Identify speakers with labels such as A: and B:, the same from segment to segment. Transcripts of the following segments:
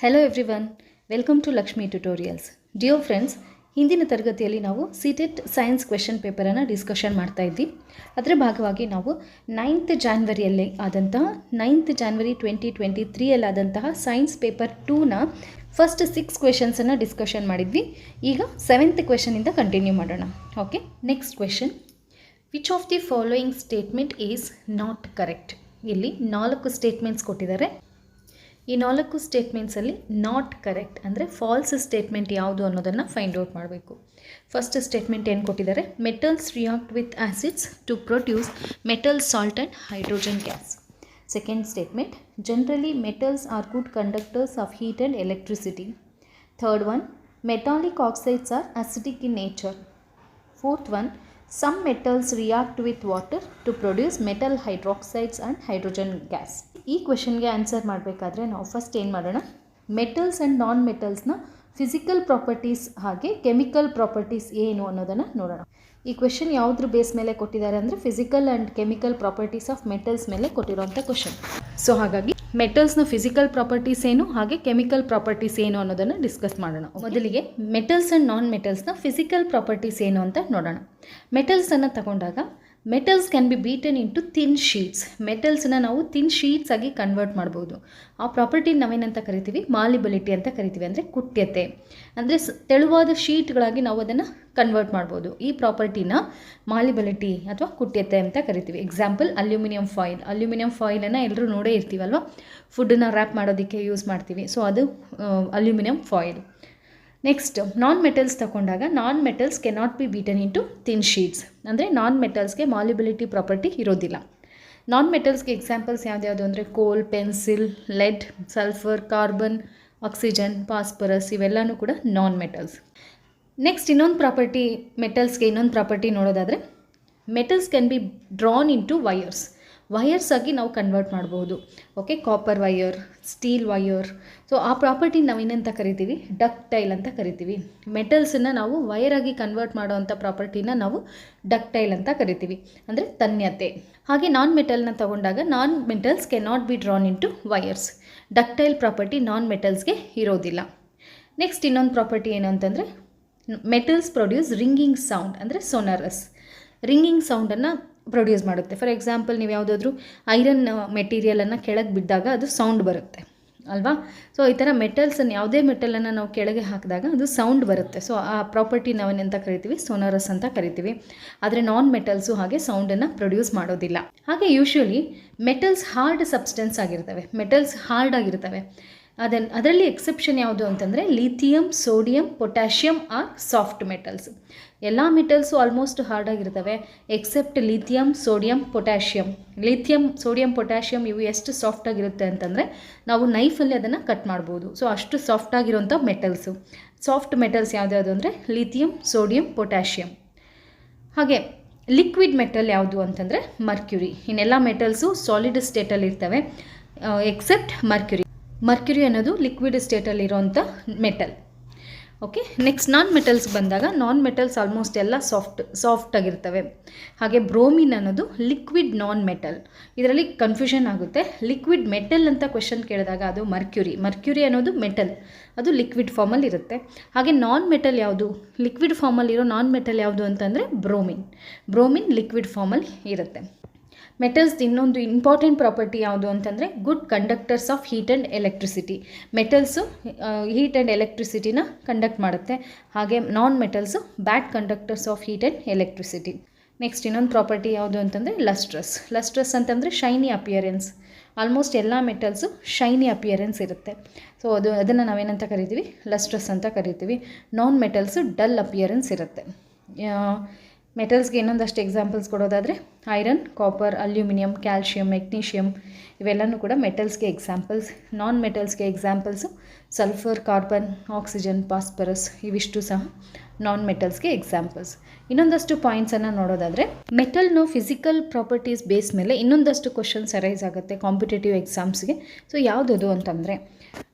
A: Hello everyone, welcome to Lakshmi Tutorials. Dear friends, ಹಿಂದಿನ ತರಗತಿಯಲ್ಲಿ ನಾವು ಸಿಟೆಟ್ ಸೈನ್ಸ್ ಕ್ವೆಶ್ಚನ್ ಪೇಪರನ್ನು ಡಿಸ್ಕಷನ್ ಮಾಡ್ತಾ ಇದ್ವಿ. ಅದರ ಭಾಗವಾಗಿ ನಾವು 9th ಜಾನ್ವರಿಯಲ್ಲಿ ಆದಂತಹ 9th ಜಾನ್ವರಿ 2023 ಆದಂತಹ ಸೈನ್ಸ್ ಪೇಪರ್ 2ನ ಫಸ್ಟ್ 6 ಕ್ವೆಶನ್ಸನ್ನು ಡಿಸ್ಕಷನ್ ಮಾಡಿದ್ವಿ. ಈಗ 7th ಕ್ವೆಶನಿಂದ ಕಂಟಿನ್ಯೂ ಮಾಡೋಣ. Okay, next question, which of the following statement is not correct? ಇಲ್ಲಿ 4 ಸ್ಟೇಟ್ಮೆಂಟ್ಸ್ ಕೊಟ್ಟಿದ್ದಾರೆ. ಈ 4 ಸ್ಟೇಟ್ಮೆಂಟ್ಸಲ್ಲಿ ನಾಟ್ ಕರೆಕ್ಟ್ ಅಂದರೆ ಫಾಲ್ಸ್ ಸ್ಟೇಟ್ಮೆಂಟ್ ಯಾವುದು ಅನ್ನೋದನ್ನು ಫೈಂಡ್ ಔಟ್ ಮಾಡಬೇಕು. ಫಸ್ಟ್ ಸ್ಟೇಟ್ಮೆಂಟ್ ಏನು ಕೊಟ್ಟಿದ್ದಾರೆ? Metals react with acids to produce metal salt and hydrogen gas. Second statement, generally metals are good conductors of heat and electricity. Third one, metallic oxides are acidic in nature. Fourth one, some metals react with water to produce metal hydroxides and hydrogen gas. ಈ ಕ್ವೆಶನ್ಗೆ answer ಮಾಡಬೇಕಾದ್ರೆ ನಾವು first ಏನು ಮಾಡೋಣ, metals and non ಮೆಟಲ್ಸ್ನ physical properties ಹಾಗೆ chemical properties ಏನು ಅನ್ನೋದನ್ನು ನೋಡೋಣ. ಈ ಕ್ವೆಶನ್ ಯಾವುದ್ರ ಬೇಸ್ ಮೇಲೆ ಕೊಟ್ಟಿದ್ದಾರೆ ಅಂದರೆ physical and chemical properties of metals ಮೇಲೆ ಕೊಟ್ಟಿರೋಂಥ ಕ್ವೆಶನ್. ಸೊ ಹಾಗಾಗಿ ಮೆಟಲ್ಸ್ನ ಫಿಸಿಕಲ್ ಪ್ರಾಪರ್ಟೀಸ್ ಏನು ಹಾಗೆ ಕೆಮಿಕಲ್ ಪ್ರಾಪರ್ಟೀಸ್ ಏನು ಅನ್ನೋದನ್ನು ಡಿಸ್ಕಸ್ ಮಾಡೋಣ. ಮೊದಲಿಗೆ ಮೆಟಲ್ಸ್ ಆ್ಯಂಡ್ ನಾನ್ ಮೆಟಲ್ಸ್ನ ಫಿಸಿಕಲ್ ಪ್ರಾಪರ್ಟೀಸ್ ಏನು ಅಂತ ನೋಡೋಣ. ಮೆಟಲ್ಸನ್ನು ತಗೊಂಡಾಗ metals can be beaten into thin sheets. ಮೆಟಲ್ಸನ್ನ ನಾವು ಥಿನ್ ಶೀಟ್ಸ್ ಆಗಿ ಕನ್ವರ್ಟ್ ಮಾಡ್ಬೋದು. ಆ ಪ್ರಾಪರ್ಟಿ ನಾವೇನಂತ ಕರಿತೀವಿ? ಮಾಲಿಬಿಲಿಟಿ ಅಂತ ಕರಿತೀವಿ. ಅಂದರೆ ಕುಟ್ಯತೆ, ಅಂದರೆ ತೆಳುವಾದ ಶೀಟ್ಗಳಾಗಿ ನಾವು ಅದನ್ನು ಕನ್ವರ್ಟ್ ಮಾಡ್ಬೋದು. ಈ ಪ್ರಾಪರ್ಟಿನ ಮಾಲಿಬಿಲಿಟಿ ಅಥವಾ ಕುಟ್ಯತೆ ಅಂತ ಕರಿತೀವಿ. Example aluminium foil. ಅಲ್ಯೂಮಿನಿಯಂ ಫಾಯಿಲನ್ನು ಎಲ್ಲರೂ ನೋಡೇ ಇರ್ತೀವಲ್ವ, ಫುಡ್ಡನ್ನು ರ್ಯಾಪ್ ಮಾಡೋದಕ್ಕೆ ಯೂಸ್ ಮಾಡ್ತೀವಿ. ಸೊ ಅದು aluminium foil. Next non metals ತಗೊಂಡಾಗ non metals cannot be beaten into thin sheets. ಅಂದರೆ ನಾನ್ ಮೆಟಲ್ಸ್ಗೆ ಮಾಲಿಬಿಲಿಟಿ ಪ್ರಾಪರ್ಟಿ ಇರೋದಿಲ್ಲ. ನಾನ್ ಮೆಟಲ್ಸ್ಗೆ ಎಕ್ಸಾಂಪಲ್ಸ್ ಯಾವ್ದ್ಯಾವುದು ಅಂದರೆ coal, pencil, lead, sulphur, carbon, oxygen, phosphorus ಇವೆಲ್ಲನೂ ಕೂಡ ನಾನ್ ಮೆಟಲ್ಸ್. ನೆಕ್ಸ್ಟ್ ಇನ್ನೊಂದು ಪ್ರಾಪರ್ಟಿ, ಮೆಟಲ್ಸ್ಗೆ ಇನ್ನೊಂದು ಪ್ರಾಪರ್ಟಿ ನೋಡೋದಾದರೆ metals can be drawn into wires. Wires ಆಗಿ ನಾವು ಕನ್ವರ್ಟ್ ಮಾಡ್ಬೋದು. Okay, copper wire, steel wire. So ಆ ಪ್ರಾಪರ್ಟಿ ನಾವೇನಂತ ಕರಿತೀವಿ? ಡಕ್ಟೈಲ್ ಅಂತ ಕರಿತೀವಿ. ಮೆಟಲ್ಸನ್ನು ನಾವು ವಯರಾಗಿ ಕನ್ವರ್ಟ್ ಮಾಡೋವಂಥ ಪ್ರಾಪರ್ಟಿನ ನಾವು ಡಕ್ಟೈಲ್ ಅಂತ ಕರಿತೀವಿ, ಅಂದರೆ ತನ್ಯತೆ. ಹಾಗೆ ನಾನ್ ಮೆಟಲ್ನ ತಗೊಂಡಾಗ non metals cannot be drawn into wires. Ductile property non ಮೆಟಲ್ಸ್ಗೆ ಇರೋದಿಲ್ಲ. ನೆಕ್ಸ್ಟ್ ಇನ್ನೊಂದು ಪ್ರಾಪರ್ಟಿ ಏನು ಅಂತಂದರೆ ಮೆಟಲ್ಸ್ ಪ್ರೊಡ್ಯೂಸ್ ರಿಂಗಿಂಗ್ ಸೌಂಡ್, ಅಂದರೆ ಸೊನರಸ್. ರಿಂಗಿಂಗ್ ಸೌಂಡನ್ನು ಪ್ರೊಡ್ಯೂಸ್ ಮಾಡುತ್ತೆ. ಫಾರ್ ಎಕ್ಸಾಂಪಲ್ ನೀವು ಯಾವುದಾದ್ರೂ ಐರನ್ ಮೆಟೀರಿಯಲನ್ನು ಕೆಳಗೆ ಬಿದ್ದಾಗ ಅದು ಸೌಂಡ್ ಬರುತ್ತೆ ಅಲ್ವಾ? ಸೊ ಈ ಥರ ಮೆಟಲ್ಸನ್ನು, ಯಾವುದೇ ಮೆಟಲನ್ನು ನಾವು ಕೆಳಗೆ ಹಾಕಿದಾಗ ಅದು ಸೌಂಡ್ ಬರುತ್ತೆ. ಸೊ ಆ ಪ್ರಾಪರ್ಟಿ ನಾವೇನಂತ ಕರಿತೀವಿ? ಸೋನರಸ್ ಅಂತ ಕರಿತೀವಿ. ಆದರೆ ನಾನ್ ಮೆಟಲ್ಸು ಹಾಗೆ ಸೌಂಡನ್ನು ಪ್ರೊಡ್ಯೂಸ್ ಮಾಡೋದಿಲ್ಲ. ಹಾಗೆ ಯೂಶ್ವಲಿ ಮೆಟಲ್ಸ್ ಹಾರ್ಡ್ ಸಬ್ಸ್ಟೆನ್ಸ್ ಆಗಿರ್ತವೆ. ಮೆಟಲ್ಸ್ ಹಾರ್ಡ್ ಆಗಿರ್ತವೆ. ಅದರಲ್ಲಿ ಎಕ್ಸೆಪ್ಷನ್ ಯಾವುದು ಅಂತಂದರೆ lithium, sodium, potassium are soft metals. ಎಲ್ಲ ಮೆಟಲ್ಸು ಆಲ್ಮೋಸ್ಟ್ ಹಾರ್ಡ್ ಆಗಿರ್ತವೆ except lithium, sodium, potassium. Lithium, sodium, potassium ಇವು ಎಷ್ಟು ಸಾಫ್ಟ್ ಆಗಿರುತ್ತೆ ಅಂತಂದರೆ ನಾವು ನೈಫಲ್ಲಿ ಅದನ್ನು ಕಟ್ ಮಾಡ್ಬೋದು. ಸೊ ಅಷ್ಟು ಸಾಫ್ಟ್ ಆಗಿರೋಂಥ ಮೆಟಲ್ಸು. ಸಾಫ್ಟ್ ಮೆಟಲ್ಸ್ ಯಾವುದ್ಯಾವುದು ಅಂದರೆ ಲಿಥಿಯಂ, ಸೋಡಿಯಂ, ಪೊಟ್ಯಾಷಿಯಮ್. ಹಾಗೆ ಲಿಕ್ವಿಡ್ ಮೆಟಲ್ ಯಾವುದು ಅಂತಂದರೆ ಮರ್ಕ್ಯುರಿ. ಇನ್ನೆಲ್ಲ ಮೆಟಲ್ಸು ಸಾಲಿಡ್ ಸ್ಟೇಟಲ್ಲಿ ಇರ್ತವೆ ಎಕ್ಸೆಪ್ಟ್ ಮರ್ಕ್ಯುರಿ. ಮರ್ಕ್ಯುರಿ ಅನ್ನೋದು ಲಿಕ್ವಿಡ್ ಸ್ಟೇಟಲ್ಲಿ ಇರೋಂಥ metal. Okay, next non metals ಬಂದಾಗ ನಾನ್ ಮೆಟಲ್ಸ್ ಆಲ್ಮೋಸ್ಟ್ ಎಲ್ಲ ಸಾಫ್ಟ್ ಆಗಿರ್ತವೆ. ಹಾಗೆ ಬ್ರೋಮಿನ್ ಅನ್ನೋದು ಲಿಕ್ವಿಡ್ ನಾನ್ ಮೆಟಲ್. ಇದರಲ್ಲಿ ಕನ್ಫ್ಯೂಷನ್ ಆಗುತ್ತೆ. ಲಿಕ್ವಿಡ್ ಮೆಟಲ್ ಅಂತ ಕ್ವೆಶನ್ ಕೇಳಿದಾಗ ಅದು ಮರ್ಕ್ಯುರಿ. ಮರ್ಕ್ಯುರಿ ಅನ್ನೋದು ಮೆಟಲ್, ಅದು ಲಿಕ್ವಿಡ್ ಫಾರ್ಮಲ್ಲಿ ಇರುತ್ತೆ. ಹಾಗೆ ನಾನ್ ಮೆಟಲ್ ಯಾವುದು? ಲಿಕ್ವಿಡ್ ಫಾರ್ಮಲ್ಲಿರೋ ನಾನ್ ಮೆಟಲ್ ಯಾವುದು ಅಂತಂದರೆ ಬ್ರೋಮಿನ್. ಬ್ರೋಮಿನ್ ಲಿಕ್ವಿಡ್ ಫಾರ್ಮಲ್ಲಿ ಇರುತ್ತೆ. ಮೆಟಲ್ಸ್ ಇನ್ನೊಂದು ಇಂಪಾರ್ಟೆಂಟ್ ಪ್ರಾಪರ್ಟಿ ಯಾವುದು ಅಂತಂದರೆ good conductors of heat and electricity. Metals heat and ಎಲೆಕ್ಟ್ರಿಸಿಟಿನ ಕಂಡಕ್ಟ್ ಮಾಡುತ್ತೆ. ಹಾಗೆ non metals bad conductors of heat and electricity. Next ಇನ್ನೊಂದು ಪ್ರಾಪರ್ಟಿ ಯಾವುದು ಅಂತಂದರೆ ಲಸ್ಟ್ರಸ್. ಲಸ್ಟ್ರಸ್ ಅಂತಂದರೆ ಶೈನಿ ಅಪಿಯರೆನ್ಸ್. ಆಲ್ಮೋಸ್ಟ್ ಎಲ್ಲ ಮೆಟಲ್ಸು ಶೈನಿ ಅಪಿಯರೆನ್ಸ್ ಇರುತ್ತೆ. ಸೊ ಅದನ್ನು ನಾವೇನಂತ ಕರಿತೀವಿ? ಲಸ್ಟ್ರಸ್ ಅಂತ ಕರಿತೀವಿ. ನಾನ್ ಮೆಟಲ್ಸು ಡಲ್ ಅಪಿಯರೆನ್ಸ್ ಇರುತ್ತೆ. ಮೆಟಲ್ಸ್ಗೆ ಇನ್ನೊಂದಷ್ಟು ಎಕ್ಸಾಂಪಲ್ಸ್ ಕೊಡೋದಾದರೆ iron, copper, aluminium, calcium, magnesium ಇವೆಲ್ಲನೂ ಕೂಡ ಮೆಟಲ್ಸ್ಗೆ ಎಕ್ಸಾಂಪಲ್ಸ್. ನಾನ್ ಮೆಟಲ್ಸ್ಗೆ examples sulphur, carbon, oxygen, phosphorus ಇವಿಷ್ಟು ಸಹ ನಾನ್ ಮೆಟಲ್ಸ್ಗೆ ಎಕ್ಸಾಂಪಲ್ಸ್. ಇನ್ನೊಂದಷ್ಟು ಪಾಯಿಂಟ್ಸನ್ನು ನೋಡೋದಾದರೆ ಮೆಟಲ್ನ ಫಿಸಿಕಲ್ ಪ್ರಾಪರ್ಟೀಸ್ ಬೇಸ್ ಮೇಲೆ ಇನ್ನೊಂದಷ್ಟು ಕ್ವಶನ್ಸ್ ಅರೈಸ್ ಆಗುತ್ತೆ ಕಾಂಪಿಟೇಟಿವ್ ಎಕ್ಸಾಮ್ಸ್ಗೆ. ಸೊ ಯಾವುದದು ಅಂತಂದರೆ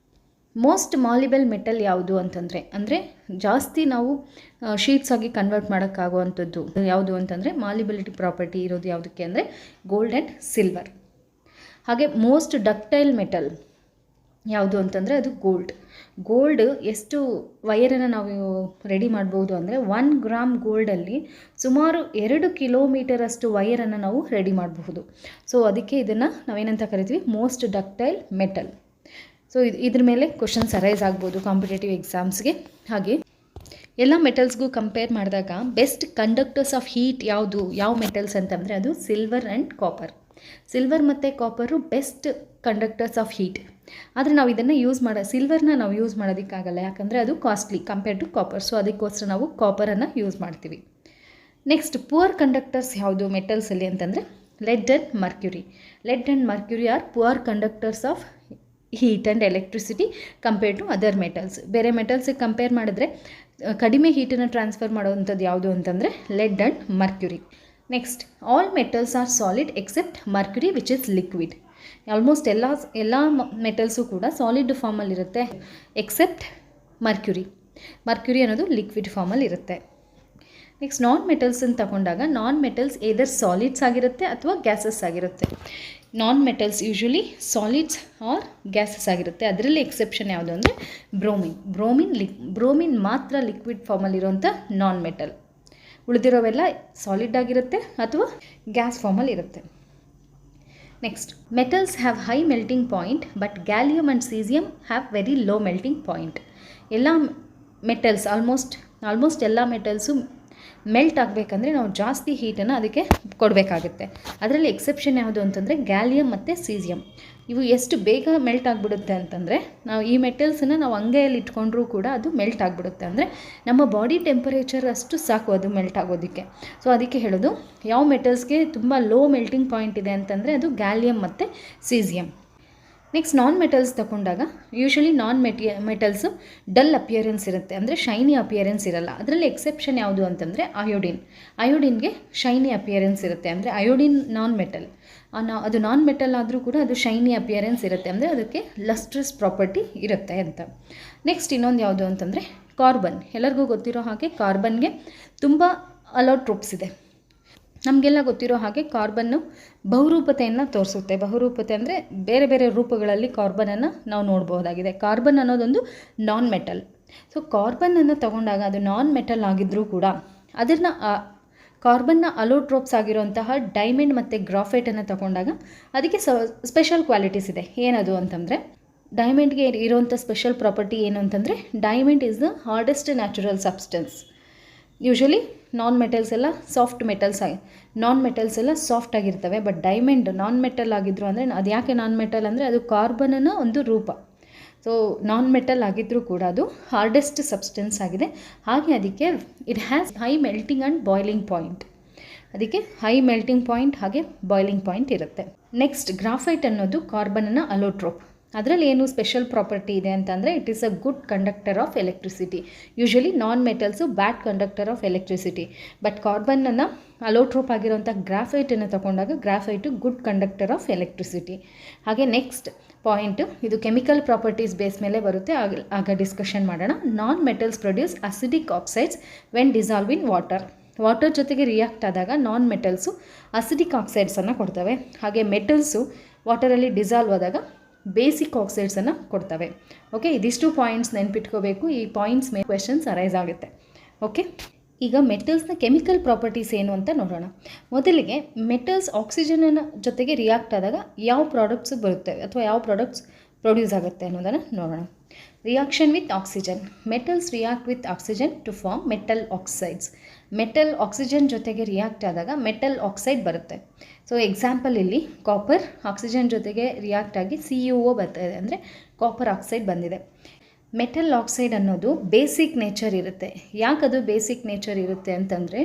A: ಮೋಸ್ಟ್ ಮಾಲಿಬಲ್ ಮೆಟಲ್ ಯಾವುದು ಅಂತಂದರೆ, ಅಂದರೆ ಜಾಸ್ತಿ ನಾವು ಶೀಟ್ಸ್ ಆಗಿ ಕನ್ವರ್ಟ್ ಮಾಡೋಕ್ಕಾಗುವಂಥದ್ದು ಯಾವುದು ಅಂತಂದರೆ ಮಾಲಿಬಿಲಿಟಿ ಪ್ರಾಪರ್ಟಿ ಇರೋದು ಯಾವುದಕ್ಕೆ ಅಂದರೆ ಗೋಲ್ಡ್ ಆ್ಯಂಡ್ ಸಿಲ್ವರ್. ಹಾಗೆ ಮೋಸ್ಟ್ ಡಕ್ಟೈಲ್ ಮೆಟಲ್ ಯಾವುದು ಅಂತಂದರೆ ಅದು ಗೋಲ್ಡ್ ಎಷ್ಟು ವೈರನ್ನು ನಾವು ರೆಡಿ ಮಾಡ್ಬೋದು ಅಂದರೆ 1 ಗ್ರಾಮ್ ಗೋಲ್ಡಲ್ಲಿ ಸುಮಾರು 2 ಕಿಲೋಮೀಟರಷ್ಟು ವೈರನ್ನು ನಾವು ರೆಡಿ ಮಾಡಬಹುದು. ಸೊ ಅದಕ್ಕೆ ಇದನ್ನು ನಾವೇನಂತ ಕರಿತೀವಿ, ಮೋಸ್ಟ್ ಡಕ್ಟೈಲ್ ಮೆಟಲ್. ಸೊ ಇದ್ರ ಮೇಲೆ ಕ್ವಶನ್ಸ್ ಅರೈಸ್ ಆಗ್ಬೋದು ಕಾಂಪಿಟೇಟಿವ್ ಎಕ್ಸಾಮ್ಸ್ಗೆ. ಹಾಗೆ ಎಲ್ಲ ಮೆಟಲ್ಸ್ಗೂ ಕಂಪೇರ್ ಮಾಡಿದಾಗ ಬೆಸ್ಟ್ ಕಂಡಕ್ಟರ್ಸ್ ಆಫ್ ಹೀಟ್ ಯಾವ ಮೆಟಲ್ಸ್ ಅಂತಂದರೆ ಅದು ಸಿಲ್ವರ್ ಆ್ಯಂಡ್ ಕಾಪರ್. ಸಿಲ್ವರ್ ಮತ್ತು copper best conductors of heat. ಆದರೆ ನಾವು ಇದನ್ನು ಸಿಲ್ವರ್ನ ನಾವು ಯೂಸ್ ಮಾಡೋದಕ್ಕಾಗಲ್ಲ, ಯಾಕಂದರೆ ಅದು costly compare to copper. So ಅದಕ್ಕೋಸ್ಕರ ನಾವು ಕಾಪರನ್ನು ಯೂಸ್ ಮಾಡ್ತೀವಿ. ನೆಕ್ಸ್ಟ್ ಪುವರ್ ಕಂಡಕ್ಟರ್ಸ್ ಯಾವುದು ಮೆಟಲ್ಸಲ್ಲಿ ಅಂತಂದರೆ lead and mercury are poor conductors of heat and electricity compare to other metals. ಬೇರೆ ಮೆಟಲ್ಸಿಗೆ ಕಂಪೇರ್ ಮಾಡಿದ್ರೆ ಕಡಿಮೆ ಹೀಟನ್ನು ಟ್ರಾನ್ಸ್ಫರ್ ಮಾಡೋವಂಥದ್ದು ಯಾವುದು ಅಂತಂದರೆ lead and mercury. Next all metals are solid except mercury which is liquid. Almost ಎಲ್ಲ ಮೆಟಲ್ಸು ಕೂಡ solid ಫಾರ್ಮಲ್ಲಿರುತ್ತೆ except mercury ಅನ್ನೋದು ಲಿಕ್ವಿಡ್ ಫಾರ್ಮಲ್ಲಿ ಇರುತ್ತೆ. ನೆಕ್ಸ್ಟ್ ನಾನ್ ಮೆಟಲ್ಸ್ ಅಂತ ತಗೊಂಡಾಗ ನಾನ್ ಮೆಟಲ್ಸ್ ಏದರ್ ಸಾಲಿಡ್ಸ್ ಆಗಿರುತ್ತೆ ಅಥವಾ ಗ್ಯಾಸಸ್ ಆಗಿರುತ್ತೆ. Non metals usually solids R gases ಆಗಿರುತ್ತೆ. ಅದರಲ್ಲಿ ಎಕ್ಸೆಪ್ಷನ್ ಯಾವುದು ಅಂದರೆ ಬ್ರೋಮಿನ್ ಮಾತ್ರ ಲಿಕ್ವಿಡ್ ಫಾರ್ಮಲ್ಲಿರುವಂಥ ನಾನ್ ಮೆಟಲ್. ಉಳಿದಿರೋವೆಲ್ಲ ಸಾಲಿಡ್ ಆಗಿರುತ್ತೆ ಅಥವಾ ಗ್ಯಾಸ್ ಫಾರ್ಮಲ್ಲಿ ಇರುತ್ತೆ. Next metals have high melting point but gallium and caesium have very low melting point. ಎಲ್ಲ ಮೆಟಲ್ಸ್ ಆಲ್ಮೋಸ್ಟ್ ಎಲ್ಲ ಮೆಟಲ್ಸು ಮೆಲ್ಟ್ ಆಗಬೇಕಂದ್ರೆ ನಾವು ಜಾಸ್ತಿ ಹೀಟನ್ನು ಅದಕ್ಕೆ ಕೊಡಬೇಕಾಗುತ್ತೆ. ಅದರಲ್ಲಿ ಎಕ್ಸೆಪ್ಷನ್ ಯಾವುದು ಅಂತಂದರೆ ಗ್ಯಾಲಿಯಮ್ ಮತ್ತು ಸೀಸಿಯಮ್. ಇವು ಎಷ್ಟು ಬೇಗ ಮೆಲ್ಟ್ ಆಗಿಬಿಡುತ್ತೆ ಅಂತಂದರೆ ನಾವು ಈ ಮೆಟಲ್ಸನ್ನು ನಾವು ಅಂಗೈಯಲ್ಲಿ ಇಟ್ಕೊಂಡ್ರೂ ಕೂಡ ಅದು ಮೆಲ್ಟ್ ಆಗಿಬಿಡುತ್ತೆ. ಅಂದರೆ ನಮ್ಮ ಬಾಡಿ ಟೆಂಪರೇಚರ್ ಅಷ್ಟು ಸಾಕು ಅದು ಮೆಲ್ಟ್ ಆಗೋದಕ್ಕೆ. ಸೊ ಅದಕ್ಕೆ ಹೇಳೋದು ಯಾವ ಮೆಟಲ್ಸ್ಗೆ ತುಂಬ ಲೋ ಮೆಲ್ಟಿಂಗ್ ಪಾಯಿಂಟ್ ಇದೆ ಅಂತಂದರೆ ಅದು ಗ್ಯಾಲಿಯಮ್ ಮತ್ತು ಸೀಸಿಯಮ್. ನೆಕ್ಸ್ಟ್ ನಾನ್ ಮೆಟಲ್ಸ್ ತಗೊಂಡಾಗ ಯೂಶ್ವಲಿ ಮೆಟಲ್ಸು ಡಲ್ ಅಪಿಯರೆನ್ಸ್ ಇರುತ್ತೆ, ಅಂದರೆ ಶೈನಿ ಅಪಿಯರೆನ್ಸ್ ಇರಲ್ಲ. ಅದರಲ್ಲಿ ಎಕ್ಸೆಪ್ಷನ್ ಯಾವುದು ಅಂತಂದರೆ ಅಯೋಡಿನ್ಗೆ ಶೈನಿ ಅಪಿಯರೆನ್ಸ್ ಇರುತ್ತೆ. ಅಂದರೆ ಅಯೋಡಿನ್ ನಾನ್ ಮೆಟಲ್, ಅದು ನಾನ್ ಮೆಟಲ್ ಆದರೂ ಕೂಡ ಅದು ಶೈನಿ ಅಪಿಯರೆನ್ಸ್ ಇರುತ್ತೆ, ಅಂದರೆ ಅದಕ್ಕೆ ಲಸ್ಟ್ರಸ್ ಪ್ರಾಪರ್ಟಿ ಇರುತ್ತೆ ಅಂತ. ನೆಕ್ಸ್ಟ್ ಇನ್ನೊಂದು ಯಾವುದು ಅಂತಂದರೆ ಕಾರ್ಬನ್. ಎಲ್ಲರಿಗೂ ಗೊತ್ತಿರೋ ಹಾಗೆ ಕಾರ್ಬನ್ಗೆ ತುಂಬ ಅಲೋಟ್ರೋಪ್ಸ್ ಇದೆ. ನಮಗೆಲ್ಲ ಗೊತ್ತಿರೋ ಹಾಗೆ ಕಾರ್ಬನ್ನು ಬಹುರೂಪತೆಯನ್ನು ತೋರಿಸುತ್ತೆ. ಬಹುರೂಪತೆ ಅಂದರೆ ಬೇರೆ ಬೇರೆ ರೂಪಗಳಲ್ಲಿ ಕಾರ್ಬನನ್ನು ನಾವು ನೋಡ್ಬೋದಾಗಿದೆ. ಕಾರ್ಬನ್ ಅನ್ನೋದೊಂದು ನಾನ್ ಮೆಟಲ್. ಸೊ ಕಾರ್ಬನನ್ನು ತಗೊಂಡಾಗ ಅದು ನಾನ್ ಮೆಟಲ್ ಆಗಿದ್ದರೂ ಕೂಡ ಅದನ್ನು ಕಾರ್ಬನ್ನ ಅಲೋಟ್ರೋಪ್ಸ್ ಆಗಿರುವಂತಹ ಡೈಮಂಡ್ ಮತ್ತು ಗ್ರಾಫೈಟನ್ನು ತಗೊಂಡಾಗ ಅದಕ್ಕೆ ಸ್ಪೆಷಲ್ ಕ್ವಾಲಿಟೀಸ್ ಇದೆ. ಏನದು ಅಂತಂದರೆ ಡೈಮಂಡ್ಗೆ ಇರುವಂಥ ಸ್ಪೆಷಲ್ ಪ್ರಾಪರ್ಟಿ ಏನು ಅಂತಂದರೆ diamond is the hardest natural substance. Usually non metals ಎಲ್ಲ ಸಾಫ್ಟ್ ಆಗಿರ್ತವೆ. ಬಟ್ ಡೈಮಂಡ್ ನಾನ್ ಮೆಟಲ್ ಆಗಿದ್ರು ಅಂದರೆ ಅದು ಯಾಕೆ ನಾನ್ ಮೆಟಲ್ ಅಂದರೆ ಅದು ಕಾರ್ಬನ್ನ ಒಂದು ರೂಪ. ಸೊ ನಾನ್ ಮೆಟಲ್ ಆಗಿದ್ದರೂ ಕೂಡ ಅದು ಹಾರ್ಡೆಸ್ಟ್ ಸಬ್ಸ್ಟೆನ್ಸ್ ಆಗಿದೆ. ಹಾಗೆ ಅದಕ್ಕೆ it has high melting and boiling point. ಅದಕ್ಕೆ ಹೈ ಮೆಲ್ಟಿಂಗ್ ಪಾಯಿಂಟ್ ಹಾಗೆ ಬಾಯ್ಲಿಂಗ್ ಪಾಯಿಂಟ್ ಇರುತ್ತೆ. ನೆಕ್ಸ್ಟ್ ಗ್ರಾಫೈಟ್ ಅನ್ನೋದು ಕಾರ್ಬನ್ನ ಅಲೋಟ್ರೋಪ್. ಅದರಲ್ಲಿ ಏನು ಸ್ಪೆಷಲ್ ಪ್ರಾಪರ್ಟಿ ಇದೆ ಅಂತಂದರೆ it is a good conductor of electricity. Usually non metals bad conductor of electricity. But ಕಾರ್ಬನನ್ನು ಅಲೋಟ್ರೋಪ್ ಆಗಿರೋಂಥ ಗ್ರಾಫೈಟನ್ನು ತಗೊಂಡಾಗ graphite good conductor of electricity. ಹಾಗೆ ನೆಕ್ಸ್ಟ್ ಪಾಯಿಂಟು ಇದು ಕೆಮಿಕಲ್ ಪ್ರಾಪರ್ಟೀಸ್ ಬೇಸ್ ಮೇಲೆ ಬರುತ್ತೆ, ಆಗ ಡಿಸ್ಕಷನ್ ಮಾಡೋಣ. Non metals produce acidic oxides when dissolve in water ಜೊತೆಗೆ ರಿಯಾಕ್ಟ್ ಆದಾಗ ನಾನ್ ಮೆಟಲ್ಸು ಅಸಿಡಿಕ್ ಆಕ್ಸೈಡ್ಸನ್ನು ಕೊಡ್ತವೆ. ಹಾಗೆ ಮೆಟಲ್ಸು ವಾಟರಲ್ಲಿ ಡಿಸಾಲ್ವ್ ಆದಾಗ ಬೇಸಿಕ್ ಆಕ್ಸೈಡ್ಸನ್ನು ಕೊಡ್ತವೆ. ಓಕೆ, ಇದಿಷ್ಟು ಪಾಯಿಂಟ್ಸ್ ನೆನ್ಪಿಟ್ಕೋಬೇಕು. ಈ ಪಾಯಿಂಟ್ಸ್ ಮೇಲೆ ಕ್ವೆಶನ್ಸ್ ಅರೈಸ್ ಆಗುತ್ತೆ. ಓಕೆ, ಈಗ ಮೆಟಲ್ಸ್ನ ಕೆಮಿಕಲ್ ಪ್ರಾಪರ್ಟೀಸ್ ಏನು ಅಂತ ನೋಡೋಣ. ಮೊದಲಿಗೆ ಮೆಟಲ್ಸ್ ಆಕ್ಸಿಜನ್ನ ಜೊತೆಗೆ ರಿಯಾಕ್ಟ್ ಆದಾಗ ಯಾವ ಪ್ರಾಡಕ್ಟ್ಸ್ ಬರುತ್ತೆ ಅಥವಾ ಯಾವ ಪ್ರಾಡಕ್ಟ್ಸ್ ಪ್ರೊಡ್ಯೂಸ್ ಆಗುತ್ತೆ ಅನ್ನೋದನ್ನು ನೋಡೋಣ. Reaction with oxygen. Metals react with oxygen to form metal oxides. Metal oxygen ಜೊತೆಗೆ ರಿಯಾಕ್ಟ್ ಆದಾಗ ಮೆಟಲ್ ಆಕ್ಸೈಡ್ ಬರುತ್ತೆ. ಸೊ ಎಕ್ಸಾಂಪಲ್ ಇಲ್ಲಿ ಕಾಪರ್ ಆಕ್ಸಿಜನ್ ಜೊತೆಗೆ ರಿಯಾಕ್ಟ್ ಆಗಿ CuO ಬರ್ತಾ ಇದೆ, ಅಂದರೆ ಕಾಪರ್ ಆಕ್ಸೈಡ್ ಬಂದಿದೆ. ಮೆಟಲ್ ಆಕ್ಸೈಡ್ ಅನ್ನೋದು ಬೇಸಿಕ್ ನೇಚರ್ ಇರುತ್ತೆ. ಯಾಕದು ಬೇಸಿಕ್ ನೇಚರ್ ಇರುತ್ತೆ ಅಂತಂದರೆ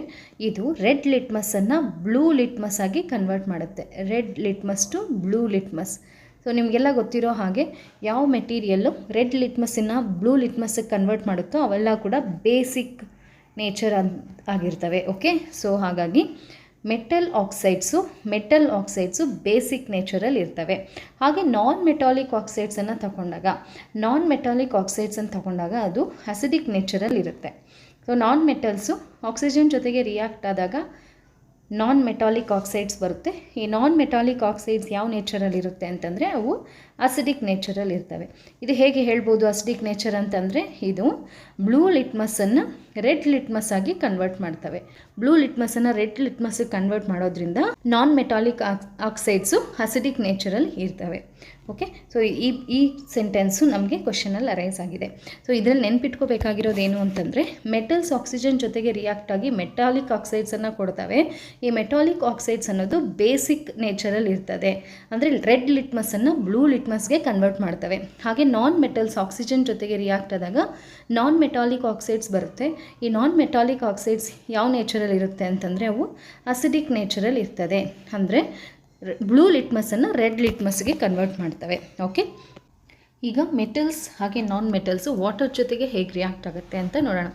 A: ಇದು ರೆಡ್ ಲಿಟ್ಮಸನ್ನು ಬ್ಲೂ ಲಿಟ್ಮಸ್ ಆಗಿ ಕನ್ವರ್ಟ್ ಮಾಡುತ್ತೆ. Red litmus to blue litmus. So ನಿಮಗೆಲ್ಲ ಗೊತ್ತಿರೋ ಹಾಗೆ ಯಾವ ಮೆಟೀರಿಯಲ್ಲು ರೆಡ್ ಲಿಟ್ಮಸ್ಸನ್ನು ಬ್ಲೂ ಲಿಟ್ಮಸ್ಸಿಗೆ ಕನ್ವರ್ಟ್ ಮಾಡುತ್ತೋ ಅವೆಲ್ಲ ಕೂಡ ಬೇಸಿಕ್ ನೇಚರ್ ಆಗಿರ್ತವೆ. ಓಕೆ, ಸೊ ಹಾಗಾಗಿ ಮೆಟಲ್ ಆಕ್ಸೈಡ್ಸು ಬೇಸಿಕ್ ನೇಚರಲ್ಲಿ ಇರ್ತವೆ. ಹಾಗೆ ನಾನ್ ಮೆಟಾಲಿಕ್ ಆಕ್ಸೈಡ್ಸನ್ನು ತಗೊಂಡಾಗ ಅದು ಅಸಿಡಿಕ್ ನೇಚರಲ್ಲಿ ಇರುತ್ತೆ. ಸೊ ನಾನ್ ಮೆಟಲ್ಸು ಆಕ್ಸಿಜನ್ ಜೊತೆಗೆ ರಿಯಾಕ್ಟ್ ಆದಾಗ ನಾನ್ ಮೆಟಾಲಿಕ್ ಆಕ್ಸೈಡ್ಸ್ ಬರುತ್ತೆ. ಈ ನಾನ್ ಮೆಟಾಲಿಕ್ ಆಕ್ಸೈಡ್ಸ್ ಯಾವ ನೇಚರಲ್ಲಿ ಇರುತ್ತೆ ಅಂತಂದರೆ ಅವು ಅಸಿಡಿಕ್ ನೇಚರಲ್ಲಿ ಇರ್ತವೆ. ಇದು ಹೇಗೆ ಹೇಳ್ಬೋದು ಅಸಿಡಿಕ್ ನೇಚರ್ ಅಂತಂದರೆ, ಇದು ಬ್ಲೂ ಲಿಟ್ಮಸನ್ನು ರೆಡ್ ಲಿಟ್ಮಸ್ ಆಗಿ ಕನ್ವರ್ಟ್ ಮಾಡ್ತವೆ. ಬ್ಲೂ ಲಿಟ್ಮಸನ್ನು ರೆಡ್ ಲಿಟ್ಮಸ್ಗೆ ಕನ್ವರ್ಟ್ ಮಾಡೋದ್ರಿಂದ ನಾನ್ ಮೆಟಾಲಿಕ್ ಆಕ್ಸೈಡ್ಸು ಅಸಿಡಿಕ್ ನೇಚರಲ್ಲಿ ಇರ್ತವೆ. ಓಕೆ, ಸೊ ಈ ಸೆಂಟೆನ್ಸು ನಮಗೆ ಕ್ವಶನಲ್ಲಿ ಅರೈಸ್ ಆಗಿದೆ. ಸೊ ಇದರಲ್ಲಿ ನೆನ್ಪಿಟ್ಕೋಬೇಕಾಗಿರೋದೇನು ಅಂತಂದರೆ, ಮೆಟಲ್ಸ್ ಆಕ್ಸಿಜನ್ ಜೊತೆಗೆ ರಿಯಾಕ್ಟ್ ಆಗಿ ಮೆಟಾಲಿಕ್ ಆಕ್ಸೈಡ್ಸನ್ನು ಕೊಡ್ತವೆ. ಈ ಮೆಟಾಲಿಕ್ ಆಕ್ಸೈಡ್ಸ್ ಅನ್ನೋದು ಬೇಸಿಕ್ ನೇಚರಲ್ಲಿ ಇರ್ತದೆ. ಅಂದರೆ ರೆಡ್ ಲಿಟ್ಮಸನ್ನು ಬ್ಲೂ ಲಿಟ್ಮಸ್ಗೆ ಕನ್ವರ್ಟ್ ಮಾಡ್ತವೆ. ಹಾಗೆ ನಾನ್ ಮೆಟಲ್ಸ್ ಆಕ್ಸಿಜನ್ ಜೊತೆಗೆ ರಿಯಾಕ್ಟ್ ಆದಾಗ ನಾನ್ ಮೆಟಾಲಿಕ್ ಆಕ್ಸೈಡ್ಸ್ ಬರುತ್ತೆ. ಈ ನಾನ್ ಮೆಟಾಲಿಕ್ ಆಕ್ಸೈಡ್ಸ್ ಯಾವ ನೇಚರಲ್ಲಿ ಇರುತ್ತೆ ಅಂತಂದರೆ, ಅವು ಅಸಿಡಿಕ್ ನೇಚರಲ್ಲಿ ಇರ್ತದೆ. ಅಂದರೆ ಬ್ಲೂ ಲಿಟ್ಮಸನ್ನು ರೆಡ್ ಲಿಟ್ಮಸ್ಗೆ ಕನ್ವರ್ಟ್ ಮಾಡ್ತವೆ. ಓಕೆ, ಈಗ ಮೆಟಲ್ಸ್ ಹಾಗೆ ನಾನ್ ಮೆಟಲ್ಸು ವಾಟರ್ ಜೊತೆಗೆ ಹೇಗೆ ರಿಯಾಕ್ಟ್ ಆಗುತ್ತೆ ಅಂತ ನೋಡೋಣ.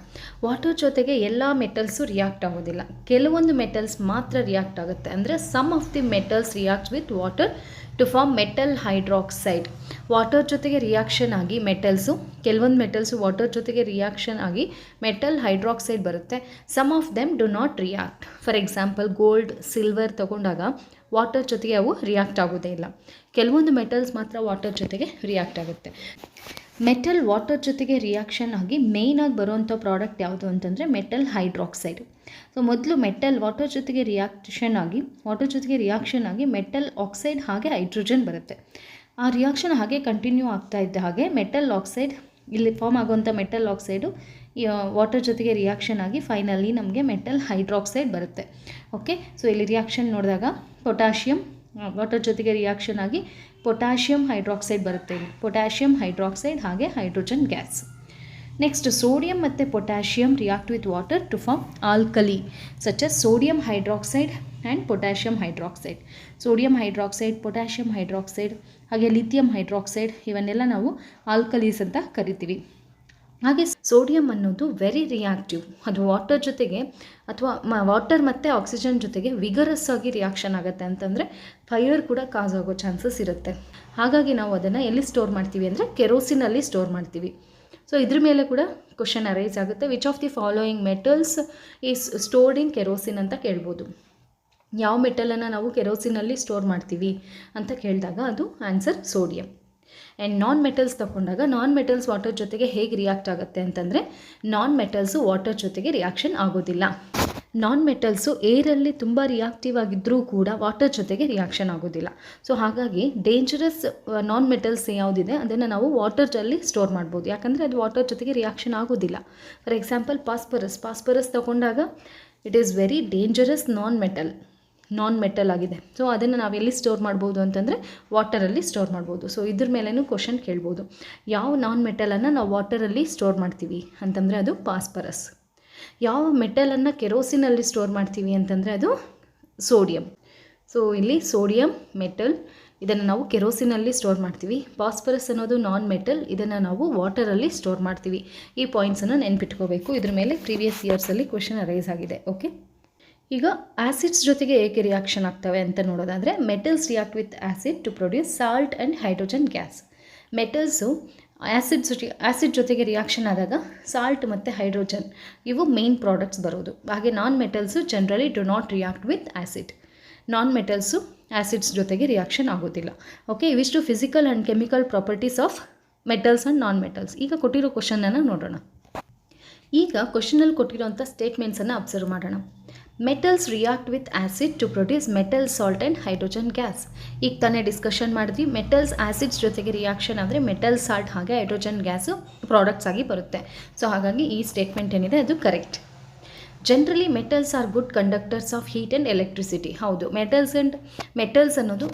A: ವಾಟರ್ ಜೊತೆಗೆ ಎಲ್ಲ ಮೆಟಲ್ಸು ರಿಯಾಕ್ಟ್ ಆಗೋದಿಲ್ಲ, ಕೆಲವೊಂದು ಮೆಟಲ್ಸ್ ಮಾತ್ರ ರಿಯಾಕ್ಟ್ ಆಗುತ್ತೆ. ಅಂದರೆ some of the metals react with water to form metal hydroxide. Water ಜೊತೆಗೆ ರಿಯಾಕ್ಷನ್ ಆಗಿ ಮೆಟಲ್ಸು, ಕೆಲವೊಂದು ಮೆಟಲ್ಸು ವಾಟರ್ ಜೊತೆಗೆ ರಿಯಾಕ್ಷನ್ ಆಗಿ ಮೆಟಲ್ ಹೈಡ್ರಾಕ್ಸೈಡ್ ಬರುತ್ತೆ. Some of them do not react. For example gold, silver ತಗೊಂಡಾಗ ವಾಟರ್ ಜೊತೆಗೆ ಅವು ರಿಯಾಕ್ಟ್ ಆಗೋದೇ ಇಲ್ಲ. ಕೆಲವೊಂದು ಮೆಟಲ್ಸ್ ಮಾತ್ರ ವಾಟರ್ ಜೊತೆಗೆ ರಿಯಾಕ್ಟ್ ಆಗುತ್ತೆ. ಮೆಟಲ್ ವಾಟರ್ ಜೊತೆಗೆ ರಿಯಾಕ್ಷನ್ ಆಗಿ ಮೇಯ್ನಾಗಿ ಬರುವಂಥ ಪ್ರಾಡಕ್ಟ್ ಯಾವುದು ಅಂತಂದರೆ ಮೆಟಲ್ ಹೈಡ್ರಾಕ್ಸೈಡ್. ಸೊ ಮೊದಲು ಮೆಟಲ್ ವಾಟರ್ ಜೊತೆಗೆ ರಿಯಾಕ್ಷನ್ ಆಗಿ ಮೆಟಲ್ ಆಕ್ಸೈಡ್ ಹಾಗೆ ಹೈಡ್ರೋಜನ್ ಬರುತ್ತೆ. ಆ ರಿಯಾಕ್ಷನ್ ಹಾಗೆ ಕಂಟಿನ್ಯೂ ಆಗ್ತಾ ಇದ್ದ ಹಾಗೆ ಮೆಟಲ್ ಆಕ್ಸೈಡ್, ಇಲ್ಲಿ ಫಾರ್ಮ್ ಆಗುವಂಥ ಮೆಟಲ್ ಆಕ್ಸೈಡು ವಾಟರ್ ಜೊತೆಗೆ ರಿಯಾಕ್ಷನ್ ಆಗಿ ಫೈನಲಿ ನಮಗೆ ಮೆಟಲ್ ಹೈಡ್ರಾಕ್ಸೈಡ್ ಬರುತ್ತೆ. ಓಕೆ, ಸೊ ಇಲ್ಲಿ ರಿಯಾಕ್ಷನ್ ನೋಡಿದಾಗ ಪೊಟ್ಯಾಷಿಯಮ್ ವಾಟರ್ ಜೊತೆಗೆ ರಿಯಾಕ್ಷನ್ ಆಗಿ ಪೊಟ್ಯಾಷಿಯಮ್ ಹೈಡ್ರಾಕ್ಸೈಡ್ ಬರುತ್ತೆ. ಇಲ್ಲಿ ಪೊಟ್ಯಾಷಿಯಮ್ ಹೈಡ್ರಾಕ್ಸೈಡ್ ಹಾಗೆ ಹೈಡ್ರೋಜನ್ ಗ್ಯಾಸ್. ನೆಕ್ಸ್ಟ್ ಸೋಡಿಯಂ ಮತ್ತು potassium react with water to form alkali such as sodium hydroxide and potassium hydroxide. Sodium hydroxide, potassium hydroxide ಹಾಗೆ lithium hydroxide ಇವನ್ನೆಲ್ಲ ನಾವು ಆಲ್ಕಲೀಸ್ ಅಂತ ಕರಿತೀವಿ. ಹಾಗೆ ಸೋಡಿಯಂ ಅನ್ನೋದು ವೆರಿ ರಿಯಾಕ್ಟಿವ್. ಅದು ವಾಟರ್ ಜೊತೆಗೆ ಅಥವಾ ವಾಟರ್ ಮತ್ತು ಆಕ್ಸಿಜನ್ ಜೊತೆಗೆ ವಿಗರಸ್ ಆಗಿ ರಿಯಾಕ್ಷನ್ ಆಗುತ್ತೆ. ಅಂತಂದರೆ ಫೈರ್ ಕೂಡ ಕಾಸ್ ಆಗೋ ಚಾನ್ಸಸ್ ಇರುತ್ತೆ. ಹಾಗಾಗಿ ನಾವು ಅದನ್ನು ಎಲ್ಲಿ ಸ್ಟೋರ್ ಮಾಡ್ತೀವಿ ಅಂದರೆ ಕೆರೋಸಿನಲ್ಲಿ ಸ್ಟೋರ್ ಮಾಡ್ತೀವಿ. ಸೊ ಇದ್ರ ಮೇಲೆ ಕೂಡ ಕ್ವಶನ್ ಅರೈಸ್ ಆಗುತ್ತೆ. Which of the following metals is stored in kerosene ಅಂತ ಕೇಳ್ಬೋದು. ಯಾವ ಮೆಟಲನ್ನು ನಾವು ಕೆರೋಸಿನಲ್ಲಿ ಸ್ಟೋರ್ ಮಾಡ್ತೀವಿ ಅಂತ ಕೇಳಿದಾಗ ಅದು answer sodium. And non metals ತಗೊಂಡಾಗ ನಾನ್ ಮೆಟಲ್ಸ್ ವಾಟರ್ ಜೊತೆಗೆ ಹೇಗೆ ರಿಯಾಕ್ಟ್ ಆಗುತ್ತೆ ಅಂತಂದರೆ, ನಾನ್ ಮೆಟಲ್ಸು ವಾಟರ್ ಜೊತೆಗೆ ರಿಯಾಕ್ಷನ್ ಆಗೋದಿಲ್ಲ. ನಾನ್ ಮೆಟಲ್ಸು ಏರಲ್ಲಿ ತುಂಬ ರಿಯಾಕ್ಟಿವ್ ಆಗಿದ್ದರೂ ಕೂಡ ವಾಟರ್ ಜೊತೆಗೆ ರಿಯಾಕ್ಷನ್ ಆಗೋದಿಲ್ಲ. ಸೊ ಹಾಗಾಗಿ ಡೇಂಜರಸ್ ನಾನ್ ಮೆಟಲ್ಸ್ ಯಾವುದಿದೆ ಅದನ್ನು ನಾವು ವಾಟರ್ಜಲ್ಲಿ ಸ್ಟೋರ್ ಮಾಡ್ಬೋದು, ಯಾಕಂದರೆ ಅದು ವಾಟರ್ ಜೊತೆಗೆ ರಿಯಾಕ್ಷನ್ ಆಗೋದಿಲ್ಲ. ಫಾರ್ ಎಕ್ಸಾಂಪಲ್ ಪಾಸ್ಪರಸ್ ತಗೊಂಡಾಗ it is very dangerous non metal ಆಗಿದೆ. ಸೊ ಅದನ್ನು ನಾವು ಎಲ್ಲಿ ಸ್ಟೋರ್ ಮಾಡ್ಬೋದು ಅಂತಂದರೆ ವಾಟರಲ್ಲಿ ಸ್ಟೋರ್ ಮಾಡ್ಬೋದು. ಸೊ ಇದ್ರ ಮೇಲೂ ಕ್ವಶನ್ ಕೇಳ್ಬೋದು, ಯಾವ ನಾನ್ ಮೆಟಲನ್ನು ನಾವು ವಾಟರಲ್ಲಿ ಸ್ಟೋರ್ ಮಾಡ್ತೀವಿ ಅಂತಂದರೆ ಅದು ಪಾಸ್ಪರಸ್. ಯಾವ ಮೆಟಲನ್ನು ಕೆರೋಸಿನಲ್ಲಿ ಸ್ಟೋರ್ ಮಾಡ್ತೀವಿ ಅಂತಂದರೆ ಅದು ಸೋಡಿಯಂ. ಸೊ ಇಲ್ಲಿ ಸೋಡಿಯಂ ಮೆಟಲ್, ಇದನ್ನು ನಾವು ಕೆರೋಸಿನಲ್ಲಿ ಸ್ಟೋರ್ ಮಾಡ್ತೀವಿ. ಫಾಸ್ಫರಸ್ ಅನ್ನೋದು ನಾನ್ ಮೆಟಲ್, ಇದನ್ನು ನಾವು ವಾಟರಲ್ಲಿ ಸ್ಟೋರ್ ಮಾಡ್ತೀವಿ. ಈ ಪಾಯಿಂಟ್ಸನ್ನು ನೆನ್ಪಿಟ್ಕೋಬೇಕು. ಇದ್ರ ಮೇಲೆ ಪ್ರೀವಿಯಸ್ ಇಯರ್ಸಲ್ಲಿ ಕ್ವಶನ್ ಅರೈಸ್ ಆಗಿದೆ. ಓಕೆ, ಈಗ ಆ್ಯಸಿಡ್ಸ್ ಜೊತೆಗೆ ಏಕೆ ರಿಯಾಕ್ಷನ್ ಆಗ್ತವೆ ಅಂತ ನೋಡೋದಾದರೆ, metals react with acid to produce salt and hydrogen gas. Metals acid ಜೊತೆಗೆ ರಿಯಾಕ್ಷನ್ ಆದಾಗ ಸಾಲ್ಟ್ ಮತ್ತು ಹೈಡ್ರೋಜನ್ ಇವು ಮೇನ್ ಪ್ರಾಡಕ್ಟ್ಸ್ ಬರೋದು. ಹಾಗೆ non metals generally do not react with acid. Non metals acids ಜೊತೆಗೆ ರಿಯಾಕ್ಷನ್ ಆಗೋದಿಲ್ಲ. ಓಕೆ, ಇವಿಷ್ಟು physical and chemical properties of metals and non metals. ಈಗ ಕೊಟ್ಟಿರೋ ಕ್ವಶನನ್ನು ನೋಡೋಣ. ಈಗ ಕ್ವಶನಲ್ಲಿ ಕೊಟ್ಟಿರೋಂಥ ಸ್ಟೇಟ್ಮೆಂಟ್ಸನ್ನು ಅಬ್ಸರ್ವ್ ಮಾಡೋಣ. Metals react with acid to produce metal salt and hydrogen gas. ಈಗ ತಾನೇ ಡಿಸ್ಕಷನ್ ಮಾಡಿದ್ವಿ, ಮೆಟಲ್ಸ್ ಆ್ಯಸಿಡ್ಸ್ ಜೊತೆಗೆ ರಿಯಾಕ್ಷನ್ ಆದರೆ ಮೆಟಲ್ ಸಾಲ್ಟ್ ಹಾಗೆ ಹೈಡ್ರೋಜನ್ ಗ್ಯಾಸು ಪ್ರಾಡಕ್ಟ್ಸ್ ಆಗಿ ಬರುತ್ತೆ. ಸೊ ಹಾಗಾಗಿ ಈ ಸ್ಟೇಟ್ಮೆಂಟ್ ಏನಿದೆ ಅದು correct. Generally metals are good conductors of heat and electricity. ಹೌದು, ಮೆಟಲ್ಸ್ ಅನ್ನೋದು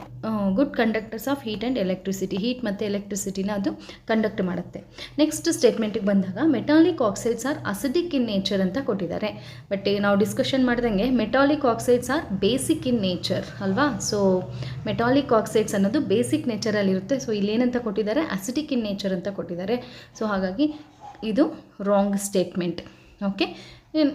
A: good conductors of heat and electricity. Heat ಮತ್ತು ಎಲೆಕ್ಟ್ರಿಸಿಟಿನ ಅದು ಕಂಡಕ್ಟ್ ಮಾಡುತ್ತೆ. ನೆಕ್ಸ್ಟ್ ಸ್ಟೇಟ್ಮೆಂಟಿಗೆ ಬಂದಾಗ metallic oxides are acidic in nature ಅಂತ ಕೊಟ್ಟಿದ್ದಾರೆ. ಬಟ್ ನಾವು ಡಿಸ್ಕಷನ್ ಮಾಡ್ದಂಗೆ metallic oxides are basic in nature ಅಲ್ವಾ. ಸೊ ಮೆಟಾಲಿಕ್ ಆಕ್ಸೈಡ್ಸ್ ಅನ್ನೋದು ಬೇಸಿಕ್ ನೇಚರಲ್ಲಿರುತ್ತೆ. ಸೊ ಇಲ್ಲೇನಂತ ಕೊಟ್ಟಿದ್ದಾರೆ, ಅಸಿಡಿಕ್ ಇನ್ ನೇಚರ್ ಅಂತ ಕೊಟ್ಟಿದ್ದಾರೆ. ಸೊ ಹಾಗಾಗಿ ಇದು wrong statement. Okay,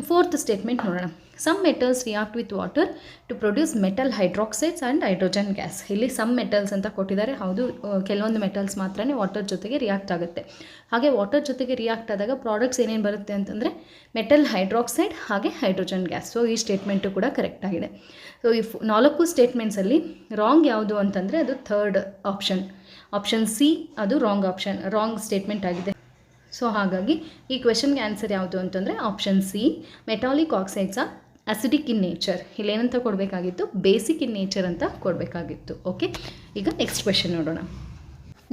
A: fourth statement ನೋಡೋಣ. Some metals react with water to produce metal hydroxides and hydrogen gas. ಇಲ್ಲಿ ಸಮ್ ಮೆಟಲ್ಸ್ ಅಂತ ಕೊಟ್ಟಿದ್ದಾರೆ. ಹೌದು, ಕೆಲವೊಂದು ಮೆಟಲ್ಸ್ ಮಾತ್ರ ವಾಟರ್ ಜೊತೆಗೆ ರಿಯಾಕ್ಟ್ ಆಗುತ್ತೆ. ಹಾಗೆ ವಾಟರ್ ಜೊತೆಗೆ ರಿಯಾಕ್ಟ್ ಆದಾಗ ಪ್ರಾಡಕ್ಟ್ಸ್ ಏನೇನು ಬರುತ್ತೆ ಅಂತಂದರೆ ಮೆಟಲ್ ಹೈಡ್ರಾಕ್ಸೈಡ್ ಹಾಗೆ ಹೈಡ್ರೋಜನ್ ಗ್ಯಾಸ್. ಸೊ ಈ ಸ್ಟೇಟ್ಮೆಂಟು ಕೂಡ ಕರೆಕ್ಟ್ ಆಗಿದೆ. ಸೊ ಈ 4 ಸ್ಟೇಟ್ಮೆಂಟ್ಸಲ್ಲಿ ರಾಂಗ್ ಯಾವುದು ಅಂತಂದರೆ ಅದು ಥರ್ಡ್ ಆಪ್ಷನ್. ಆಪ್ಷನ್ ಸಿ ಅದು ರಾಂಗ್ ಸ್ಟೇಟ್ಮೆಂಟ್ ಆಗಿದೆ. ಸೊ ಹಾಗಾಗಿ ಈ ಕ್ವೆಶನ್ಗೆ ಆನ್ಸರ್ ಯಾವುದು ಅಂತಂದರೆ option C, metallic oxides are acidic in nature. ಇಲ್ಲೇನಂತ ಕೊಡಬೇಕಾಗಿತ್ತು, ಬೇಸಿಕ್ ಇನ್ ನೇಚರ್ ಅಂತ ಕೊಡಬೇಕಾಗಿತ್ತು. ಓಕೆ, ಈಗ ನೆಕ್ಸ್ಟ್ ಕ್ವೆಶನ್ ನೋಡೋಣ.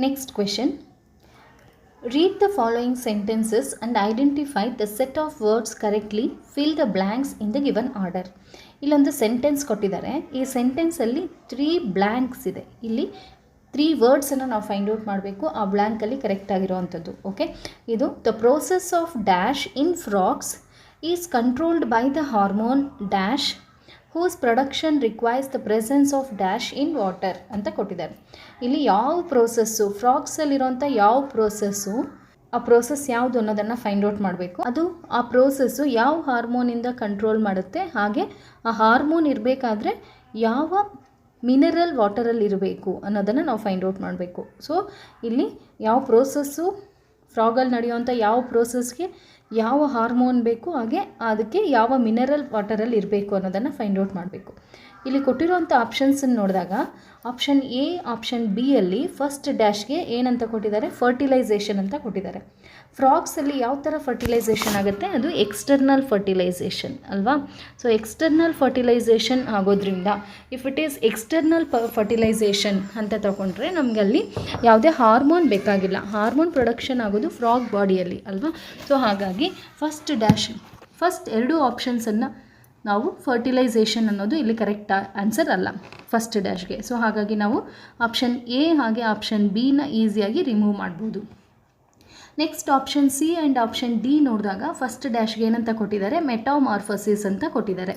A: Next question, read the following sentences and identify the set of words correctly, fill the blanks in the given order. ಇಲ್ಲೊಂದು sentence ಕೊಟ್ಟಿದ್ದಾರೆ. ಈ ಸೆಂಟೆನ್ಸಲ್ಲಿ 3 blanks ಇದೆ. ಇಲ್ಲಿ 3 ವರ್ಡ್ಸನ್ನು ನಾವು ಫೈಂಡ್ ಔಟ್ ಮಾಡಬೇಕು, ಆ ಬ್ಲ್ಯಾಂಕಲ್ಲಿ ಕರೆಕ್ಟ್ ಆಗಿರೋವಂಥದ್ದು. ಓಕೆ, ಇದು the process of dash in frogs is controlled by the hormone dash whose production requires the presence of dash in water ಅಂತ ಕೊಟ್ಟಿದ್ದಾರೆ. ಇಲ್ಲಿ ಯಾವ ಪ್ರೋಸೆಸ್ಸು, ಫ್ರಾಗ್ಸಲ್ಲಿರೋಂಥ ಯಾವ ಪ್ರೋಸೆಸ್ಸು, ಆ ಪ್ರೋಸೆಸ್ ಯಾವುದು ಅನ್ನೋದನ್ನು ಫೈಂಡ್ ಔಟ್ ಮಾಡಬೇಕು. ಅದು ಆ ಪ್ರೋಸೆಸ್ಸು ಯಾವ ಹಾರ್ಮೋನಿಂದ ಕಂಟ್ರೋಲ್ ಮಾಡುತ್ತೆ, ಹಾಗೆ ಆ ಹಾರ್ಮೋನ್ ಇರಬೇಕಾದ್ರೆ ಯಾವ ಮಿನರಲ್ ವಾಟರಲ್ಲಿ ಇರಬೇಕು ಅನ್ನೋದನ್ನು ನಾವು ಫೈಂಡ್ ಔಟ್ ಮಾಡಬೇಕು. ಸೊ ಇಲ್ಲಿ ಯಾವ ಪ್ರೋಸೆಸ್ಸು, ಫ್ರಾಗಲ್ಲಿ ನಡೆಯುವಂಥ ಯಾವ ಪ್ರೋಸೆಸ್ಗೆ ಯಾವ ಹಾರ್ಮೋನ್ ಬೇಕು, ಹಾಗೆ ಅದಕ್ಕೆ ಯಾವ ಮಿನರಲ್ ವಾಟರಲ್ಲಿ ಇರಬೇಕು ಅನ್ನೋದನ್ನು ಫೈಂಡ್ ಔಟ್ ಮಾಡಬೇಕು. ಇಲ್ಲಿ ಕೊಟ್ಟಿರುವಂಥ ಆಪ್ಷನ್ಸನ್ನು ನೋಡಿದಾಗ ಆಪ್ಷನ್ ಎ, ಆಪ್ಷನ್ ಬಿಯಲ್ಲಿ ಫಸ್ಟ್ ಡ್ಯಾಶ್ಗೆ ಏನಂತ ಕೊಟ್ಟಿದ್ದಾರೆ, ಫರ್ಟಿಲೈಸೇಷನ್ ಅಂತ ಕೊಟ್ಟಿದ್ದಾರೆ. ಫ್ರಾಗ್ಸಲ್ಲಿ ಯಾವ ಥರ ಫರ್ಟಿಲೈಸೇಷನ್ ಆಗುತ್ತೆ, ಅದು ಎಕ್ಸ್ಟರ್ನಲ್ ಫರ್ಟಿಲೈಸೇಷನ್ ಅಲ್ವಾ. ಸೊ ಎಕ್ಸ್ಟರ್ನಲ್ ಫರ್ಟಿಲೈಸೇಷನ್ ಆಗೋದ್ರಿಂದ if it is external fertilisation ಅಂತ ತಗೊಂಡ್ರೆ ನಮಗೆ ಅಲ್ಲಿ ಯಾವುದೇ ಹಾರ್ಮೋನ್ ಬೇಕಾಗಿಲ್ಲ. ಹಾರ್ಮೋನ್ ಪ್ರೊಡಕ್ಷನ್ ಆಗೋದು ಫ್ರಾಗ್ ಬಾಡಿಯಲ್ಲಿ ಅಲ್ವಾ. ಸೊ ಹಾಗಾಗಿ ಫಸ್ಟ್ 2 ಆಪ್ಷನ್ಸನ್ನು ನಾವು ಫರ್ಟಿಲೈಸೇಷನ್ ಅನ್ನೋದು ಇಲ್ಲಿ ಕರೆಕ್ಟ್ ಆನ್ಸರ್ ಅಲ್ಲ ಫಸ್ಟ್ ಡ್ಯಾಶ್ಗೆ. ಸೊ ಹಾಗಾಗಿ ನಾವು ಆಪ್ಷನ್ ಎ ಹಾಗೆ ಆಪ್ಷನ್ ಬಿನ ಈಸಿಯಾಗಿ ರಿಮೂವ್ ಮಾಡ್ಬೋದು. Next option C and option D ನೋಡಿದಾಗ ಫಸ್ಟ್ ಡ್ಯಾಶ್ಗೆ ಏನಂತ ಕೊಟ್ಟಿದ್ದಾರೆ, ಮೆಟಾಮಾರ್ಫಸಿಸ್ ಅಂತ ಕೊಟ್ಟಿದ್ದಾರೆ.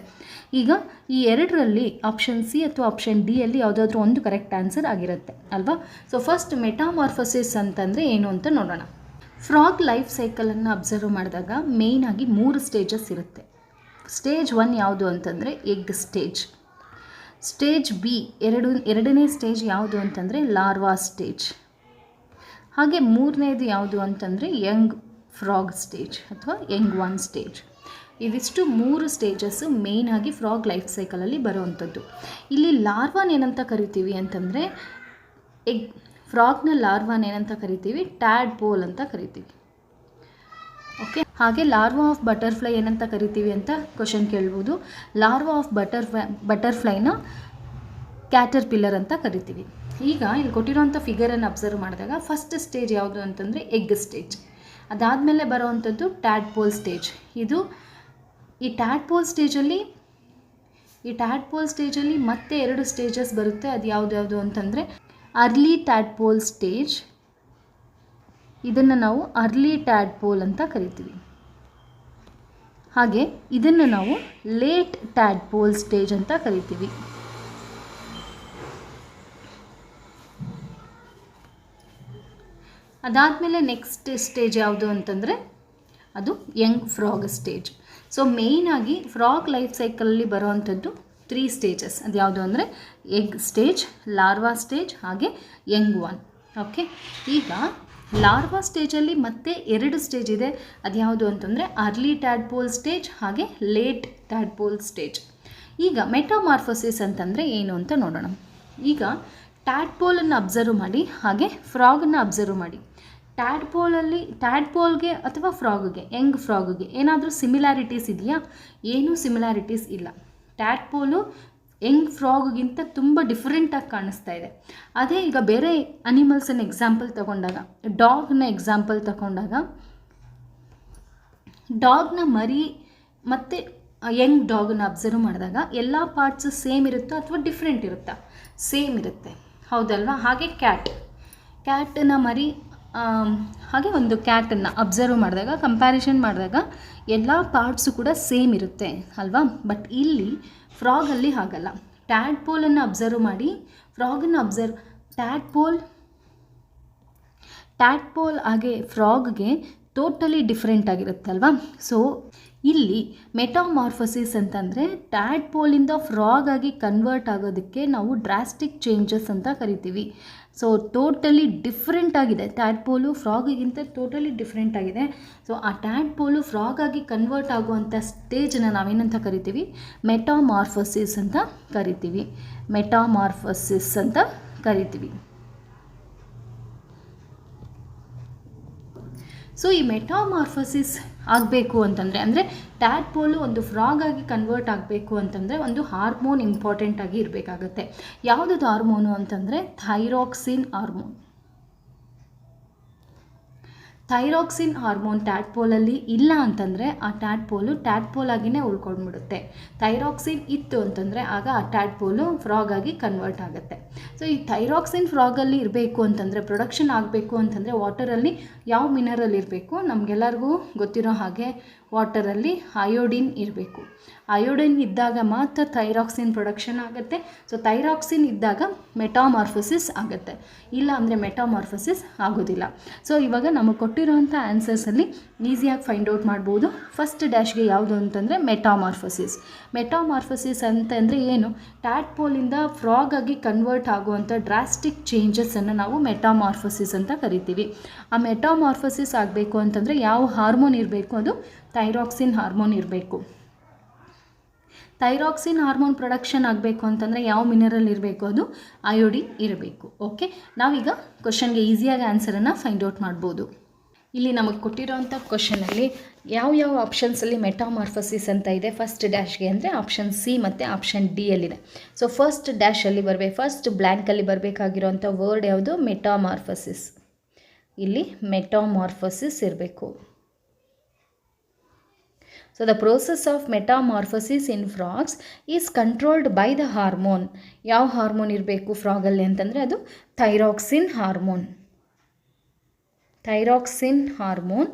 A: ಈಗ ಈ 2ರಲ್ಲಿ ಆಪ್ಷನ್ ಸಿ ಅಥವಾ ಆಪ್ಷನ್ ಡಿಯಲ್ಲಿ ಯಾವುದಾದ್ರೂ ಒಂದು ಕರೆಕ್ಟ್ ಆನ್ಸರ್ ಆಗಿರುತ್ತೆ ಅಲ್ವಾ. ಸೊ ಫಸ್ಟ್ ಮೆಟಾಮಾರ್ಫಸಿಸ್ ಅಂತಂದರೆ ಏನು ಅಂತ ನೋಡೋಣ. ಫ್ರಾಗ್ ಲೈಫ್ ಸೈಕಲನ್ನು ಅಬ್ಸರ್ವ್ ಮಾಡಿದಾಗ ಮೇಯ್ನಾಗಿ 3 ಸ್ಟೇಜಸ್ ಇರುತ್ತೆ. ಸ್ಟೇಜ್ 1 ಯಾವುದು ಅಂತಂದರೆ ಎಗ್ ಸ್ಟೇಜ್. ಸ್ಟೇಜ್ ಬಿ ಎರಡನೇ ಸ್ಟೇಜ್ ಯಾವುದು ಅಂತಂದರೆ ಲಾರ್ವಾ ಸ್ಟೇಜ್. ಹಾಗೆ 3ನೇದು ಯಾವುದು ಅಂತಂದರೆ ಯಂಗ್ ಫ್ರಾಗ್ ಸ್ಟೇಜ್ ಅಥವಾ ಯಂಗ್ 1 ಸ್ಟೇಜ್. ಇದಿಷ್ಟು 3 ಸ್ಟೇಜಸ್ಸು ಮೇಯ್ನಾಗಿ ಫ್ರಾಗ್ ಲೈಫ್ ಸೈಕಲಲ್ಲಿ ಬರುವಂಥದ್ದು. ಇಲ್ಲಿ ಲಾರ್ವಾನ್ ಏನಂತ ಕರಿತೀವಿ ಅಂತಂದರೆ ಫ್ರಾಗ್ನ ಲಾರ್ವಾನ್ ಏನಂತ ಕರಿತೀವಿ, ಟ್ಯಾಡ್ಪೋಲ್ ಅಂತ ಕರಿತೀವಿ. ಓಕೆ, ಹಾಗೆ ಲಾರ್ವಾ ಆಫ್ ಬಟರ್ಫ್ಲೈ ಏನಂತ ಕರಿತೀವಿ ಅಂತ ಕ್ವಶನ್ ಕೇಳ್ಬೋದು. ಲಾರ್ವಾ ಆಫ್ ಬಟರ್ಫ್ಲೈನ ಕ್ಯಾಟರ್ಪಿಲ್ಲರ್ ಅಂತ ಕರಿತೀವಿ. ಈಗ ಇಲ್ಲಿ ಕೊಟ್ಟಿರೋಂಥ ಫಿಗರನ್ನು ಅಬ್ಸರ್ವ್ ಮಾಡಿದಾಗ ಫಸ್ಟ್ ಸ್ಟೇಜ್ ಯಾವುದು ಅಂತಂದರೆ ಎಗ್ ಸ್ಟೇಜ್. ಅದಾದಮೇಲೆ ಬರೋವಂಥದ್ದು ಟ್ಯಾಡ್ಪೋಲ್ ಸ್ಟೇಜ್. ಈ ಟ್ಯಾಡ್ಪೋಲ್ ಸ್ಟೇಜಲ್ಲಿ ಮತ್ತೆ 2 ಸ್ಟೇಜಸ್ ಬರುತ್ತೆ. ಅದು ಯಾವುದು ಅಂತಂದರೆ ಅರ್ಲಿ ಟ್ಯಾಡ್ಪೋಲ್ ಸ್ಟೇಜ್. ಇದನ್ನು ನಾವು ಅರ್ಲಿ ಟ್ಯಾಡ್ಪೋಲ್ ಅಂತ ಕರಿತೀವಿ. ಹಾಗೆ ಇದನ್ನು ನಾವು ಲೇಟ್ ಟ್ಯಾಡ್ಪೋಲ್ ಸ್ಟೇಜ್ ಅಂತ ಕರಿತೀವಿ. ಅದಾದಮೇಲೆ ನೆಕ್ಸ್ಟ್ ಸ್ಟೇಜ್ ಯಾವುದು ಅಂತಂದರೆ ಅದು ಯಂಗ್ ಫ್ರಾಗ್ ಸ್ಟೇಜ್. ಸೊ ಮೇಯ್ನಾಗಿ ಫ್ರಾಗ್ ಲೈಫ್ ಸೈಕಲಲ್ಲಿ ಬರೋವಂಥದ್ದು 3 ಸ್ಟೇಜಸ್. ಅದು ಯಾವುದು ಅಂದರೆ ಎಗ್ ಸ್ಟೇಜ್, ಲಾರ್ವಾ ಸ್ಟೇಜ್ ಹಾಗೆ ಯಂಗ್ 1. ಓಕೆ, ಈಗ ಲಾರ್ವಾ ಸ್ಟೇಜಲ್ಲಿ ಮತ್ತೆ 2 ಸ್ಟೇಜ್ ಇದೆ. ಅದು ಯಾವುದು ಅಂತಂದರೆ ಅರ್ಲಿ ಟ್ಯಾಡ್ಪೋಲ್ ಸ್ಟೇಜ್ ಹಾಗೆ ಲೇಟ್ ಟ್ಯಾಡ್ಪೋಲ್ ಸ್ಟೇಜ್. ಈಗ ಮೆಟಾಮಾರ್ಫೋಸಿಸ್ ಅಂತಂದರೆ ಏನು ಅಂತ ನೋಡೋಣ. ಈಗ ಟ್ಯಾಡ್ಪೋಲನ್ನು ಅಬ್ಸರ್ವ್ ಮಾಡಿ ಹಾಗೆ ಫ್ರಾಗನ್ನು ಅಬ್ಸರ್ವ್ ಮಾಡಿ. ಟ್ಯಾಡ್ಪೋಲ್ಗೆ ಅಥವಾ ಫ್ರಾಗ್ಗೆ, ಯಂಗ್ ಫ್ರಾಗ್ಗೆ ಏನಾದರೂ ಸಿಮಿಲಾರಿಟೀಸ್ ಇದೆಯಾ? ಏನೂ ಸಿಮಿಲಾರಿಟೀಸ್ ಇಲ್ಲ. ಟ್ಯಾಡ್ಪೋಲು ಯಂಗ್ ಫ್ರಾಗಿಗಿಂತ ತುಂಬ ಡಿಫ್ರೆಂಟಾಗಿ ಕಾಣಿಸ್ತಾ ಇದೆ. ಅದೇ ಈಗ ಬೇರೆ ಅನಿಮಲ್ಸನ್ನು ಎಕ್ಸಾಂಪಲ್ ತಗೊಂಡಾಗ, ಡಾಗ್ನ ಎಕ್ಸಾಂಪಲ್ ತಗೊಂಡಾಗ ಡಾಗ್ನ ಮರಿ ಮತ್ತು ಯಂಗ್ ಡಾಗನ್ನ ಅಬ್ಸರ್ವ್ ಮಾಡಿದಾಗ ಎಲ್ಲ ಪಾರ್ಟ್ಸು ಸೇಮ್ ಇರುತ್ತಾ ಅಥವಾ ಡಿಫ್ರೆಂಟ್ ಇರುತ್ತಾ? ಸೇಮ್ ಇರುತ್ತೆ, ಹೌದಲ್ವಾ? ಹಾಗೆ ಕ್ಯಾಟನ್ನ ಮರಿ ಹಾಗೆ ಒಂದು ಕ್ಯಾಟನ್ನು ಅಬ್ಸರ್ವ್ ಮಾಡಿದಾಗ, ಕಂಪ್ಯಾರಿಷನ್ ಮಾಡಿದಾಗ ಎಲ್ಲ ಪಾರ್ಟ್ಸು ಕೂಡ ಸೇಮ್ ಇರುತ್ತೆ ಅಲ್ವಾ? ಬಟ್ ಇಲ್ಲಿ ಫ್ರಾಗಲ್ಲಿ ಹಾಗಲ್ಲ. ಟ್ಯಾಡ್ಪೋಲನ್ನು ಅಬ್ಸರ್ವ್ ಮಾಡಿ, ಫ್ರಾಗನ್ನು ಟ್ಯಾಡ್ಪೋಲ್ ಹಾಗೆ ಫ್ರಾಗ್ಗೆ ಟೋಟಲಿ ಡಿಫ್ರೆಂಟ್ ಆಗಿರುತ್ತೆ ಅಲ್ವಾ? ಸೊ ಇಲ್ಲಿ ಮೆಟಾಮಾರ್ಫೋಸಿಸ್ ಅಂತಂದರೆ ಟ್ಯಾಡ್ಪೋಲಿಂದ ಫ್ರಾಗ್ ಆಗಿ ಕನ್ವರ್ಟ್ ಆಗೋದಕ್ಕೆ ನಾವು ಡ್ರಾಸ್ಟಿಕ್ ಚೇಂಜಸ್ ಅಂತ ಕರಿತೀವಿ. ಸೊ ಟೋಟಲಿ ಡಿಫ್ರೆಂಟ್ ಆಗಿದೆ, ಟ್ಯಾಡ್ಪೋಲು ಫ್ರಾಗಿಗಿಂತ ಟೋಟಲಿ ಡಿಫ್ರೆಂಟ್ ಆಗಿದೆ. ಸೊ ಆ ಟ್ಯಾಡ್ಪೋಲು ಫ್ರಾಗ್ ಆಗಿ ಕನ್ವರ್ಟ್ ಆಗುವಂಥ ಸ್ಟೇಜನ್ನು ನಾವೇನಂತ ಕರಿತೀವಿ? ಮೆಟಾಮಾರ್ಫೋಸಿಸ್ ಅಂತ ಕರಿತೀವಿ. ಸೊ ಈ ಮೆಟಾಮಾರ್ಫೋಸಿಸ್ ಆಗಬೇಕು ಅಂತಂದರೆ, ಅಂದರೆ ಟ್ಯಾಡ್ಪೋಲು ಒಂದು ಫ್ರಾಗ್ ಆಗಿ ಕನ್ವರ್ಟ್ ಆಗಬೇಕು ಅಂತಂದರೆ ಒಂದು ಹಾರ್ಮೋನ್ ಇಂಪಾರ್ಟೆಂಟ್ ಆಗಿ ಇರಬೇಕಾಗತ್ತೆ. ಯಾವುದದು ಹಾರ್ಮೋನು ಅಂತಂದರೆ ಥೈರಾಕ್ಸಿನ್ ಹಾರ್ಮೋನ್. ಥೈರಾಕ್ಸಿನ್ ಹಾರ್ಮೋನ್ ಟ್ಯಾಡ್ಪೋಲಲ್ಲಿ ಇಲ್ಲ ಅಂತಂದರೆ ಆ ಟ್ಯಾಡ್ಪೋಲ್ ಆಗಿಯೇ ಉಳ್ಕೊಂಡ್ಬಿಡುತ್ತೆ. ಥೈರಾಕ್ಸಿನ್ ಇತ್ತು ಅಂತಂದರೆ ಆಗ ಆ ಟ್ಯಾಡ್ಪೋಲು ಫ್ರಾಗ್ ಆಗಿ ಕನ್ವರ್ಟ್ ಆಗುತ್ತೆ. ಸೊ ಈ ಥೈರಾಕ್ಸಿನ್ ಫ್ರಾಗಲ್ಲಿ ಇರಬೇಕು ಅಂತಂದರೆ, ಪ್ರೊಡಕ್ಷನ್ ಆಗಬೇಕು ಅಂತಂದರೆ ವಾಟರಲ್ಲಿ ಯಾವ ಮಿನರಲ್ ಇರಬೇಕು? ನಮಗೆಲ್ಲರಿಗೂ ಗೊತ್ತಿರೋ ಹಾಗೆ ವಾಟರಲ್ಲಿ ಅಯೋಡಿನ್ ಇರಬೇಕು. ಅಯೋಡಿನ್ ಇದ್ದಾಗ ಮಾತ್ರ ಥೈರಾಕ್ಸಿನ್ ಪ್ರೊಡಕ್ಷನ್ ಆಗುತ್ತೆ. ಸೊ ಥೈರಾಕ್ಸಿನ್ ಇದ್ದಾಗ ಮೆಟಾಮಾರ್ಫೋಸಿಸ್ ಆಗುತ್ತೆ, ಇಲ್ಲ ಅಂದರೆ ಮೆಟಾಮಾರ್ಫೋಸಿಸ್ ಆಗೋದಿಲ್ಲ. ಸೊ ಇವಾಗ ನಮಗೆ ಕೊಟ್ಟಿರೋಂಥ ಆನ್ಸರ್ಸಲ್ಲಿ ಈಸಿಯಾಗಿ ಫೈಂಡ್ ಔಟ್ ಮಾಡ್ಬೋದು. ಫಸ್ಟ್ ಡ್ಯಾಶ್ಗೆ ಯಾವುದು ಅಂತಂದರೆ ಮೆಟಾಮಾರ್ಫೋಸಿಸ್. ಮೆಟಾಮಾರ್ಫೋಸಿಸ್ ಅಂತಂದರೆ ಏನು? ಟ್ಯಾಡ್ಪೋಲಿಂದ ಫ್ರಾಗ್ ಆಗಿ ಕನ್ವರ್ಟ್ ಆಗುವಂಥ ಡ್ರಾಸ್ಟಿಕ್ ಚೇಂಜಸನ್ನು ನಾವು ಮೆಟಾಮಾರ್ಫೋಸಿಸ್ ಅಂತ ಕರಿತೀವಿ. ಆ ಮೆಟಾಮಾರ್ಫೋಸಿಸ್ ಆಗಬೇಕು ಅಂತಂದರೆ ಯಾವ ಹಾರ್ಮೋನ್ ಇರಬೇಕು? ಅದು ಥೈರಾಕ್ಸಿನ್ ಹಾರ್ಮೋನ್ ಇರಬೇಕು. ಥೈರಾಕ್ಸಿನ್ ಹಾರ್ಮೋನ್ ಪ್ರೊಡಕ್ಷನ್ ಆಗಬೇಕು ಅಂತಂದರೆ ಯಾವ ಮಿನರಲ್ ಇರಬೇಕು? ಅದು ಅಯೋಡಿನ್ ಇರಬೇಕು. ಓಕೆ, ನಾವೀಗ ಕ್ವಶನ್ಗೆ ಈಸಿಯಾಗಿ ಆನ್ಸರನ್ನು ಫೈಂಡ್ ಔಟ್ ಮಾಡ್ಬೋದು. ಇಲ್ಲಿ ನಮಗೆ ಕೊಟ್ಟಿರೋಂಥ ಕ್ವಶನಲ್ಲಿ ಯಾವ ಆಪ್ಷನ್ಸಲ್ಲಿ ಮೆಟಾಮಾರ್ಫೋಸಿಸ್ ಅಂತ ಇದೆ ಫಸ್ಟ್ ಡ್ಯಾಶ್ಗೆ ಅಂದರೆ ಆಪ್ಷನ್ ಸಿ ಮತ್ತು ಆಪ್ಷನ್ ಡಿ ಯಲ್ಲಿದೆ. ಸೊ ಫಸ್ಟ್ ಡ್ಯಾಶಲ್ಲಿ ಫಸ್ಟ್ ಬ್ಲ್ಯಾಂಕಲ್ಲಿ ಬರಬೇಕಾಗಿರೋಂಥ ವರ್ಡ್ ಯಾವುದು? ಮೆಟಾಮಾರ್ಫೋಸಿಸ್. ಇಲ್ಲಿ ಮೆಟಾಮಾರ್ಫೋಸಿಸ್ ಇರಬೇಕು. So the process of metamorphosis in frogs is controlled by the hormone. ಯಾವ ಹಾರ್ಮೋನ್ ಇರಬೇಕು ಫ್ರಾಗಲ್ಲಿ ಅಂತಂದರೆ ಅದು thyroxine hormone. Thyroxine hormone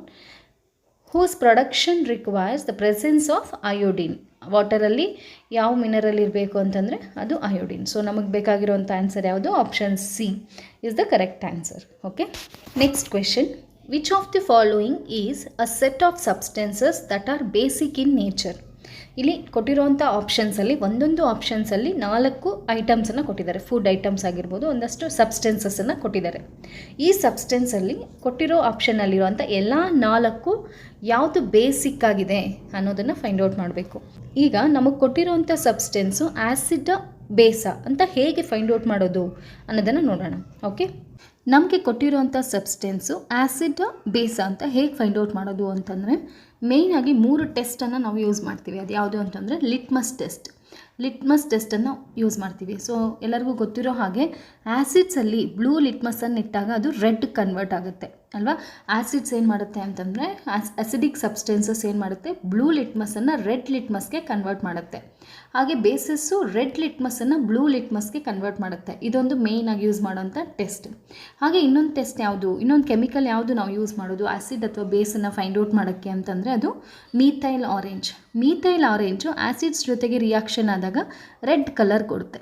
A: whose production requires the presence of iodine. ವಾಟರಲ್ಲಿ ಯಾವ ಮಿನರಲ್ ಇರಬೇಕು ಅಂತಂದರೆ ಅದು ಅಯೋಡಿನ್. ಸೊ ನಮಗೆ ಬೇಕಾಗಿರೋಂಥ ಆನ್ಸರ್ ಯಾವುದು? Option C is the correct answer. Okay, next question. Which of the following is a set of substances that are basic in nature? ಇಲ್ಲಿ ಕೊಟ್ಟಿರೋಂಥ ಆಪ್ಷನ್ಸಲ್ಲಿ ಒಂದೊಂದು ಆಪ್ಷನ್ಸಲ್ಲಿ 4 ಐಟಮ್ಸನ್ನು ಕೊಟ್ಟಿದ್ದಾರೆ. Food items ಆಗಿರ್ಬೋದು, ಒಂದಷ್ಟು ಸಬ್ಸ್ಟೆನ್ಸಸ್ಸನ್ನು ಕೊಟ್ಟಿದ್ದಾರೆ. ಈ ಸಬ್ಸ್ಟೆನ್ಸಲ್ಲಿ ಕೊಟ್ಟಿರೋ ಆಪ್ಷನ್ನಲ್ಲಿರುವಂಥ ಎಲ್ಲ 4 ಯಾವುದು ಬೇಸಿಕ್ ಆಗಿದೆ ಅನ್ನೋದನ್ನು ಫೈಂಡ್ ಔಟ್ ಮಾಡಬೇಕು. ಈಗ ನಮಗೆ ಕೊಟ್ಟಿರೋಂಥ ಸಬ್ಸ್ಟೆನ್ಸು ಆ್ಯಸಿಡ್ ಬೇಸ ಅಂತ ಹೇಗೆ ಫೈಂಡ್ ಔಟ್ ಮಾಡೋದು ಅನ್ನೋದನ್ನು ನೋಡೋಣ. ಓಕೆ, ನಮಗೆ ಕೊಟ್ಟಿರೋಂಥ ಸಬ್ಸ್ಟೆನ್ಸು ಆ್ಯಸಿಡ್ ಬೇಸ ಅಂತ ಹೇಗೆ ಫೈಂಡ್ ಔಟ್ ಮಾಡೋದು ಅಂತಂದರೆ ಮೇಯ್ನಾಗಿ 3 ಟೆಸ್ಟನ್ನು ನಾವು ಯೂಸ್ ಮಾಡ್ತೀವಿ. ಅದು ಯಾವುದು ಅಂತಂದರೆ ಲಿಟ್ಮಸ್ ಟೆಸ್ಟನ್ನು ಯೂಸ್ ಮಾಡ್ತೀವಿ. ಸೊ ಎಲ್ಲರಿಗೂ ಗೊತ್ತಿರೋ ಹಾಗೆ ಆ್ಯಸಿಡ್ಸಲ್ಲಿ ಬ್ಲೂ ಲಿಟ್ಮಸನ್ನು ಇಟ್ಟಾಗ ಅದು ರೆಡ್ ಕನ್ವರ್ಟ್ ಆಗುತ್ತೆ ಅಲ್ವಾ. ಆ್ಯಸಿಡ್ಸ್ ಏನು ಮಾಡುತ್ತೆ ಅಂತಂದರೆ ಅಸಿಡಿಕ್ ಸಬ್ಸ್ಟೆನ್ಸಸ್ ಏನು ಮಾಡುತ್ತೆ? ಬ್ಲೂ ಲಿಟ್ಮಸನ್ನು ರೆಡ್ ಲಿಟ್ಮಸ್ಗೆ ಕನ್ವರ್ಟ್ ಮಾಡುತ್ತೆ. ಹಾಗೆ ಬೇಸಸ್ಸು ರೆಡ್ ಲಿಟ್ಮಸನ್ನು ಬ್ಲೂ ಲಿಟ್ಮಸ್ಗೆ ಕನ್ವರ್ಟ್ ಮಾಡುತ್ತೆ. ಇದೊಂದು ಮೇಯ್ನಾಗಿ ಯೂಸ್ ಮಾಡೋಂಥ ಟೆಸ್ಟ್. ಹಾಗೆ ಇನ್ನೊಂದು ಟೆಸ್ಟ್ ಯಾವುದು? ಇನ್ನೊಂದು ಕೆಮಿಕಲ್ ಯಾವುದು ನಾವು ಯೂಸ್ ಮಾಡೋದು ಆ್ಯಸಿಡ್ ಅಥವಾ ಬೇಸನ್ನು ಫೈಂಡ್ ಔಟ್ ಮಾಡೋಕ್ಕೆ ಅಂತಂದರೆ ಅದು methyl orange. Methyl orange acids ಜೊತೆಗೆ ರಿಯಾಕ್ಷನ್ ಆದಾಗ ರೆಡ್ ಕಲರ್ ಕೊಡುತ್ತೆ.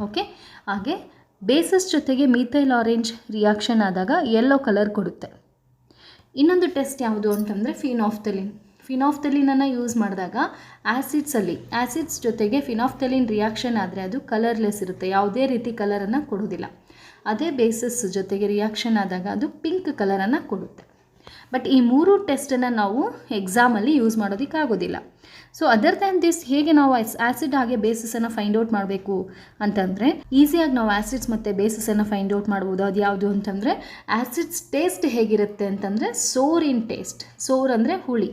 A: ಓಕೆ, ಹಾಗೆ ಬೇಸಸ್ ಜೊತೆಗೆ ಮೀಥೈಲ್ ಆರೆಂಜ್ ರಿಯಾಕ್ಷನ್ ಆದಾಗ ಯೆಲ್ಲೋ ಕಲರ್ ಕೊಡುತ್ತೆ. ಇನ್ನೊಂದು ಟೆಸ್ಟ್ ಯಾವುದು ಅಂತಂದರೆ ಫಿನಾಫ್ಥಲಿನನ್ನು ಯೂಸ್ ಮಾಡಿದಾಗ ಆ್ಯಸಿಡ್ಸ್ ಜೊತೆಗೆ ಫಿನಾಫ್ಥಲಿನ್ ರಿಯಾಕ್ಷನ್ ಆದರೆ ಅದು ಕಲರ್ಲೆಸ್ ಇರುತ್ತೆ, ಯಾವುದೇ ರೀತಿ ಕಲರನ್ನು ಕೊಡೋದಿಲ್ಲ. ಅದೇ ಬೇಸಸ್ ಜೊತೆಗೆ ರಿಯಾಕ್ಷನ್ ಆದಾಗ ಅದು ಪಿಂಕ್ ಕಲರನ್ನು ಕೊಡುತ್ತೆ. ಬಟ್ ಈ 3 ಟೆಸ್ಟನ್ನು ನಾವು ಎಕ್ಸಾಮಲ್ಲಿ ಯೂಸ್ ಮಾಡೋದಕ್ಕಾಗೋದಿಲ್ಲ. ಸೊ ಅದರ್ ದ್ಯಾನ್ ದಿಸ್ ಹೇಗೆ ನಾವು ಆ್ಯಸಿಡ್ ಹಾಗೆ ಬೇಸಸನ್ನು ಫೈಂಡ್ ಔಟ್ ಮಾಡಬೇಕು ಅಂತಂದರೆ ಈಸಿಯಾಗಿ ನಾವು ಆ್ಯಸಿಡ್ಸ್ ಮತ್ತು ಬೇಸಸನ್ನು ಫೈಂಡ್ ಔಟ್ ಮಾಡ್ಬೋದು. ಅದು ಯಾವುದು ಅಂತಂದರೆ ಆ್ಯಸಿಡ್ಸ್ ಟೇಸ್ಟ್ ಹೇಗಿರುತ್ತೆ ಅಂತಂದರೆ ಸೋರ್ ಅಂದರೆ ಹುಳಿ.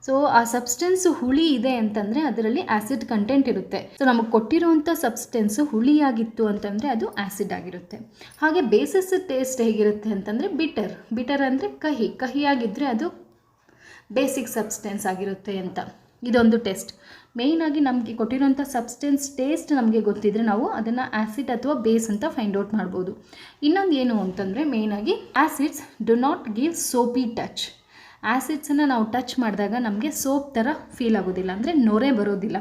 A: ಸೊ ಆ ಸಬ್ಸ್ಟೆನ್ಸು ಹುಳಿ ಇದೆ ಅಂತಂದರೆ ಅದರಲ್ಲಿ ಆ್ಯಸಿಡ್ ಕಂಟೆಂಟ್ ಇರುತ್ತೆ. ಸೊ ನಮಗೆ ಕೊಟ್ಟಿರುವಂಥ ಸಬ್ಸ್ಟೆನ್ಸು ಹುಳಿಯಾಗಿತ್ತು ಅಂತಂದರೆ ಅದು ಆ್ಯಸಿಡ್ ಆಗಿರುತ್ತೆ. ಹಾಗೆ ಬೇಸಸ್ ಟೇಸ್ಟ್ ಹೇಗಿರುತ್ತೆ ಅಂತಂದರೆ ಬಿಟರ್ ಅಂದರೆ ಕಹಿಯಾಗಿದ್ದರೆ ಅದು ಬೇಸಿಕ್ ಸಬ್ಸ್ಟೆನ್ಸ್ ಆಗಿರುತ್ತೆ ಅಂತ. ಇದೊಂದು ಟೆಸ್ಟ್. ಮೇಯ್ನಾಗಿ ನಮಗೆ ಕೊಟ್ಟಿರೋಂಥ ಸಬ್ಸ್ಟೆನ್ಸ್ ಟೇಸ್ಟ್ ನಮಗೆ ಗೊತ್ತಿದ್ದರೆ ನಾವು ಅದನ್ನು ಆ್ಯಸಿಡ್ ಅಥವಾ ಬೇಸ್ ಅಂತ ಫೈಂಡ್ ಔಟ್ ಮಾಡ್ಬೋದು. ಇನ್ನೊಂದು ಏನು ಅಂತಂದರೆ ಮೇಯ್ನಾಗಿ acids do not give soapy touch. ಆ್ಯಸಿಡ್ಸನ್ನು ನಾವು ಟಚ್ ಮಾಡಿದಾಗ ನಮಗೆ ಸೋಪ್ ಥರ ಫೀಲ್ ಆಗೋದಿಲ್ಲ, ಅಂದರೆ ನೊರೆ ಬರೋದಿಲ್ಲ.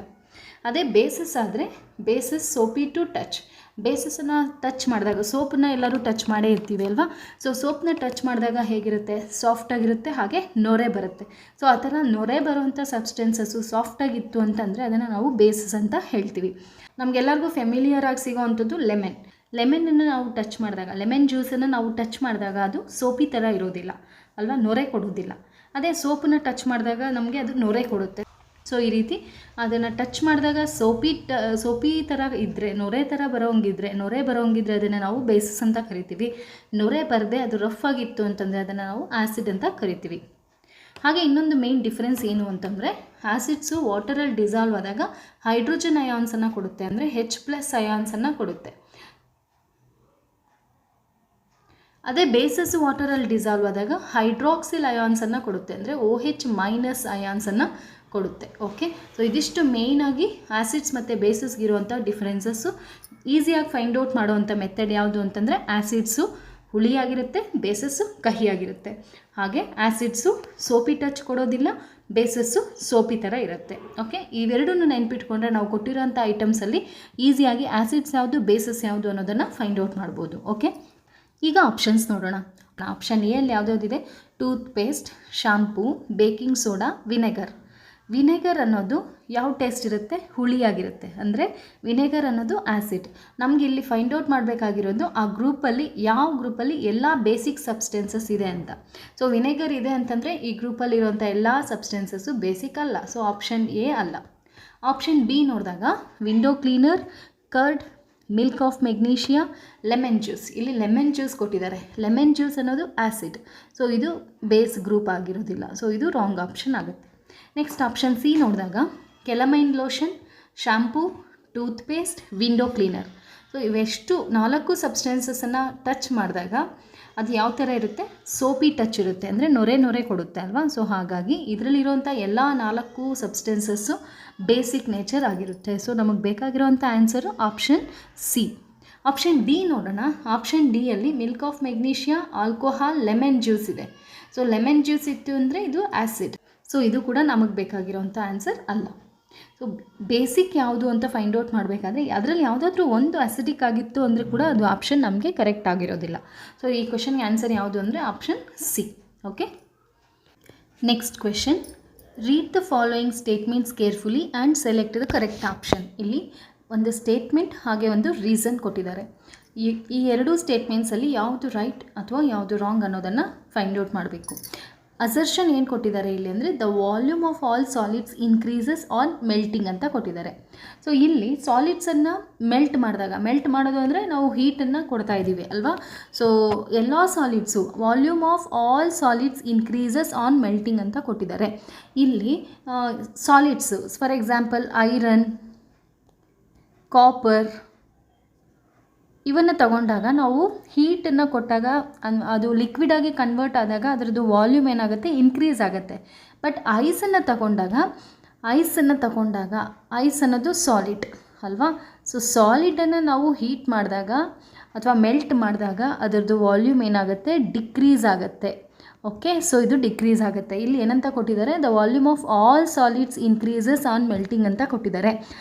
A: ಅದೇ ಬೇಸಸ್ ಆದರೆ ಬೇಸಸ್ ಸೋಪಿ ಟು ಟಚ್. ಬೇಸಸನ್ನು ಟಚ್ ಮಾಡಿದಾಗ ಸೋಪನ್ನ ಎಲ್ಲರೂ ಟಚ್ ಮಾಡೇ ಇರ್ತೀವಿ ಅಲ್ವಾ. ಸೊ ಸೋಪನ್ನ ಟಚ್ ಮಾಡಿದಾಗ ಹೇಗಿರುತ್ತೆ? ಸಾಫ್ಟಾಗಿರುತ್ತೆ, ಹಾಗೆ ನೊರೆ ಬರುತ್ತೆ. ಸೊ ಆ ಥರ ನೊರೆ ಬರೋವಂಥ ಸಬ್ಸ್ಟೆನ್ಸಸ್ಸು ಸಾಫ್ಟಾಗಿತ್ತು ಅಂತಂದರೆ ಅದನ್ನು ನಾವು ಬೇಸಸ್ ಅಂತ ಹೇಳ್ತೀವಿ. ನಮಗೆಲ್ಲರಿಗೂ ಫೆಮಿಲಿಯರ್ ಆಗಿ ಸಿಗೋವಂಥದ್ದು ಲೆಮನನ್ನು ನಾವು ಟಚ್ ಮಾಡಿದಾಗ, ಲೆಮನ್ ಜ್ಯೂಸನ್ನು ನಾವು ಟಚ್ ಮಾಡಿದಾಗ ಅದು ಸೋಪಿ ಥರ ಇರೋದಿಲ್ಲ ಅಲ್ವಾ, ನೊರೆ ಕೊಡೋದಿಲ್ಲ. ಅದೇ ಸೋಪನ್ನ ಟಚ್ ಮಾಡಿದಾಗ ನಮಗೆ ಅದು ನೊರೆ ಕೊಡುತ್ತೆ. ಸೊ ಈ ರೀತಿ ಅದನ್ನು ಟಚ್ ಮಾಡಿದಾಗ ಸೋಪಿ ಥರ ಇದ್ದರೆ, ನೊರೆ ಬರೋಂಗಿದ್ರೆ ಅದನ್ನು ನಾವು ಬೇಸಸ್ ಅಂತ ಕರಿತೀವಿ. ನೊರೆ ಬರದೆ ಅದು ರಫ್ ಆಗಿತ್ತು ಅಂತಂದರೆ ಅದನ್ನು ನಾವು ಆ್ಯಸಿಡ್ ಅಂತ ಕರಿತೀವಿ. ಹಾಗೆ ಇನ್ನೊಂದು ಮೇನ್ ಡಿಫ್ರೆನ್ಸ್ ಏನು ಅಂತಂದರೆ ಆ್ಯಸಿಡ್ಸು ವಾಟರಲ್ಲಿ ಡಿಸಾಲ್ವ್ ಆದಾಗ ಹೈಡ್ರೋಜನ್ ಅಯಾನ್ಸನ್ನು ಕೊಡುತ್ತೆ, ಅಂದರೆ H+ ಅಯಾನ್ಸನ್ನು ಕೊಡುತ್ತೆ. ಅದೇ ಬೇಸಸ್ ವಾಟರಲ್ಲಿ ಡಿಸಾಲ್ವ್ ಆದಾಗ ಹೈಡ್ರಾಕ್ಸಿಲ್ ಅಯಾನ್ಸನ್ನು ಕೊಡುತ್ತೆ, ಅಂದರೆ OH- ಅಯಾನ್ಸನ್ನು ಕೊಡುತ್ತೆ. ಓಕೆ, ಸೊ ಇದಿಷ್ಟು ಮೇಯ್ನಾಗಿ ಆ್ಯಸಿಡ್ಸ್ ಮತ್ತು ಬೇಸಸ್ಗಿರುವಂಥ ಡಿಫ್ರೆನ್ಸಸ್ಸು. ಈಸಿಯಾಗಿ ಫೈಂಡ್ ಔಟ್ ಮಾಡುವಂಥ ಮೆಥಡ್ ಯಾವುದು ಅಂತಂದರೆ ಆ್ಯಸಿಡ್ಸು ಹುಳಿಯಾಗಿರುತ್ತೆ, ಬೇಸಸ್ಸು ಕಹಿಯಾಗಿರುತ್ತೆ. ಹಾಗೆ ಆ್ಯಸಿಡ್ಸು ಸೋಪಿ ಟಚ್ ಕೊಡೋದಿಲ್ಲ, ಬೇಸಸ್ಸು ಸೋಪಿ ಥರ ಇರುತ್ತೆ. ಓಕೆ, ಇವೆರಡನ್ನು ನೆನ್ಪಿಟ್ಕೊಂಡ್ರೆ ನಾವು ಕೊಟ್ಟಿರೋಂಥ ಐಟಮ್ಸಲ್ಲಿ ಈಸಿಯಾಗಿ ಆ್ಯಸಿಡ್ಸ್ ಯಾವುದು ಬೇಸಸ್ ಯಾವುದು ಅನ್ನೋದನ್ನು ಫೈಂಡ್ ಔಟ್ ಮಾಡ್ಬೋದು. ಓಕೆ, ಈಗ ಆಪ್ಷನ್ಸ್ ನೋಡೋಣ. ಆಪ್ಷನ್ ಎ ಅಲ್ಲಿ ಯಾವುದ್ಯಾವುದಿದೆ? Toothpaste, shampoo, baking soda, vinegar. Vinegar ಅನ್ನೋದು ಯಾವ ಟೇಸ್ಟ್ ಇರುತ್ತೆ? ಹುಳಿಯಾಗಿರುತ್ತೆ, ಅಂದರೆ ವಿನೆಗರ್ ಅನ್ನೋದು ಆ್ಯಸಿಡ್. ನಮಗೆ ಇಲ್ಲಿ ಫೈಂಡ್ ಔಟ್ ಮಾಡಬೇಕಾಗಿರೋದು ಆ ಗ್ರೂಪಲ್ಲಿ ಯಾವ ಗ್ರೂಪಲ್ಲಿ ಎಲ್ಲ ಬೇಸಿಕ್ ಸಬ್ಸ್ಟೆನ್ಸಸ್ ಇದೆ ಅಂತ. ಸೊ ವಿನೆಗರ್ ಇದೆ ಅಂತಂದರೆ ಈ ಗ್ರೂಪಲ್ಲಿರುವಂಥ ಎಲ್ಲ ಸಬ್ಸ್ಟೆನ್ಸಸ್ಸು ಬೇಸಿಕ್ ಅಲ್ಲ, ಸೊ ಆಪ್ಷನ್ ಎ ಅಲ್ಲ. ಆಪ್ಷನ್ ಬಿ ನೋಡಿದಾಗ window cleaner, curd, milk of magnesia, lemon juice. ಇಲ್ಲಿ ಲೆಮನ್ ಜ್ಯೂಸ್ ಕೊಟ್ಟಿದ್ದಾರೆ. ಲೆಮನ್ ಜ್ಯೂಸ್ ಅನ್ನೋದು ಆ್ಯಸಿಡ್, ಸೊ ಇದು ಬೇಸ್ ಗ್ರೂಪ್ ಆಗಿರೋದಿಲ್ಲ, ಸೊ ಇದು ರಾಂಗ್ ಆಪ್ಷನ್ ಆಗುತ್ತೆ. ನೆಕ್ಸ್ಟ್ ಆಪ್ಷನ್ ಸಿ ನೋಡಿದಾಗ calamine lotion, shampoo, toothpaste, window cleaner. So ಇವೆಷ್ಟು 4 ಸಬ್ಸ್ಟೆನ್ಸಸನ್ನು ಟಚ್ ಮಾಡಿದಾಗ ಅದು ಯಾವ ಥರ ಇರುತ್ತೆ? ಸೋಪಿ ಟಚ್ ಇರುತ್ತೆ, ಅಂದರೆ ನೊರೆ ಕೊಡುತ್ತೆ ಅಲ್ವಾ. ಸೊ ಹಾಗಾಗಿ ಇದರಲ್ಲಿರುವಂಥ ಎಲ್ಲ 4 ಸಬ್ಸ್ಟೆನ್ಸಸ್ಸು ಬೇಸಿಕ್ ನೇಚರ್ ಆಗಿರುತ್ತೆ. ಸೊ ನಮಗೆ ಬೇಕಾಗಿರೋವಂಥ answer option C. Option D ನೋಡೋಣ. ಆಪ್ಷನ್ ಡಿಯಲ್ಲಿ milk of magnesia, alcohol, lemon juice ಇದೆ. ಸೊ ಲೆಮನ್ ಜ್ಯೂಸ್ ಇತ್ತು ಅಂದರೆ ಇದು ಆ್ಯಸಿಡ್, ಸೊ ಇದು ಕೂಡ ನಮಗೆ ಬೇಕಾಗಿರೋವಂಥ ಆನ್ಸರ್ ಅಲ್ಲ. ಸೊ ಬೇಸಿಕ್ ಯಾವುದು ಅಂತ ಫೈಂಡ್ ಔಟ್ ಮಾಡಬೇಕಾದ್ರೆ ಅದರಲ್ಲಿ ಯಾವುದಾದ್ರೂ ಒಂದು ಅಸಿಡಿಕ್ ಆಗಿತ್ತು ಅಂದರೆ ಕೂಡ ಅದು ಆಪ್ಷನ್ ನಮಗೆ ಕರೆಕ್ಟ್ ಆಗಿರೋದಿಲ್ಲ. ಸೊ ಈ ಕ್ವೆಶನ್ಗೆ ಆನ್ಸರ್ ಯಾವುದು ಅಂದರೆ option C. Okay, next question. Read the following statements carefully and select the correct option. ಇಲ್ಲಿ ಒಂದು ಸ್ಟೇಟ್ಮೆಂಟ್ ಹಾಗೆ ಒಂದು ರೀಸನ್ ಕೊಟ್ಟಿದ್ದಾರೆ. ಈ ಎರಡೂ ಸ್ಟೇಟ್ಮೆಂಟ್ಸಲ್ಲಿ ಯಾವುದು ರೈಟ್ ಅಥವಾ ಯಾವುದು ರಾಂಗ್ ಅನ್ನೋದನ್ನು ಫೈಂಡ್ ಔಟ್ ಮಾಡಬೇಕು. ಅಸರ್ಷನ್ ಏನು ಕೊಟ್ಟಿದ್ದಾರೆ ಇಲ್ಲಿ ಅಂದರೆ the volume of all solids increases on melting ಅಂತ ಕೊಟ್ಟಿದ್ದಾರೆ. ಸೊ ಇಲ್ಲಿ ಸಾಲಿಡ್ಸನ್ನು ಮೆಲ್ಟ್ ಮಾಡೋದು ಅಂದರೆ ನಾವು ಹೀಟನ್ನು ಕೊಡ್ತಾ ಇದ್ದೀವಿ ಅಲ್ವಾ. ಸೊ ಎಲ್ಲ solids volume of all solids increases on melting ಅಂತ ಕೊಟ್ಟಿದ್ದಾರೆ. ಇಲ್ಲಿ solids for example iron, copper ಇವನ್ನು ತಗೊಂಡಾಗ ನಾವು ಹೀಟನ್ನು ಕೊಟ್ಟಾಗ ಅದು ಲಿಕ್ವಿಡಾಗಿ ಕನ್ವರ್ಟ್ ಆದಾಗ ಅದರದ್ದು ವಾಲ್ಯೂಮ್ ಏನಾಗುತ್ತೆ? ಇನ್ಕ್ರೀಸ್ ಆಗುತ್ತೆ. ಬಟ್ ಐಸನ್ನು ತಗೊಂಡಾಗ ಐಸ್ ಅನ್ನೋದು ಸಾಲಿಡ್ ಅಲ್ವಾ. ಸೊ ಸಾಲಿಡನ್ನು ನಾವು ಹೀಟ್ ಮಾಡಿದಾಗ ಅಥವಾ ಮೆಲ್ಟ್ ಮಾಡಿದಾಗ ಅದರದ್ದು ವಾಲ್ಯೂಮ್ ಏನಾಗುತ್ತೆ? ಡಿಕ್ರೀಸ್ ಆಗುತ್ತೆ. ಓಕೆ, ಸೊ ಇದು ಡಿಕ್ರೀಸ್ ಆಗುತ್ತೆ. ಇಲ್ಲಿ ಏನಂತ ಕೊಟ್ಟಿದ್ದಾರೆ? The volume of all solids increases on melting ಅಂತ ಕೊಟ್ಟಿದ್ದಾರೆ.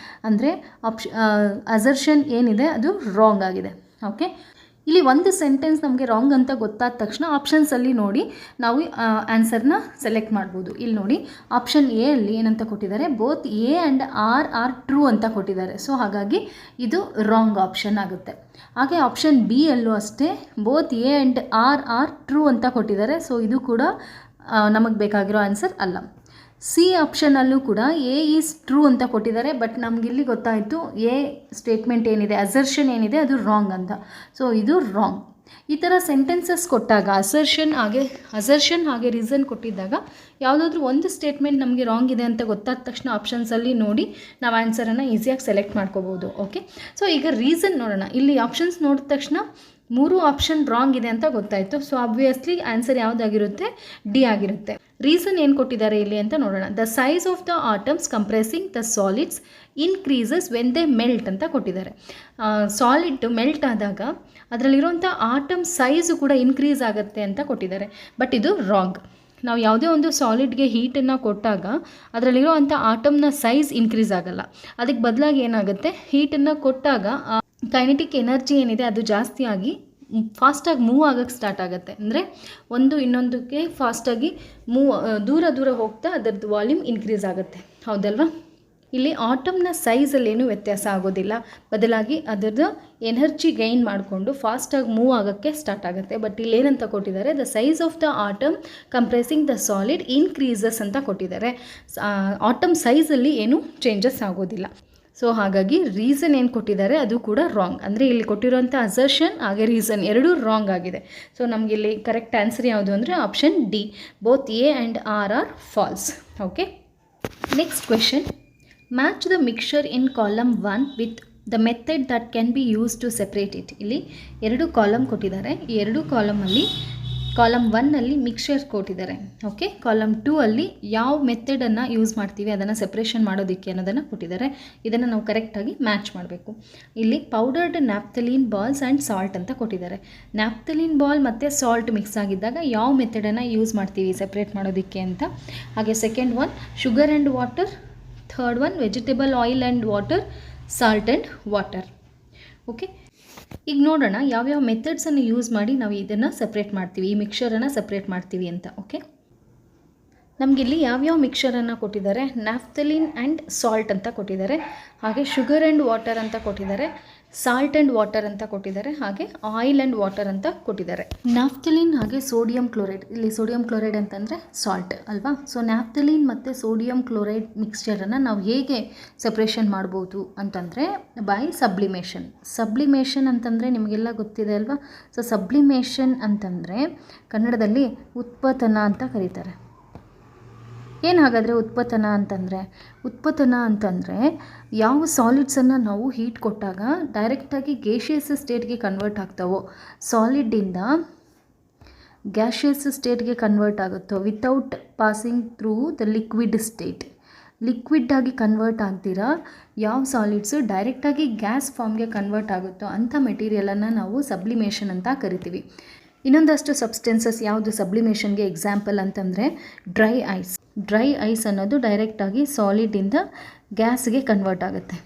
A: ಅಂದರೆ ಅಸರ್ಷನ್ ಏನಿದೆ ಅದು ರಾಂಗ್ ಆಗಿದೆ. ಓಕೆ, ಇಲ್ಲಿ ಒಂದು ಸೆಂಟೆನ್ಸ್ ನಮಗೆ ರಾಂಗ್ ಅಂತ ಗೊತ್ತಾದ ತಕ್ಷಣ ಆಪ್ಷನ್ಸಲ್ಲಿ ನೋಡಿ ನಾವು ಆನ್ಸರ್ನ ಸೆಲೆಕ್ಟ್ ಮಾಡ್ಬೋದು. ಇಲ್ಲಿ ನೋಡಿ ಆಪ್ಷನ್ ಎ ಅಲ್ಲಿ ಏನಂತ ಕೊಟ್ಟಿದ್ದಾರೆ? Both A and are true ಅಂತ ಕೊಟ್ಟಿದ್ದಾರೆ. ಸೊ ಹಾಗಾಗಿ ಇದು ರಾಂಗ್ ಆಪ್ಷನ್ ಆಗುತ್ತೆ. ಹಾಗೆ ಆಪ್ಷನ್ ಬಿ ಅಲ್ಲೂ ಅಷ್ಟೇ both A and are true ಅಂತ ಕೊಟ್ಟಿದ್ದಾರೆ. ಸೊ ಇದು ಕೂಡ ನಮಗೆ ಬೇಕಾಗಿರೋ ಆನ್ಸರ್ ಅಲ್ಲ. ಸಿ ಆಪ್ಷನಲ್ಲೂ ಕೂಡ ಎ ಈಸ್ ಟ್ರೂ ಅಂತ ಕೊಟ್ಟಿದ್ದಾರೆ. ಬಟ್ ನಮಗಿಲ್ಲಿ ಗೊತ್ತಾಯಿತು ಎ ಸ್ಟೇಟ್ಮೆಂಟ್ ಏನಿದೆ, ಅಸರ್ಷನ್ ಏನಿದೆ ಅದು ರಾಂಗ್ ಅಂತ. ಸೊ ಇದು ರಾಂಗ್. ಈ ಥರ ಸೆಂಟೆನ್ಸಸ್ ಕೊಟ್ಟಾಗ ಅಸರ್ಷನ್ ಹಾಗೆ ರೀಸನ್ ಕೊಟ್ಟಿದ್ದಾಗ ಯಾವುದಾದ್ರೂ ಒಂದು ಸ್ಟೇಟ್ಮೆಂಟ್ ನಮಗೆ ರಾಂಗ್ ಇದೆ ಅಂತ ಗೊತ್ತಾದ ತಕ್ಷಣ ಆಪ್ಷನ್ಸಲ್ಲಿ ನೋಡಿ ನಾವು ಆನ್ಸರನ್ನು ಈಸಿಯಾಗಿ ಸೆಲೆಕ್ಟ್ ಮಾಡ್ಕೋಬೋದು. ಓಕೆ, ಸೊ ಈಗ ರೀಸನ್ ನೋಡೋಣ. ಇಲ್ಲಿ ಆಪ್ಷನ್ಸ್ ನೋಡಿದ ತಕ್ಷಣ 3 ಆಪ್ಷನ್ ರಾಂಗ್ ಇದೆ ಅಂತ ಗೊತ್ತಾಯಿತು. ಸೊ ಆಬ್ವಿಯಸ್ಲಿ ಆನ್ಸರ್ ಯಾವುದಾಗಿರುತ್ತೆ? ಡಿ ಆಗಿರುತ್ತೆ. ರೀಸನ್ ಏನು ಕೊಟ್ಟಿದ್ದಾರೆ ಇಲ್ಲಿ ಅಂತ ನೋಡೋಣ. The size of the atoms compressing the solids increases when they melt ಅಂತ ಕೊಟ್ಟಿದ್ದಾರೆ. ಸಾಲಿಡ್ ಮೆಲ್ಟ್ ಆದಾಗ ಅದರಲ್ಲಿರುವಂಥ ಆಟಮ್ ಸೈಜು ಕೂಡ ಇನ್ಕ್ರೀಸ್ ಆಗುತ್ತೆ ಅಂತ ಕೊಟ್ಟಿದ್ದಾರೆ. ಬಟ್ ಇದು ರಾಂಗ್. ನಾವು ಯಾವುದೇ ಒಂದು ಸಾಲಿಡ್ಗೆ ಹೀಟನ್ನು ಕೊಟ್ಟಾಗ ಅದರಲ್ಲಿರುವಂಥ ಆಟಮ್ನ ಸೈಜ್ ಇನ್ಕ್ರೀಸ್ ಆಗಲ್ಲ. ಅದಕ್ಕೆ ಬದಲಾಗಿ ಏನಾಗುತ್ತೆ? ಹೀಟನ್ನು ಕೊಟ್ಟಾಗ ಕೈನೆಟಿಕ್ ಎನರ್ಜಿ ಏನಿದೆ ಅದು ಜಾಸ್ತಿ ಆಗಿ ಫಾಸ್ಟಾಗಿ ಮೂವ್ ಆಗೋಕ್ಕೆ ಸ್ಟಾರ್ಟ್ ಆಗುತ್ತೆ. ಅಂದರೆ ಒಂದು ಇನ್ನೊಂದಕ್ಕೆ ಫಾಸ್ಟಾಗಿ ದೂರ ಹೋಗ್ತಾ ಅದರದ್ದು ವಾಲ್ಯೂಮ್ ಇನ್ಕ್ರೀಸ್ ಆಗುತ್ತೆ, ಹೌದಲ್ವಾ. ಇಲ್ಲಿ ಆಟಮ್ನ ಸೈಜಲ್ಲಿ ಏನೂ ವ್ಯತ್ಯಾಸ ಆಗೋದಿಲ್ಲ, ಬದಲಾಗಿ ಅದರದ್ದು ಎನರ್ಜಿ ಗೈನ್ ಮಾಡಿಕೊಂಡು ಫಾಸ್ಟಾಗಿ ಮೂವ್ ಆಗೋಕ್ಕೆ ಸ್ಟಾರ್ಟ್ ಆಗುತ್ತೆ. ಬಟ್ ಇಲ್ಲಿ ಏನಂತ ಕೊಟ್ಟಿದ್ದಾರೆ? The size of the atom ಕಂಪ್ರೆಸಿಂಗ್ the solid increases ಅಂತ ಕೊಟ್ಟಿದ್ದಾರೆ. ಆಟಮ್ ಸೈಜಲ್ಲಿ ಏನೂ ಚೇಂಜಸ್ ಆಗೋದಿಲ್ಲ. ಸೊ ಹಾಗಾಗಿ ರೀಸನ್ ಏನು ಕೊಟ್ಟಿದ್ದಾರೆ ಅದು ಕೂಡ ರಾಂಗ್. ಅಂದರೆ ಇಲ್ಲಿ ಕೊಟ್ಟಿರೋಂಥ ಅಸರ್ಷನ್ ಹಾಗೆ ರೀಸನ್ ಎರಡೂ ರಾಂಗ್ ಆಗಿದೆ. ಸೊ ನಮಗಿಲ್ಲಿ ಕರೆಕ್ಟ್ ಆನ್ಸರ್ ಯಾವುದು ಅಂದರೆ option D, both A and R false. Okay, next question. Match the mixture in column 1 with the method that can be use to separate it. ಇಲ್ಲಿ ಎರಡು column ಕೊಟ್ಟಿದ್ದಾರೆ. ಈ ಎರಡು ಕಾಲಮಲ್ಲಿ ಕಾಲಮ್ 1ಅಲ್ಲಿ ಮಿಕ್ಸ್ಚರ್ ಕೊಟ್ಟಿದ್ದಾರೆ. ಓಕೆ, ಕಾಲಮ್ 2ಅಲ್ಲಿ ಯಾವ ಮೆಥಡನ್ನು ಯೂಸ್ ಮಾಡ್ತೀವಿ ಅದನ್ನು ಸೆಪ್ರೇಷನ್ ಮಾಡೋದಕ್ಕೆ ಅನ್ನೋದನ್ನು ಕೊಟ್ಟಿದ್ದಾರೆ. ಇದನ್ನು ನಾವು ಕರೆಕ್ಟಾಗಿ ಮ್ಯಾಚ್ ಮಾಡಬೇಕು. ಇಲ್ಲಿ ಪೌಡರ್ಡ್ ನ್ಯಾಪ್ಥಲೀನ್ ಬಾಲ್ಸ್ ಆ್ಯಂಡ್ ಸಾಲ್ಟ್ ಅಂತ ಕೊಟ್ಟಿದ್ದಾರೆ. ನ್ಯಾಪ್ಥಲೀನ್ ಬಾಲ್ ಮತ್ತು ಸಾಲ್ಟ್ ಮಿಕ್ಸ್ ಆಗಿದ್ದಾಗ ಯಾವ ಮೆಥಡನ್ನು ಯೂಸ್ ಮಾಡ್ತೀವಿ ಸೆಪ್ರೇಟ್ ಮಾಡೋದಕ್ಕೆ ಅಂತ. ಹಾಗೆ second one sugar and water, third one vegetable oil and water, salt and water. Okay, ಈಗ ನೋಡೋಣ ಯಾವ್ಯಾವ ಮೆಥಡ್ಸನ್ನು ಯೂಸ್ ಮಾಡಿ ನಾವು ಇದನ್ನು ಸಪ್ರೇಟ್ ಮಾಡ್ತೀವಿ, ಈ ಮಿಕ್ಸ್ಚರನ್ನು ಸಪ್ರೇಟ್ ಮಾಡ್ತೀವಿ ಅಂತ. ಓಕೆ, ನಮಗಿಲ್ಲಿ ಯಾವ್ಯಾವ ಮಿಕ್ಸ್ಚರನ್ನು ಕೊಟ್ಟಿದ್ದಾರೆ, ನ್ಯಾಫ್ಥಲಿನ್ ಆ್ಯಂಡ್ ಸಾಲ್ಟ್ ಅಂತ ಕೊಟ್ಟಿದ್ದಾರೆ, ಹಾಗೆ ಶುಗರ್ ಆ್ಯಂಡ್ ವಾಟರ್ ಅಂತ ಕೊಟ್ಟಿದ್ದಾರೆ, ಸಾಲ್ಟ್ ಆ್ಯಂಡ್ ವಾಟರ್ ಅಂತ ಕೊಟ್ಟಿದ್ದಾರೆ, ಹಾಗೆ ಆಯಿಲ್ ಆ್ಯಂಡ್ ವಾಟರ್ ಅಂತ ಕೊಟ್ಟಿದ್ದಾರೆ. ನ್ಯಾಫ್ಥಲಿನ್ ಹಾಗೆ ಸೋಡಿಯಂ ಕ್ಲೋರೈಡ್, ಇಲ್ಲಿ ಸೋಡಿಯಂ ಕ್ಲೋರೈಡ್ ಅಂತಂದರೆ ಸಾಲ್ಟ್ ಅಲ್ವಾ. ಸೊ ನ್ಯಾಫ್ಥಲಿನ್ ಮತ್ತು ಸೋಡಿಯಂ ಕ್ಲೋರೈಡ್ ಮಿಕ್ಸ್ಚರನ್ನು ನಾವು ಹೇಗೆ ಸಪ್ರೇಷನ್ ಮಾಡ್ಬೋದು ಅಂತಂದರೆ ಬೈ ಸಬ್ಲಿಮೇಷನ್. ಸಬ್ಲಿಮೇಷನ್ ಅಂತಂದರೆ ನಿಮಗೆಲ್ಲ ಗೊತ್ತಿದೆ ಅಲ್ವಾ. ಸೊ ಸಬ್ಲಿಮೇಷನ್ ಅಂತಂದರೆ ಕನ್ನಡದಲ್ಲಿ ಉತ್ಪತನ ಅಂತ ಕರೀತಾರೆ. ಏನು ಹಾಗಾದರೆ ಉತ್ಪತನ ಅಂತಂದರೆ ಯಾವ ಸಾಲಿಡ್ಸನ್ನು ನಾವು ಹೀಟ್ ಕೊಟ್ಟಾಗ ಡೈರೆಕ್ಟಾಗಿ ಗೇಷಿಯಸ್ ಸ್ಟೇಟ್ಗೆ ಕನ್ವರ್ಟ್ ಆಗ್ತಾವೋ, ಸಾಲಿಡ್ಡಿಂದ ಗ್ಯಾಷಿಯಸ್ ಸ್ಟೇಟ್ಗೆ ಕನ್ವರ್ಟ್ ಆಗುತ್ತೋ without passing through the liquid state. Liquid ಆಗಿ ಕನ್ವರ್ಟ್ ಆಗ್ದಿರಾ ಯಾವ ಸಾಲಿಡ್ಸು ಡೈರೆಕ್ಟಾಗಿ ಗ್ಯಾಸ್ ಫಾರ್ಮ್ಗೆ ಕನ್ವರ್ಟ್ ಆಗುತ್ತೋ ಅಂಥ ಮೆಟೀರಿಯಲನ್ನು ನಾವು ಸಬ್ಲಿಮೇಷನ್ ಅಂತ ಕರಿತೀವಿ. ಇನ್ನೊಂದಷ್ಟು ಸಬ್ಸ್ಟೆನ್ಸಸ್ ಯಾವುದು ಸಬ್ಲಿಮೇಷನ್ಗೆ ಎಕ್ಸಾಂಪಲ್ ಅಂತಂದರೆ ಡ್ರೈ ಐಸ್. ಡ್ರೈ ಐಸ್ ಅನ್ನೋದು ಡೈರೆಕ್ಟಾಗಿ ಸಾಲಿಡಿಂದ ಗ್ಯಾಸ್ಗೆ ಕನ್ವರ್ಟ್ ಆಗುತ್ತೆ.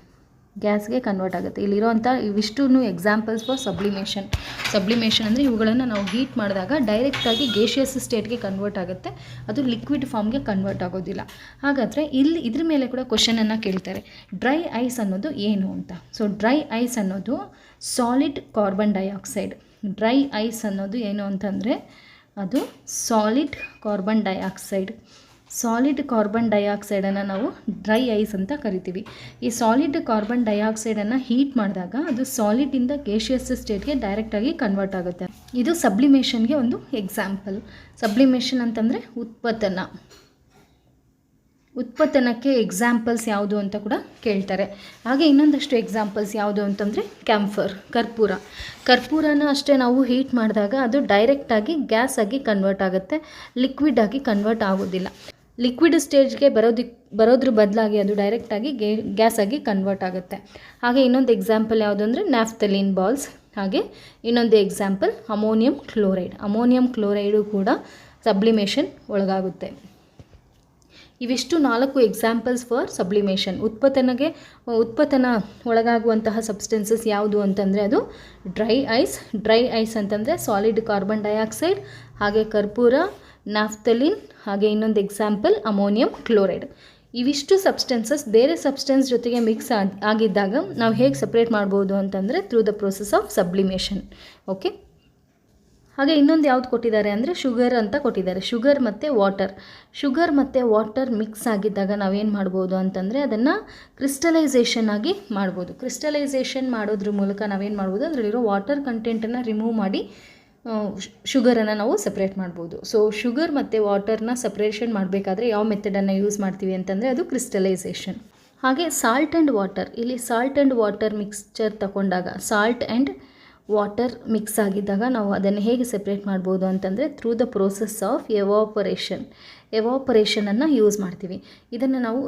A: ಇಲ್ಲಿರೋವಂಥ ಇವಿಷ್ಟು ಎಕ್ಸಾಂಪಲ್ಸ್ ಫಾರ್ ಸಬ್ಲಿಮೇಷನ್. ಸಬ್ಲಿಮೇಷನ್ ಅಂದರೆ ಇವುಗಳನ್ನು ನಾವು ಹೀಟ್ ಮಾಡಿದಾಗ ಡೈರೆಕ್ಟಾಗಿ ಗೇಷಿಯಸ್ ಸ್ಟೇಟ್ಗೆ ಕನ್ವರ್ಟ್ ಆಗುತ್ತೆ, ಅದು ಲಿಕ್ವಿಡ್ ಫಾರ್ಮ್ಗೆ ಕನ್ವರ್ಟ್ ಆಗೋದಿಲ್ಲ. ಹಾಗಾದರೆ ಇಲ್ಲಿ ಇದ್ರ ಮೇಲೆ ಕೂಡ ಕ್ವಶನನ್ನು ಕೇಳ್ತಾರೆ, ಡ್ರೈ ಐಸ್ ಅನ್ನೋದು ಏನು ಅಂತ. ಸೊ ಡ್ರೈ ಐಸ್ ಅನ್ನೋದು solid carbon dioxide. Dry ice ಅನ್ನೋದು ಏನು ಅಂತಂದರೆ ಅದು solid carbon dioxide. Solid carbon ಡೈಆಕ್ಸೈಡನ್ನು ನಾವು ಡ್ರೈ ಐಸ್ ಅಂತ ಕರಿತೀವಿ. ಈ ಸಾಲಿಡ್ ಕಾರ್ಬನ್ ಡೈಆಕ್ಸೈಡನ್ನು ಹೀಟ್ ಮಾಡಿದಾಗ ಅದು ಸಾಲಿಡಿಂದ ಗೇಷಿಯಸ್ ಸ್ಟೇಟ್ಗೆ ಡೈರೆಕ್ಟಾಗಿ ಕನ್ವರ್ಟ್ ಆಗುತ್ತೆ. ಇದು ಸಬ್ಲಿಮೇಷನ್ಗೆ ಒಂದು ಎಕ್ಸಾಂಪಲ್. ಸಬ್ಲಿಮೇಷನ್ ಅಂತಂದರೆ ಉತ್ಪತ್ತನಕ್ಕೆ ಎಕ್ಸಾಂಪಲ್ಸ್ ಯಾವುದು ಅಂತ ಕೂಡ ಕೇಳ್ತಾರೆ. ಹಾಗೆ ಇನ್ನೊಂದಷ್ಟು ಎಕ್ಸಾಂಪಲ್ಸ್ ಯಾವುದು ಅಂತಂದರೆ ಕ್ಯಾಂಫರ್, ಕರ್ಪೂರನ ಅಷ್ಟೇ ನಾವು ಹೀಟ್ ಮಾಡಿದಾಗ ಅದು ಡೈರೆಕ್ಟಾಗಿ ಗ್ಯಾಸ್ ಆಗಿ ಕನ್ವರ್ಟ್ ಆಗುತ್ತೆ, ಲಿಕ್ವಿಡ್ ಆಗಿ ಕನ್ವರ್ಟ್ ಆಗೋದಿಲ್ಲ. ಲಿಕ್ವಿಡ್ ಸ್ಟೇಜ್ಗೆ ಬರೋದ್ರ ಬದಲಾಗಿ ಅದು ಡೈರೆಕ್ಟಾಗಿ ಗ್ಯಾಸ್ ಆಗಿ ಕನ್ವರ್ಟ್ ಆಗುತ್ತೆ. ಹಾಗೆ ಇನ್ನೊಂದು ಎಕ್ಸಾಂಪಲ್ ಯಾವುದು ಅಂದರೆ ನ್ಯಾಫ್ಥಲಿನ್ ಬಾಲ್ಸ್. ಹಾಗೆ ಇನ್ನೊಂದು ಎಕ್ಸಾಂಪಲ್ ಅಮೋನಿಯಂ ಕ್ಲೋರೈಡು ಕೂಡ ಸಬ್ಲಿಮೇಷನ್ ಒಳಗಾಗುತ್ತೆ. ಇವಿಷ್ಟು 4 ಎಕ್ಸಾಂಪಲ್ಸ್ ಫಾರ್ ಸಬ್ಲಿಮೇಷನ್. ಉತ್ಪತನ ಒಳಗಾಗುವಂತಹ ಸಬ್ಸ್ಟೆನ್ಸಸ್ ಯಾವುದು ಅಂತಂದರೆ ಅದು ಡ್ರೈ ಐಸ್ ಅಂತಂದರೆ ಸಾಲಿಡ್ ಕಾರ್ಬನ್ ಡೈಆಕ್ಸೈಡ್, ಹಾಗೆ ಕರ್ಪೂರ, ನ್ಯಾಫ್ಥಲಿನ್, ಹಾಗೆ ಇನ್ನೊಂದು ಎಕ್ಸಾಂಪಲ್ ಅಮೋನಿಯಂ ಕ್ಲೋರೈಡ್. ಇವಿಷ್ಟು ಸಬ್ಸ್ಟೆನ್ಸಸ್ ಬೇರೆ ಸಬ್ಸ್ಟೆನ್ಸ್ ಜೊತೆಗೆ ಮಿಕ್ಸ್ ಆಗಿದ್ದಾಗ ನಾವು ಹೇಗೆ ಸಪ್ರೇಟ್ ಮಾಡ್ಬೋದು ಅಂತಂದರೆ through the process of sublimation. Okay, ಹಾಗೆ ಇನ್ನೊಂದು ಯಾವ್ದು ಕೊಟ್ಟಿದ್ದಾರೆ ಅಂದರೆ ಶುಗರ್ ಅಂತ ಕೊಟ್ಟಿದ್ದಾರೆ. ಶುಗರ್ ಮತ್ತು ವಾಟರ್ ಮಿಕ್ಸ್ ಆಗಿದ್ದಾಗ ನಾವೇನು ಮಾಡ್ಬೋದು ಅಂತಂದರೆ ಅದನ್ನು ಕ್ರಿಸ್ಟಲೈಸೇಷನ್ ಆಗಿ ಮಾಡ್ಬೋದು. ಕ್ರಿಸ್ಟಲೈಸೇಷನ್ ಮಾಡೋದ್ರ ಮೂಲಕ ನಾವೇನು ಮಾಡ್ಬೋದು, ಅದರಲ್ಲಿರೋ ವಾಟರ್ ಕಂಟೆಂಟನ್ನು ರಿಮೂವ್ ಮಾಡಿ ಶುಗರನ್ನು ನಾವು ಸಪ್ರೇಟ್ ಮಾಡ್ಬೋದು. ಸೊ ಶುಗರ್ ಮತ್ತು ವಾಟರ್ನ ಸಪ್ರೇಷನ್ ಮಾಡಬೇಕಾದ್ರೆ ಯಾವ ಮೆಥಡನ್ನು ಯೂಸ್ ಮಾಡ್ತೀವಿ ಅಂತಂದರೆ ಅದು ಕ್ರಿಸ್ಟಲೈಸೇಷನ್. ಹಾಗೆ ಸಾಲ್ಟ್ ಆ್ಯಂಡ್ ವಾಟರ್, ಇಲ್ಲಿ ಸಾಲ್ಟ್ ಆ್ಯಂಡ್ ವಾಟರ್ ಮಿಕ್ಸ್ಚರ್ ತಗೊಂಡಾಗ ಸಾಲ್ಟ್ ಆ್ಯಂಡ್ ವಾಟರ್ ಮಿಕ್ಸ್ ಆಗಿದ್ದಾಗ ನಾವು ಅದನ್ನು ಹೇಗೆ ಸೆಪ್ರೇಟ್ ಮಾಡ್ಬೋದು ಅಂತಂದರೆ ಥ್ರೂ ದ ಪ್ರೋಸೆಸ್ ಆಫ್ ಎವಾಪರೇಷನನ್ನು ಯೂಸ್ ಮಾಡ್ತೀವಿ. ಇದನ್ನು ನಾವು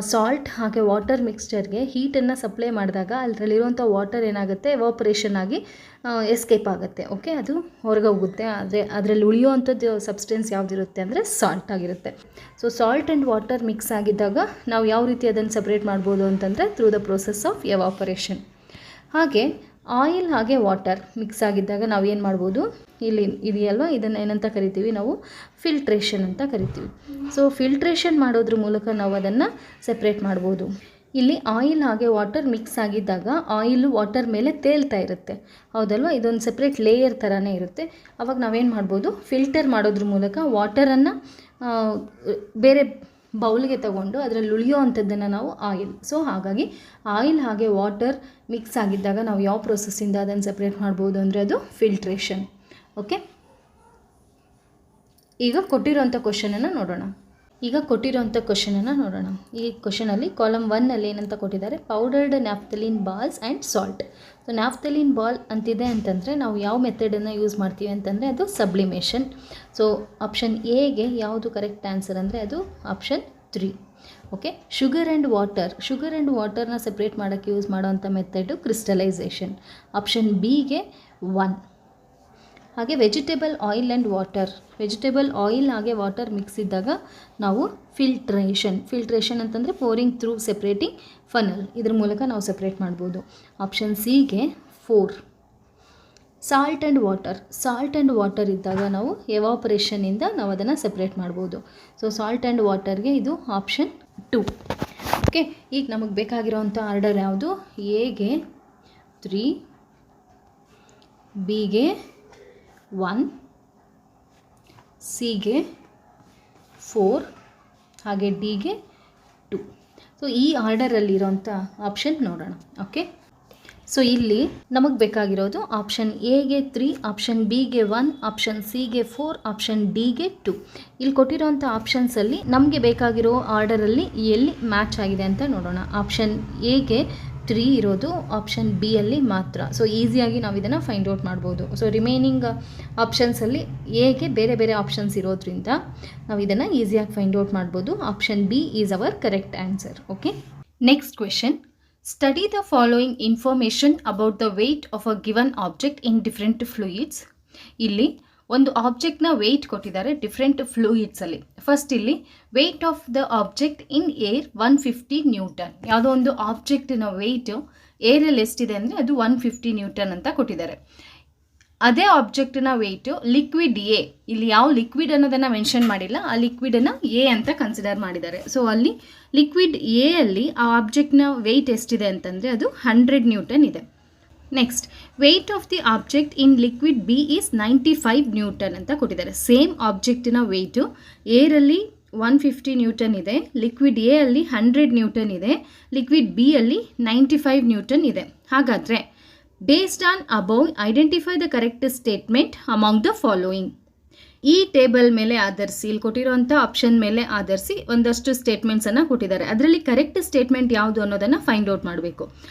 A: ಸಾಲ್ಟ್ ಹಾಗೆ ವಾಟರ್ ಮಿಕ್ಸ್ಚರ್ಗೆ ಹೀಟನ್ನು ಸಪ್ಲೈ ಮಾಡಿದಾಗ ಅದರಲ್ಲಿರುವಂಥ ವಾಟರ್ ಏನಾಗುತ್ತೆ, ಎವಾಪರೇಷನ್ ಆಗಿ ಎಸ್ಕೇಪ್ ಆಗುತ್ತೆ. ಓಕೆ, ಅದು ಹೊರಗೆ ಹೋಗುತ್ತೆ. ಆದರೆ ಅದರಲ್ಲಿ ಉಳಿಯುವಂಥದ್ದು ಸಬ್ಸ್ಟೆನ್ಸ್ ಯಾವುದಿರುತ್ತೆ ಅಂದರೆ ಸಾಲ್ಟ್ ಆಗಿರುತ್ತೆ. So salt and water mix ಆಗಿದ್ದಾಗ ನಾವು ಯಾವ ರೀತಿ ಅದನ್ನು ಸಪ್ರೇಟ್ ಮಾಡ್ಬೋದು ಅಂತಂದರೆ through the process of evaporation. ಹಾಗೆ ಆಯಿಲ್ ಹಾಗೆ ವಾಟರ್ ಮಿಕ್ಸ್ ಆಗಿದ್ದಾಗ ನಾವು ಏನು ಮಾಡ್ಬೋದು, ಇಲ್ಲಿ ಇದೆಯಲ್ವ, ಇದನ್ನು ಏನಂತ ಕರಿತೀವಿ ನಾವು, ಫಿಲ್ಟ್ರೇಷನ್ ಅಂತ ಕರಿತೀವಿ. ಸೊ ಫಿಲ್ಟ್ರೇಷನ್ ಮಾಡೋದ್ರ ಮೂಲಕ ನಾವು ಅದನ್ನು ಸೆಪ್ರೇಟ್ ಮಾಡ್ಬೋದು. ಇಲ್ಲಿ ಆಯಿಲ್ ಹಾಗೆ ವಾಟರ್ ಮಿಕ್ಸ್ ಆಗಿದ್ದಾಗ ಆಯಿಲು ವಾಟರ್ ಮೇಲೆ ತೇಲ್ತಾ ಇರುತ್ತೆ, ಹೌದಲ್ವ, ಇದೊಂದು ಸೆಪ್ರೇಟ್ ಲೇಯರ್ ಥರನೇ ಇರುತ್ತೆ. ಆವಾಗ ನಾವೇನು ಮಾಡ್ಬೋದು, ಫಿಲ್ಟರ್ ಮಾಡೋದ್ರ ಮೂಲಕ ವಾಟರನ್ನು ಬೇರೆ ಬೌಲ್ಗೆ ತಗೊಂಡು ಅದರಲ್ಲಿ ಉಳಿಯೋ ಅಂಥದ್ದನ್ನು ನಾವು ಆಯಿಲ್. ಸೊ ಹಾಗಾಗಿ ಆಯಿಲ್ ಹಾಗೆ ವಾಟರ್ ಮಿಕ್ಸ್ ಆಗಿದ್ದಾಗ ನಾವು ಯಾವ ಪ್ರೊಸೆಸ್ಸಿಂದ ಅದನ್ನು ಸಪ್ರೇಟ್ ಮಾಡ್ಬೋದು ಅಂದರೆ ಅದು ಫಿಲ್ಟ್ರೇಷನ್. ಓಕೆ, ಈಗ ಕೊಟ್ಟಿರೋಂಥ ಕ್ವಶನನ್ನು ನೋಡೋಣ. ಈ ಕ್ವಶನಲ್ಲಿ ಕಾಲಮ್ 1ನಲ್ಲಿ ಏನಂತ ಕೊಟ್ಟಿದ್ದಾರೆ, powdered naphthalene balls and salt. So naphthalene ball ಅಂತಿದೆ ಅಂತಂದರೆ ನಾವು ಯಾವ ಮೆಥಡನ್ನು ಯೂಸ್ ಮಾಡ್ತೀವಿ ಅಂತಂದರೆ ಅದು ಸಬ್ಲಿಮೇಷನ್. ಸೊ ಆಪ್ಷನ್ ಎಗೆ ಯಾವುದು ಕರೆಕ್ಟ್ ಆನ್ಸರ್ ಅಂದರೆ ಅದು ಆಪ್ಷನ್ 3. ಓಕೆ, ಶುಗರ್ ಆ್ಯಂಡ್ ವಾಟರ್ನ ಸಪ್ರೇಟ್ ಮಾಡೋಕ್ಕೆ ಯೂಸ್ ಮಾಡೋವಂಥ ಮೆಥಡು ಕ್ರಿಸ್ಟಲೈಸೇಷನ್. ಆಪ್ಷನ್ ಬಿಗೆ 1. ಹಾಗೆ ವೆಜಿಟೇಬಲ್ ಆಯಿಲ್ ಹಾಗೆ ವಾಟರ್ ಮಿಕ್ಸ್ ಇದ್ದಾಗ ನಾವು ಫಿಲ್ಟ್ರೇಷನ್ ಅಂತಂದರೆ ಪೋರಿಂಗ್ ಥ್ರೂ ಸೆಪ್ರೇಟಿಂಗ್ ಫನಲ್, ಇದ್ರ ಮೂಲಕ ನಾವು ಸಪ್ರೇಟ್ ಮಾಡ್ಬೋದು. ಆಪ್ಷನ್ ಸಿಗೆ 4. ಸಾಲ್ಟ್ ಆ್ಯಂಡ್ ವಾಟರ್ ಇದ್ದಾಗ ನಾವು ಎವಾಪರೇಷನಿಂದ ನಾವು ಅದನ್ನು ಸಪ್ರೇಟ್ ಮಾಡ್ಬೋದು. ಸೊ ಸಾಲ್ಟ್ ಆ್ಯಂಡ್ ವಾಟರ್ಗೆ ಇದು ಆಪ್ಷನ್ 2. ಓಕೆ, ಈಗ ನಮಗೆ ಬೇಕಾಗಿರೋವಂಥ ಆರ್ಡರ್ ಯಾವುದು, ಎಗೆ 3, ಬಿಗೆ 1, ಸಿಗೆ 4 ಹಾಗೆ ಡಿಗೆ 2. ಸೊ ಈ ಆರ್ಡರಲ್ಲಿರೋಂಥ ಆಪ್ಷನ್ ನೋಡೋಣ. ಓಕೆ, ಸೊ ಇಲ್ಲಿ ನಮಗೆ ಬೇಕಾಗಿರೋದು ಆಪ್ಷನ್ ಎಗೆ 3, ಆಪ್ಷನ್ ಬಿಗೆ 1, ಆಪ್ಷನ್ ಸಿಗೆ 4, ಆಪ್ಷನ್ ಡಿಗೆ 2. ಇಲ್ಲಿ ಕೊಟ್ಟಿರೋಂಥ ಆಪ್ಷನ್ಸಲ್ಲಿ ನಮಗೆ ಬೇಕಾಗಿರೋ ಆರ್ಡರಲ್ಲಿ ಎಲ್ಲಿ ಮ್ಯಾಚ್ ಆಗಿದೆ ಅಂತ ನೋಡೋಣ. ಆಪ್ಷನ್ ಎಗೆ 3 ಇರೋದು ಆಪ್ಷನ್ ಬಿ ಅಲ್ಲಿ ಮಾತ್ರ. ಸೊ ಈಸಿಯಾಗಿ ನಾವು ಇದನ್ನು ಫೈಂಡ್ ಔಟ್ ಮಾಡ್ಬೋದು. ಸೊ ರಿಮೈನಿಂಗ್ ಆಪ್ಷನ್ಸಲ್ಲಿ ಎಗೆ ಬೇರೆ ಬೇರೆ ಆಪ್ಷನ್ಸ್ ಇರೋದ್ರಿಂದ ನಾವು ಇದನ್ನು ಈಸಿಯಾಗಿ ಫೈಂಡ್ ಔಟ್ ಮಾಡ್ಬೋದು. Option B is our correct answer. Okay, next question, study the following information about the weight of a given object in different fluids. ಇಲ್ಲಿ ಒಂದು ಆಬ್ಜೆಕ್ಟ್ನ ವೆಯ್ಟ್ ಕೊಟ್ಟಿದ್ದಾರೆ ಡಿಫ್ರೆಂಟ್ ಫ್ಲೂಯಿಡ್ಸಲ್ಲಿ. ಫಸ್ಟ್ ಇಲ್ಲಿ weight of the object in air 150 newton. ಯಾವುದೋ ಒಂದು ಆಬ್ಜೆಕ್ಟಿನ weight ಏರಲ್ಲಿ ಎಷ್ಟಿದೆ ಅಂದರೆ ಅದು 150 ನ್ಯೂಟನ್ ಅಂತ ಕೊಟ್ಟಿದ್ದಾರೆ. ಅದೇ ಆಬ್ಜೆಕ್ಟಿನ ವೆಯ್ಟು ಲಿಕ್ವಿಡ್ ಎ, ಇಲ್ಲಿ ಯಾವ ಲಿಕ್ವಿಡ್ ಅನ್ನೋದನ್ನು ಮೆನ್ಷನ್ ಮಾಡಿಲ್ಲ, ಆ ಲಿಕ್ವಿಡನ್ನು ಎ ಅಂತ ಕನ್ಸಿಡರ್ ಮಾಡಿದ್ದಾರೆ. ಸೊ ಅಲ್ಲಿ ಲಿಕ್ವಿಡ್ ಎ ಅಲ್ಲಿ ಆ ಆಬ್ಜೆಕ್ಟ್ನ ವೆಯ್ಟ್ ಎಷ್ಟಿದೆ ಅಂತಂದರೆ ಅದು 100 ನ್ಯೂಟನ್ ಇದೆ. Next, weight of the object in liquid B is 95 newton ಅಂತ ಕೊಟ್ಟಿದ್ದಾರೆ. ಸೇಮ್ ಆಬ್ಜೆಕ್ಟಿನ ವೆಯ್ಟು ಏರಲ್ಲಿ 150 ನ್ಯೂಟನ್ ಇದೆ, ಲಿಕ್ವಿಡ್ ಎ ಅಲ್ಲಿ 100 ನ್ಯೂಟನ್ ಇದೆ, ಲಿಕ್ವಿಡ್ ಬಿ ಅಲ್ಲಿ 95 ನ್ಯೂಟನ್ ಇದೆ. ಹಾಗಾದರೆ based on above identify the correct statement among the following. ಈ ಟೇಬಲ್ ಮೇಲೆ ಆಧರಿಸಿ, ಇಲ್ಲಿ ಕೊಟ್ಟಿರುವಂಥ ಆಪ್ಷನ್ ಮೇಲೆ ಆಧರಿಸಿ ಒಂದಷ್ಟು ಸ್ಟೇಟ್ಮೆಂಟ್ಸನ್ನು ಕೊಟ್ಟಿದ್ದಾರೆ. ಅದರಲ್ಲಿ ಕರೆಕ್ಟ್ ಸ್ಟೇಟ್ಮೆಂಟ್ ಯಾವುದು ಅನ್ನೋದನ್ನು ಫೈಂಡ್ ಔಟ್ ಮಾಡಬೇಕು.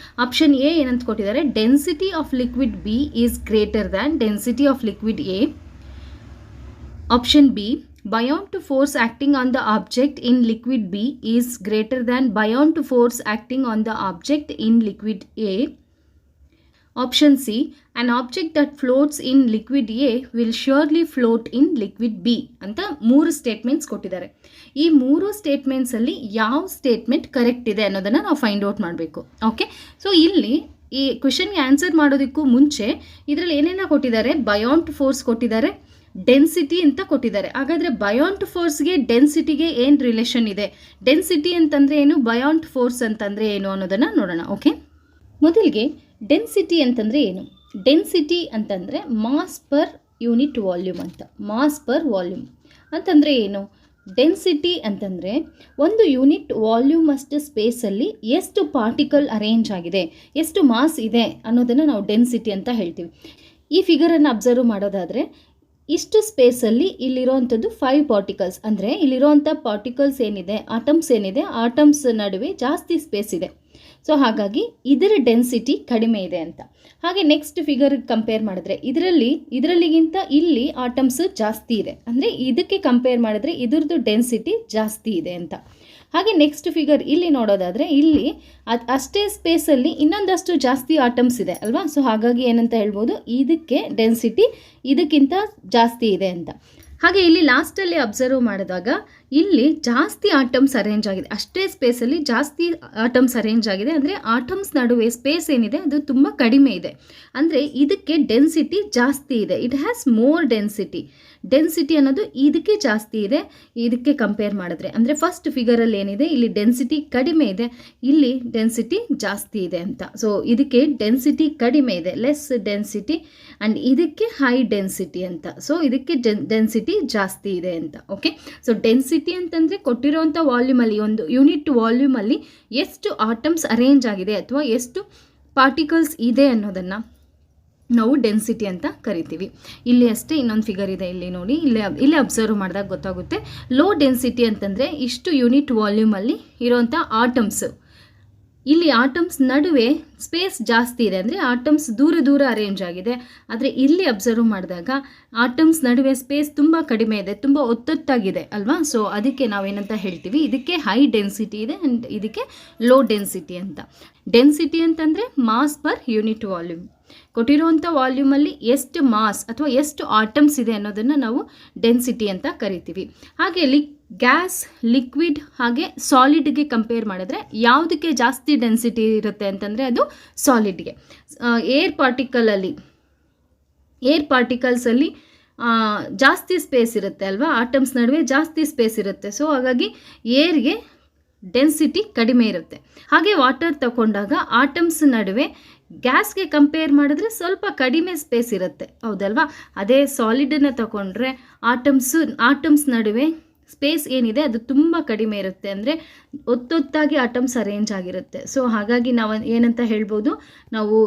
A: ಆಪ್ಷನ್ ಎ ಏನಂತ ಕೊಟ್ಟಿದ್ದಾರೆ, density of liquid B is greater than density of liquid A. Option B, buoyant force acting on the object in liquid B is greater than buoyant force acting on the object in liquid A. Option C, an object that floats in liquid A will surely float in liquid B ಅಂತ 3 statements ಕೊಟ್ಟಿದ್ದಾರೆ. ಈ 3 ಸ್ಟೇಟ್ಮೆಂಟ್ಸಲ್ಲಿ ಯಾವ statement correct ಇದೆ ಅನ್ನೋದನ್ನು ನಾವು find out ಮಾಡಬೇಕು. Okay, so ಇಲ್ಲಿ ಈ ಕ್ವೆಶನ್ಗೆ ಆನ್ಸರ್ ಮಾಡೋದಕ್ಕೂ ಮುಂಚೆ ಇದರಲ್ಲಿ ಏನೇನ ಕೊಟ್ಟಿದ್ದಾರೆ, ಬಯಾಂಟ್ ಫೋರ್ಸ್ ಕೊಟ್ಟಿದ್ದಾರೆ, ಡೆನ್ಸಿಟಿ ಅಂತ ಕೊಟ್ಟಿದ್ದಾರೆ. ಹಾಗಾದರೆ ಬಯಾಂಟ್ ಫೋರ್ಸ್ಗೆ ಡೆನ್ಸಿಟಿಗೆ ಏನು ರಿಲೇಷನ್ ಇದೆ, ಡೆನ್ಸಿಟಿ ಅಂತಂದರೆ ಏನು, ಬಯಾಂಟ್ ಫೋರ್ಸ್ ಅಂತಂದರೆ ಏನು ಅನ್ನೋದನ್ನು ನೋಡೋಣ. ಓಕೆ, ಮೊದಲಿಗೆ ಡೆನ್ಸಿಟಿ ಅಂತಂದರೆ ಏನು? ಡೆನ್ಸಿಟಿ ಅಂತಂದರೆ ಮಾಸ್ ಪರ್ ಯೂನಿಟ್ ವಾಲ್ಯೂಮ್ ಅಂತ. ಮಾಸ್ ಪರ್ ವಾಲ್ಯೂಮ್ ಅಂತಂದರೆ ಏನು? ಡೆನ್ಸಿಟಿ ಅಂತಂದರೆ ಒಂದು ಯೂನಿಟ್ ವಾಲ್ಯೂಮ್ ಅಷ್ಟು ಸ್ಪೇಸಲ್ಲಿ ಎಷ್ಟು ಪಾರ್ಟಿಕಲ್ ಅರೇಂಜ್ ಆಗಿದೆ, ಎಷ್ಟು ಮಾಸ್ ಇದೆ ಅನ್ನೋದನ್ನು ನಾವು ಡೆನ್ಸಿಟಿ ಅಂತ ಹೇಳ್ತೀವಿ. ಈ ಫಿಗರನ್ನು ಅಬ್ಸರ್ವ್ ಮಾಡೋದಾದರೆ ಇಷ್ಟು ಸ್ಪೇಸಲ್ಲಿ ಇಲ್ಲಿರೋವಂಥದ್ದು 5 ಪಾರ್ಟಿಕಲ್ಸ್, ಅಂದರೆ ಇಲ್ಲಿರೋವಂಥ ಪಾರ್ಟಿಕಲ್ಸ್ ಏನಿದೆ, ಆಟಮ್ಸ್ ಏನಿದೆ, ಆಟಮ್ಸ್ ನಡುವೆ ಜಾಸ್ತಿ ಸ್ಪೇಸ್ ಇದೆ. ಸೊ ಹಾಗಾಗಿ ಇದರ ಡೆನ್ಸಿಟಿ ಕಡಿಮೆ ಇದೆ ಅಂತ. ಹಾಗೆ ನೆಕ್ಸ್ಟ್ ಫಿಗರ್ ಕಂಪೇರ್ ಮಾಡಿದ್ರೆ ಇದರಲ್ಲಿಗಿಂತ ಇಲ್ಲಿ ಆಟಮ್ಸ್ ಜಾಸ್ತಿ ಇದೆ, ಅಂದರೆ ಇದಕ್ಕೆ ಕಂಪೇರ್ ಮಾಡಿದ್ರೆ ಇದ್ರದ್ದು ಡೆನ್ಸಿಟಿ ಜಾಸ್ತಿ ಇದೆ ಅಂತ. ಹಾಗೆ ನೆಕ್ಸ್ಟ್ ಫಿಗರ್ ಇಲ್ಲಿ ನೋಡೋದಾದರೆ ಇಲ್ಲಿ ಅಷ್ಟೇ ಸ್ಪೇಸಲ್ಲಿ ಇನ್ನೊಂದಷ್ಟು ಜಾಸ್ತಿ ಆಟಮ್ಸ್ ಇದೆ ಅಲ್ವಾ. ಸೊ ಹಾಗಾಗಿ ಏನಂತ ಹೇಳ್ಬೋದು, ಇದಕ್ಕೆ ಡೆನ್ಸಿಟಿ ಇದಕ್ಕಿಂತ ಜಾಸ್ತಿ ಇದೆ ಅಂತ. ಹಾಗೆ ಇಲ್ಲಿ ಲಾಸ್ಟಲ್ಲಿ ಅಬ್ಸರ್ವ್ ಮಾಡಿದಾಗ ಇಲ್ಲಿ ಜಾಸ್ತಿ ಆಟಮ್ಸ್ ಅರೇಂಜ್ ಆಗಿದೆ, ಅಷ್ಟೇ ಸ್ಪೇಸಲ್ಲಿ ಜಾಸ್ತಿ ಆಟಮ್ಸ್ ಅರೇಂಜ್ ಆಗಿದೆ, ಅಂದರೆ ಆಟಮ್ಸ್ ನಡುವೆ ಸ್ಪೇಸ್ ಏನಿದೆ ಅದು ತುಂಬ ಕಡಿಮೆ ಇದೆ, ಅಂದರೆ ಇದಕ್ಕೆ ಡೆನ್ಸಿಟಿ ಜಾಸ್ತಿ ಇದೆ. It has more density. Density ಅನ್ನೋದು ಇದಕ್ಕೆ ಜಾಸ್ತಿ ಇದೆ ಇದಕ್ಕೆ ಕಂಪೇರ್ ಮಾಡಿದ್ರೆ. ಅಂದರೆ ಫಸ್ಟ್ ಫಿಗರಲ್ಲಿ ಏನಿದೆ ಇಲ್ಲಿ ಡೆನ್ಸಿಟಿ ಕಡಿಮೆ ಇದೆ, ಇಲ್ಲಿ ಡೆನ್ಸಿಟಿ ಜಾಸ್ತಿ ಇದೆ ಅಂತ. ಸೊ ಇದಕ್ಕೆ ಡೆನ್ಸಿಟಿ ಕಡಿಮೆ ಇದೆ, ಲೆಸ್ ಡೆನ್ಸಿಟಿ, ಆ್ಯಂಡ್ ಇದಕ್ಕೆ ಹೈ ಡೆನ್ಸಿಟಿ ಅಂತ. ಸೊ ಇದಕ್ಕೆ ಡೆನ್ಸಿಟಿ ಜಾಸ್ತಿ ಇದೆ ಅಂತ. ಓಕೆ, ಸೊ ಡೆನ್ಸಿಟಿ ಅಂತಂದರೆ ಕೊಟ್ಟಿರೋವಂಥ ವಾಲ್ಯೂಮಲ್ಲಿ, ಒಂದು ಯೂನಿಟ್ ವಾಲ್ಯೂಮಲ್ಲಿ ಎಷ್ಟು ಆಟಮ್ಸ್ ಅರೇಂಜ್ ಆಗಿದೆ ಅಥವಾ ಎಷ್ಟು ಪಾರ್ಟಿಕಲ್ಸ್ ಇದೆ ಅನ್ನೋದನ್ನು ನಾವು ಡೆನ್ಸಿಟಿ ಅಂತ ಕರಿತೀವಿ. ಇಲ್ಲಿ ಅಷ್ಟೇ ಇನ್ನೊಂದು ಫಿಗರ್ ಇದೆ, ಇಲ್ಲಿ ನೋಡಿ, ಇಲ್ಲೇ ಅಬ್ಸರ್ವ್ ಮಾಡಿದಾಗ ಗೊತ್ತಾಗುತ್ತೆ. ಲೋ ಡೆನ್ಸಿಟಿ ಅಂತಂದರೆ ಇಷ್ಟು ಯೂನಿಟ್ ವಾಲ್ಯೂಮಲ್ಲಿ ಇರೋವಂಥ ಆಟಮ್ಸ್, ಇಲ್ಲಿ ಆಟಮ್ಸ್ ನಡುವೆ ಸ್ಪೇಸ್ ಜಾಸ್ತಿ ಇದೆ, ಅಂದರೆ ಆಟಮ್ಸ್ ದೂರ ಅರೇಂಜ್ ಆಗಿದೆ. ಆದರೆ ಇಲ್ಲಿ ಅಬ್ಸರ್ವ್ ಮಾಡಿದಾಗ ಆಟಮ್ಸ್ ನಡುವೆ ಸ್ಪೇಸ್ ತುಂಬ ಕಡಿಮೆ ಇದೆ, ತುಂಬ ಒತ್ತೊತ್ತಾಗಿದೆ ಅಲ್ವಾ. ಸೊ ಅದಕ್ಕೆ ನಾವೇನಂತ ಹೇಳ್ತೀವಿ, ಇದಕ್ಕೆ ಹೈ ಡೆನ್ಸಿಟಿ ಇದೆ ಆ್ಯಂಡ್ ಇದಕ್ಕೆ ಲೋ ಡೆನ್ಸಿಟಿ ಅಂತ. ಡೆನ್ಸಿಟಿ ಅಂತಂದರೆ ಮಾಸ್ ಪರ್ ಯೂನಿಟ್ ವಾಲ್ಯೂಮ್, ಕೊಟ್ಟಿರುವಂಥ ವಾಲ್ಯೂಮಲ್ಲಿ ಎಷ್ಟು ಮಾಸ್ ಅಥವಾ ಎಷ್ಟು ಆಟಮ್ಸ್ ಇದೆ ಅನ್ನೋದನ್ನು ನಾವು ಡೆನ್ಸಿಟಿ ಅಂತ ಕರಿತೀವಿ. ಹಾಗೆ ಗ್ಯಾಸ್, ಲಿಕ್ವಿಡ್ ಹಾಗೆ ಸಾಲಿಡ್ಗೆ ಕಂಪೇರ್ ಮಾಡಿದ್ರೆ ಯಾವುದಕ್ಕೆ ಜಾಸ್ತಿ ಡೆನ್ಸಿಟಿ ಇರುತ್ತೆ ಅಂತಂದರೆ ಅದು ಸಾಲಿಡ್ಗೆ. ಏರ್ ಪಾರ್ಟಿಕಲ್ಸಲ್ಲಿ ಜಾಸ್ತಿ ಸ್ಪೇಸ್ ಇರುತ್ತೆ ಅಲ್ವಾ, ಆಟಮ್ಸ್ ನಡುವೆ ಜಾಸ್ತಿ ಸ್ಪೇಸ್ ಇರುತ್ತೆ. ಸೊ ಹಾಗಾಗಿ ಏರ್ಗೆ ಡೆನ್ಸಿಟಿ ಕಡಿಮೆ ಇರುತ್ತೆ. ಹಾಗೆ ವಾಟರ್ ತಗೊಂಡಾಗ ಆಟಮ್ಸ್ ನಡುವೆ ಗ್ಯಾಸ್ಗೆ ಕಂಪೇರ್ ಮಾಡಿದ್ರೆ ಸ್ವಲ್ಪ ಕಡಿಮೆ ಸ್ಪೇಸ್ ಇರುತ್ತೆ, ಹೌದಲ್ವಾ. ಅದೇ ಸಾಲಿಡನ್ನು ತಗೊಂಡ್ರೆ ಆಟಮ್ಸ್ ನಡುವೆ ಸ್ಪೇಸ್ ಏನಿದೆ ಅದು ತುಂಬ ಕಡಿಮೆ ಇರುತ್ತೆ, ಅಂದರೆ ಒತ್ತೊತ್ತಾಗಿ ಆಟಮ್ಸ್ ಅರೇಂಜ್ ಆಗಿರುತ್ತೆ. ಸೊ ಹಾಗಾಗಿ ನಾವು ಏನಂತ ಹೇಳ್ಬೋದು, ನಾವು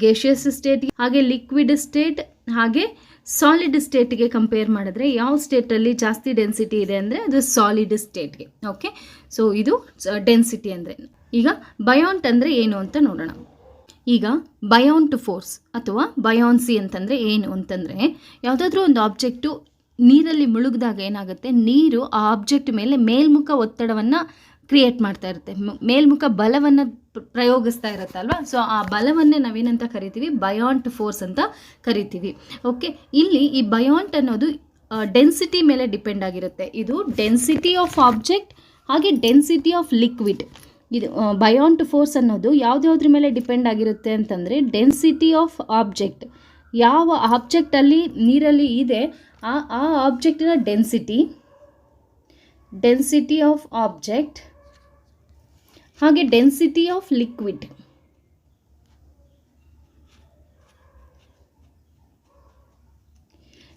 A: ಗೇಷಿಯಸ್ ಸ್ಟೇಟ್ ಹಾಗೆ ಲಿಕ್ವಿಡ್ ಸ್ಟೇಟ್ ಹಾಗೆ ಸಾಲಿಡ್ ಸ್ಟೇಟ್ಗೆ ಕಂಪೇರ್ ಮಾಡಿದ್ರೆ ಯಾವ ಸ್ಟೇಟಲ್ಲಿ ಜಾಸ್ತಿ ಡೆನ್ಸಿಟಿ ಇದೆ ಅಂದರೆ ಅದು ಸಾಲಿಡ್ ಸ್ಟೇಟ್ಗೆ. ಓಕೆ, ಸೊ ಇದು ಡೆನ್ಸಿಟಿ ಅಂದರೆ. ಈಗ ಬಯಾನ್ಟ್ ಅಂದರೆ ಏನು ಅಂತ ನೋಡೋಣ. ಈಗ ಬಯಾನ್ಟ್ ಫೋರ್ಸ್ ಅಥವಾ ಬಯಾನ್ಸಿ ಅಂತಂದರೆ ಏನು ಅಂತಂದರೆ, ಯಾವುದಾದ್ರೂ ಒಂದು ಆಬ್ಜೆಕ್ಟು ನೀರಲ್ಲಿ ಮುಳುಗಿದಾಗ ಏನಾಗುತ್ತೆ, ನೀರು ಆ ಆಬ್ಜೆಕ್ಟ್ ಮೇಲೆ ಮೇಲ್ಮುಖ ಒತ್ತಡವನ್ನು ಕ್ರಿಯೇಟ್ ಮಾಡ್ತಾ ಇರುತ್ತೆ, ಮೇಲ್ಮುಖ ಬಲವನ್ನು ಪ್ರಯೋಗಿಸ್ತಾ ಇರುತ್ತಲ್ವ. ಸೊ ಆ ಬಲವನ್ನೇ ನಾವೇನಂತ ಕರಿತೀವಿ, ಬಯಾನ್ಟ್ ಫೋರ್ಸ್ ಅಂತ ಕರಿತೀವಿ. ಓಕೆ, ಇಲ್ಲಿ ಈ ಬಯಾನ್ಟ್ ಅನ್ನೋದು ಡೆನ್ಸಿಟಿ ಮೇಲೆ ಡಿಪೆಂಡ್ ಆಗಿರುತ್ತೆ. ಇದು ಡೆನ್ಸಿಟಿ ಆಫ್ ಆಬ್ಜೆಕ್ಟ್ ಹಾಗೆ ಡೆನ್ಸಿಟಿ ಆಫ್ ಲಿಕ್ವಿಡ್. ಇದು ಬಯಾನ್ಟ್ ಫೋರ್ಸ್ ಅನ್ನೋದು ಯಾವುದ್ಯಾವ್ದ್ರ ಮೇಲೆ ಡಿಪೆಂಡ್ ಆಗಿರುತ್ತೆ ಅಂತಂದರೆ, ಡೆನ್ಸಿಟಿ ಆಫ್ ಆಬ್ಜೆಕ್ಟ್, ಯಾವ ಆಬ್ಜೆಕ್ಟಲ್ಲಿ ನೀರಲ್ಲಿ ಇದೆ ಆ ಆಬ್ಜೆಕ್ಟಿನ ಡೆನ್ಸಿಟಿ ಆಫ್ ಆಬ್ಜೆಕ್ಟ್ ಹಾಗೆ density of liquid.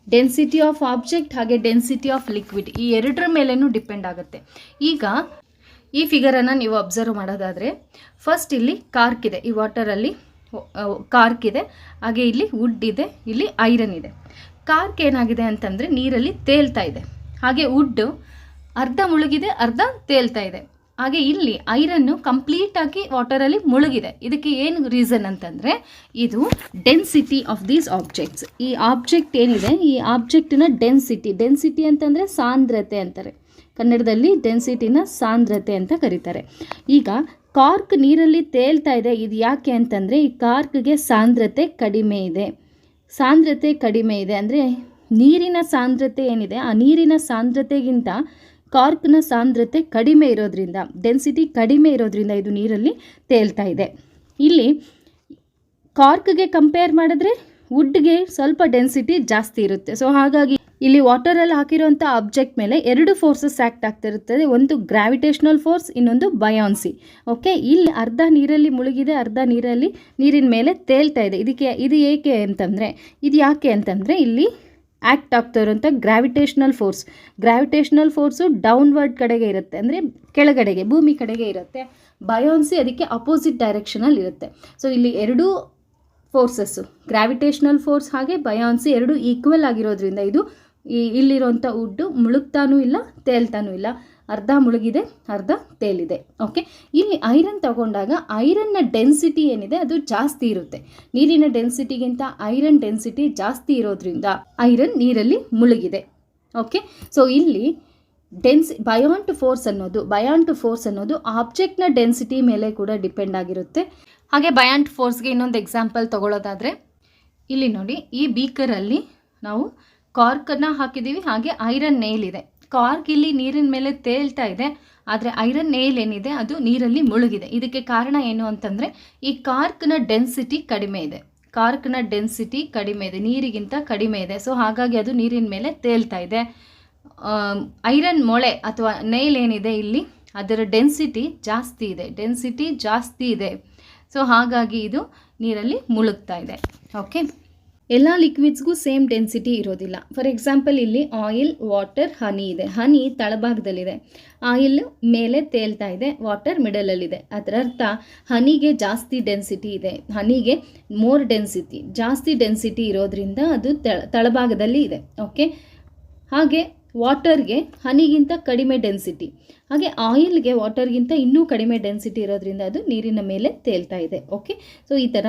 A: Density of object ಹಾಗೆ ಡೆನ್ಸಿಟಿ ಆಫ್ ಲಿಕ್ವಿಡ್ ಈ ಎರಡರ ಮೇಲೇನೂ ಡಿಪೆಂಡ್ ಆಗುತ್ತೆ. ಈಗ ಈ ಫಿಗರನ್ನು ನೀವು ಅಬ್ಸರ್ವ್ ಮಾಡೋದಾದರೆ, ಫಸ್ಟ್ ಇಲ್ಲಿ ಕಾರ್ಕ್ ಇದೆ, ಈ ವಾಟರಲ್ಲಿ ಕಾರ್ಕ್ ಇದೆ, ಹಾಗೆ ಇಲ್ಲಿ ವುಡ್ ಇದೆ, ಇಲ್ಲಿ ಐರನ್ ಇದೆ. ಕಾರ್ಕ್ ಏನಾಗಿದೆ ಅಂತಂದರೆ ನೀರಲ್ಲಿ ತೇಲ್ತಾ ಇದೆ, ಹಾಗೆ ವುಡ್ಡು ಅರ್ಧ ಮುಳುಗಿದೆ ಅರ್ಧ ತೇಲ್ತಾ ಇದೆ. ಹಾಗೆ ಇಲ್ಲಿ ಐರನ್ನು ಕಂಪ್ಲೀಟಾಗಿ ವಾಟರಲ್ಲಿ ಮುಳುಗಿದೆ. ಇದಕ್ಕೆ ಏನು ರೀಸನ್ ಅಂತಂದರೆ, ಇದು ಡೆನ್ಸಿಟಿ ಆಫ್ ದೀಸ್ ಆಬ್ಜೆಕ್ಟ್ಸ್. ಈ ಆಬ್ಜೆಕ್ಟ್ ಏನಿದೆ, ಈ ಆಬ್ಜೆಕ್ಟಿನ ಡೆನ್ಸಿಟಿ ಅಂತಂದರೆ ಸಾಂದ್ರತೆ ಅಂತಾರೆ, ಕನ್ನಡದಲ್ಲಿ ಡೆನ್ಸಿಟಿನ ಸಾಂದ್ರತೆ ಅಂತ ಕರೀತಾರೆ. ಈಗ ಕಾರ್ಕ್ ನೀರಲ್ಲಿ ತೇಲ್ತಾ ಇದೆ, ಇದು ಯಾಕೆ ಅಂತಂದರೆ ಈ ಕಾರ್ಕ್ಗೆ ಸಾಂದ್ರತೆ ಕಡಿಮೆ ಇದೆ ಅಂದರೆ ನೀರಿನ ಸಾಂದ್ರತೆ ಏನಿದೆ ಆ ನೀರಿನ ಸಾಂದ್ರತೆಗಿಂತ ಕಾರ್ಕ್ನ ಸಾಂದ್ರತೆ ಕಡಿಮೆ ಇರೋದ್ರಿಂದ, ಡೆನ್ಸಿಟಿ ಕಡಿಮೆ ಇರೋದ್ರಿಂದ ಇದು ನೀರಲ್ಲಿ ತೇಲ್ತಾ ಇದೆ. ಇಲ್ಲಿ ಕಾರ್ಕ್ಗೆ ಕಂಪೇರ್ ಮಾಡಿದ್ರೆ ವುಡ್ಗೆ ಸ್ವಲ್ಪ ಡೆನ್ಸಿಟಿ ಜಾಸ್ತಿ ಇರುತ್ತೆ. ಸೊ ಹಾಗಾಗಿ ಇಲ್ಲಿ ವಾಟರಲ್ಲಿ ಹಾಕಿರೋಂಥ ಆಬ್ಜೆಕ್ಟ್ ಮೇಲೆ ಎರಡು ಫೋರ್ಸಸ್ ಆ್ಯಕ್ಟ್ ಆಗ್ತಿರುತ್ತದೆ, ಒಂದು ಗ್ರಾವಿಟೇಷನಲ್ ಫೋರ್ಸ್, ಇನ್ನೊಂದು ಬಯಾನ್ಸಿ. ಓಕೆ, ಇಲ್ಲಿ ಅರ್ಧ ನೀರಲ್ಲಿ ಮುಳುಗಿದೆ, ಅರ್ಧ ನೀರಿನ ಮೇಲೆ ತೇಲ್ತಾ ಇದೆ. ಇದು ಯಾಕೆ ಅಂತಂದರೆ ಇಲ್ಲಿ ಆ್ಯಕ್ಟ್ ಆಗ್ತಾ ಇರೋಂಥ ಗ್ರಾವಿಟೇಷನಲ್ ಫೋರ್ಸು ಡೌನ್ವರ್ಡ್ ಕಡೆಗೆ ಇರುತ್ತೆ, ಅಂದರೆ ಕೆಳಗಡೆಗೆ ಭೂಮಿ ಕಡೆಗೆ ಇರುತ್ತೆ. ಬಯಾನ್ಸಿ ಅದಕ್ಕೆ ಅಪೋಸಿಟ್ ಡೈರೆಕ್ಷನಲ್ಲಿ ಇರುತ್ತೆ. ಸೊ ಇಲ್ಲಿ ಎರಡೂ ಫೋರ್ಸಸ್ಸು, ಗ್ರಾವಿಟೇಷನಲ್ ಫೋರ್ಸ್ ಹಾಗೆ ಬಯಾನ್ಸಿ ಎರಡು ಈಕ್ವಲ್ ಆಗಿರೋದ್ರಿಂದ ಇದು ಇಲ್ಲಿರೋಂಥ ವುಡ್ಡು ಮುಳುಗ್ತಾನೂ ಇಲ್ಲ ತೇಲ್ತಾನೂ ಇಲ್ಲ, ಅರ್ಧ ಮುಳುಗಿದೆ ಅರ್ಧ ತೇಲಿದೆ. ಓಕೆ, ಇಲ್ಲಿ ಐರನ್ ತಗೊಂಡಾಗ ಐರನ್ನ ಡೆನ್ಸಿಟಿ ಏನಿದೆ ಅದು ಜಾಸ್ತಿ ಇರುತ್ತೆ, ನೀರಿನ ಡೆನ್ಸಿಟಿಗಿಂತ ಐರನ್ ಡೆನ್ಸಿಟಿ ಜಾಸ್ತಿ ಇರೋದ್ರಿಂದ ಐರನ್ ನೀರಲ್ಲಿ ಮುಳುಗಿದೆ. ಓಕೆ, ಸೊ ಇಲ್ಲಿ ಬಯಾನ್ಟ್ ಫೋರ್ಸ್ ಅನ್ನೋದು ಆಬ್ಜೆಕ್ಟ್ನ ಡೆನ್ಸಿಟಿ ಮೇಲೆ ಕೂಡ ಡಿಪೆಂಡ್ ಆಗಿರುತ್ತೆ. ಹಾಗೆ ಬಯಾನ್ಟ್ ಫೋರ್ಸ್ಗೆ ಇನ್ನೊಂದು ಎಕ್ಸಾಂಪಲ್ ತಗೊಳ್ಳೋದಾದರೆ, ಇಲ್ಲಿ ನೋಡಿ, ಈ ಬೀಕರಲ್ಲಿ ನಾವು ಕಾರ್ಕನ್ನು ಹಾಕಿದ್ದೀವಿ, ಹಾಗೆ ಐರನ್ ನೇಲ್ ಇದೆ. ಕಾರ್ಕ್ ಇಲ್ಲಿ ನೀರಿನ ಮೇಲೆ ತೇಲ್ತಾ ಇದೆ, ಆದರೆ ಐರನ್ ನೇಲ್ ಏನಿದೆ ಅದು ನೀರಲ್ಲಿ ಮುಳುಗಿದೆ. ಇದಕ್ಕೆ ಕಾರಣ ಏನು ಅಂತಂದರೆ ಈ ಕಾರ್ಕ್ನ ಡೆನ್ಸಿಟಿ ಕಡಿಮೆ ಇದೆ. ಕಾರ್ಕ್ನ ಡೆನ್ಸಿಟಿ ಕಡಿಮೆ ಇದೆ, ನೀರಿಗಿಂತ ಕಡಿಮೆ ಇದೆ. ಸೊ ಹಾಗಾಗಿ ಅದು ನೀರಿನ ಮೇಲೆ ತೇಲ್ತಾ ಇದೆ. ಐರನ್ ಮೊಳೆ ಅಥವಾ ನೈಲ್ ಏನಿದೆ ಇಲ್ಲಿ ಅದರ ಡೆನ್ಸಿಟಿ ಜಾಸ್ತಿ ಇದೆ. ಸೊ ಹಾಗಾಗಿ ಇದು ನೀರಲ್ಲಿ ಮುಳುಗ್ತಾ ಇದೆ. ಓಕೆ, ಎಲ್ಲ ಲಿಕ್ವಿಡ್ಸ್ಗೂ ಸೇಮ್ ಡೆನ್ಸಿಟಿ ಇರೋದಿಲ್ಲ. ಫಾರ್ ಎಕ್ಸಾಂಪಲ್ ಇಲ್ಲಿ ಆಯಿಲ್, ವಾಟರ್, ಹನಿ ಇದೆ. ಹನಿ ತಳಭಾಗದಲ್ಲಿದೆ, ಆಯಿಲ್ ಮೇಲೆ ತೇಲ್ತಾ ಇದೆ, ವಾಟರ್ ಮಿಡಲಲ್ಲಿದೆ. ಅದರ ಅರ್ಥ ಹನಿಗೆ ಜಾಸ್ತಿ ಡೆನ್ಸಿಟಿ ಇದೆ, ಹನಿಗೆ ಮೋರ್ ಡೆನ್ಸಿಟಿ, ಜಾಸ್ತಿ ಡೆನ್ಸಿಟಿ ಇರೋದ್ರಿಂದ ಅದು ತಳಭಾಗದಲ್ಲಿ ಇದೆ. ಓಕೆ, ಹಾಗೆ ವಾಟರ್ಗೆ ಹನಿಗಿಂತ ಕಡಿಮೆ ಡೆನ್ಸಿಟಿ, ಹಾಗೆ ಆಯಿಲ್ಗೆ ವಾಟರ್ಗಿಂತ ಇನ್ನೂ ಕಡಿಮೆ ಡೆನ್ಸಿಟಿ ಇರೋದ್ರಿಂದ ಅದು ನೀರಿನ ಮೇಲೆ ತೇಲ್ತಾ ಇದೆ. ಓಕೆ, ಸೊ ಈ ಥರ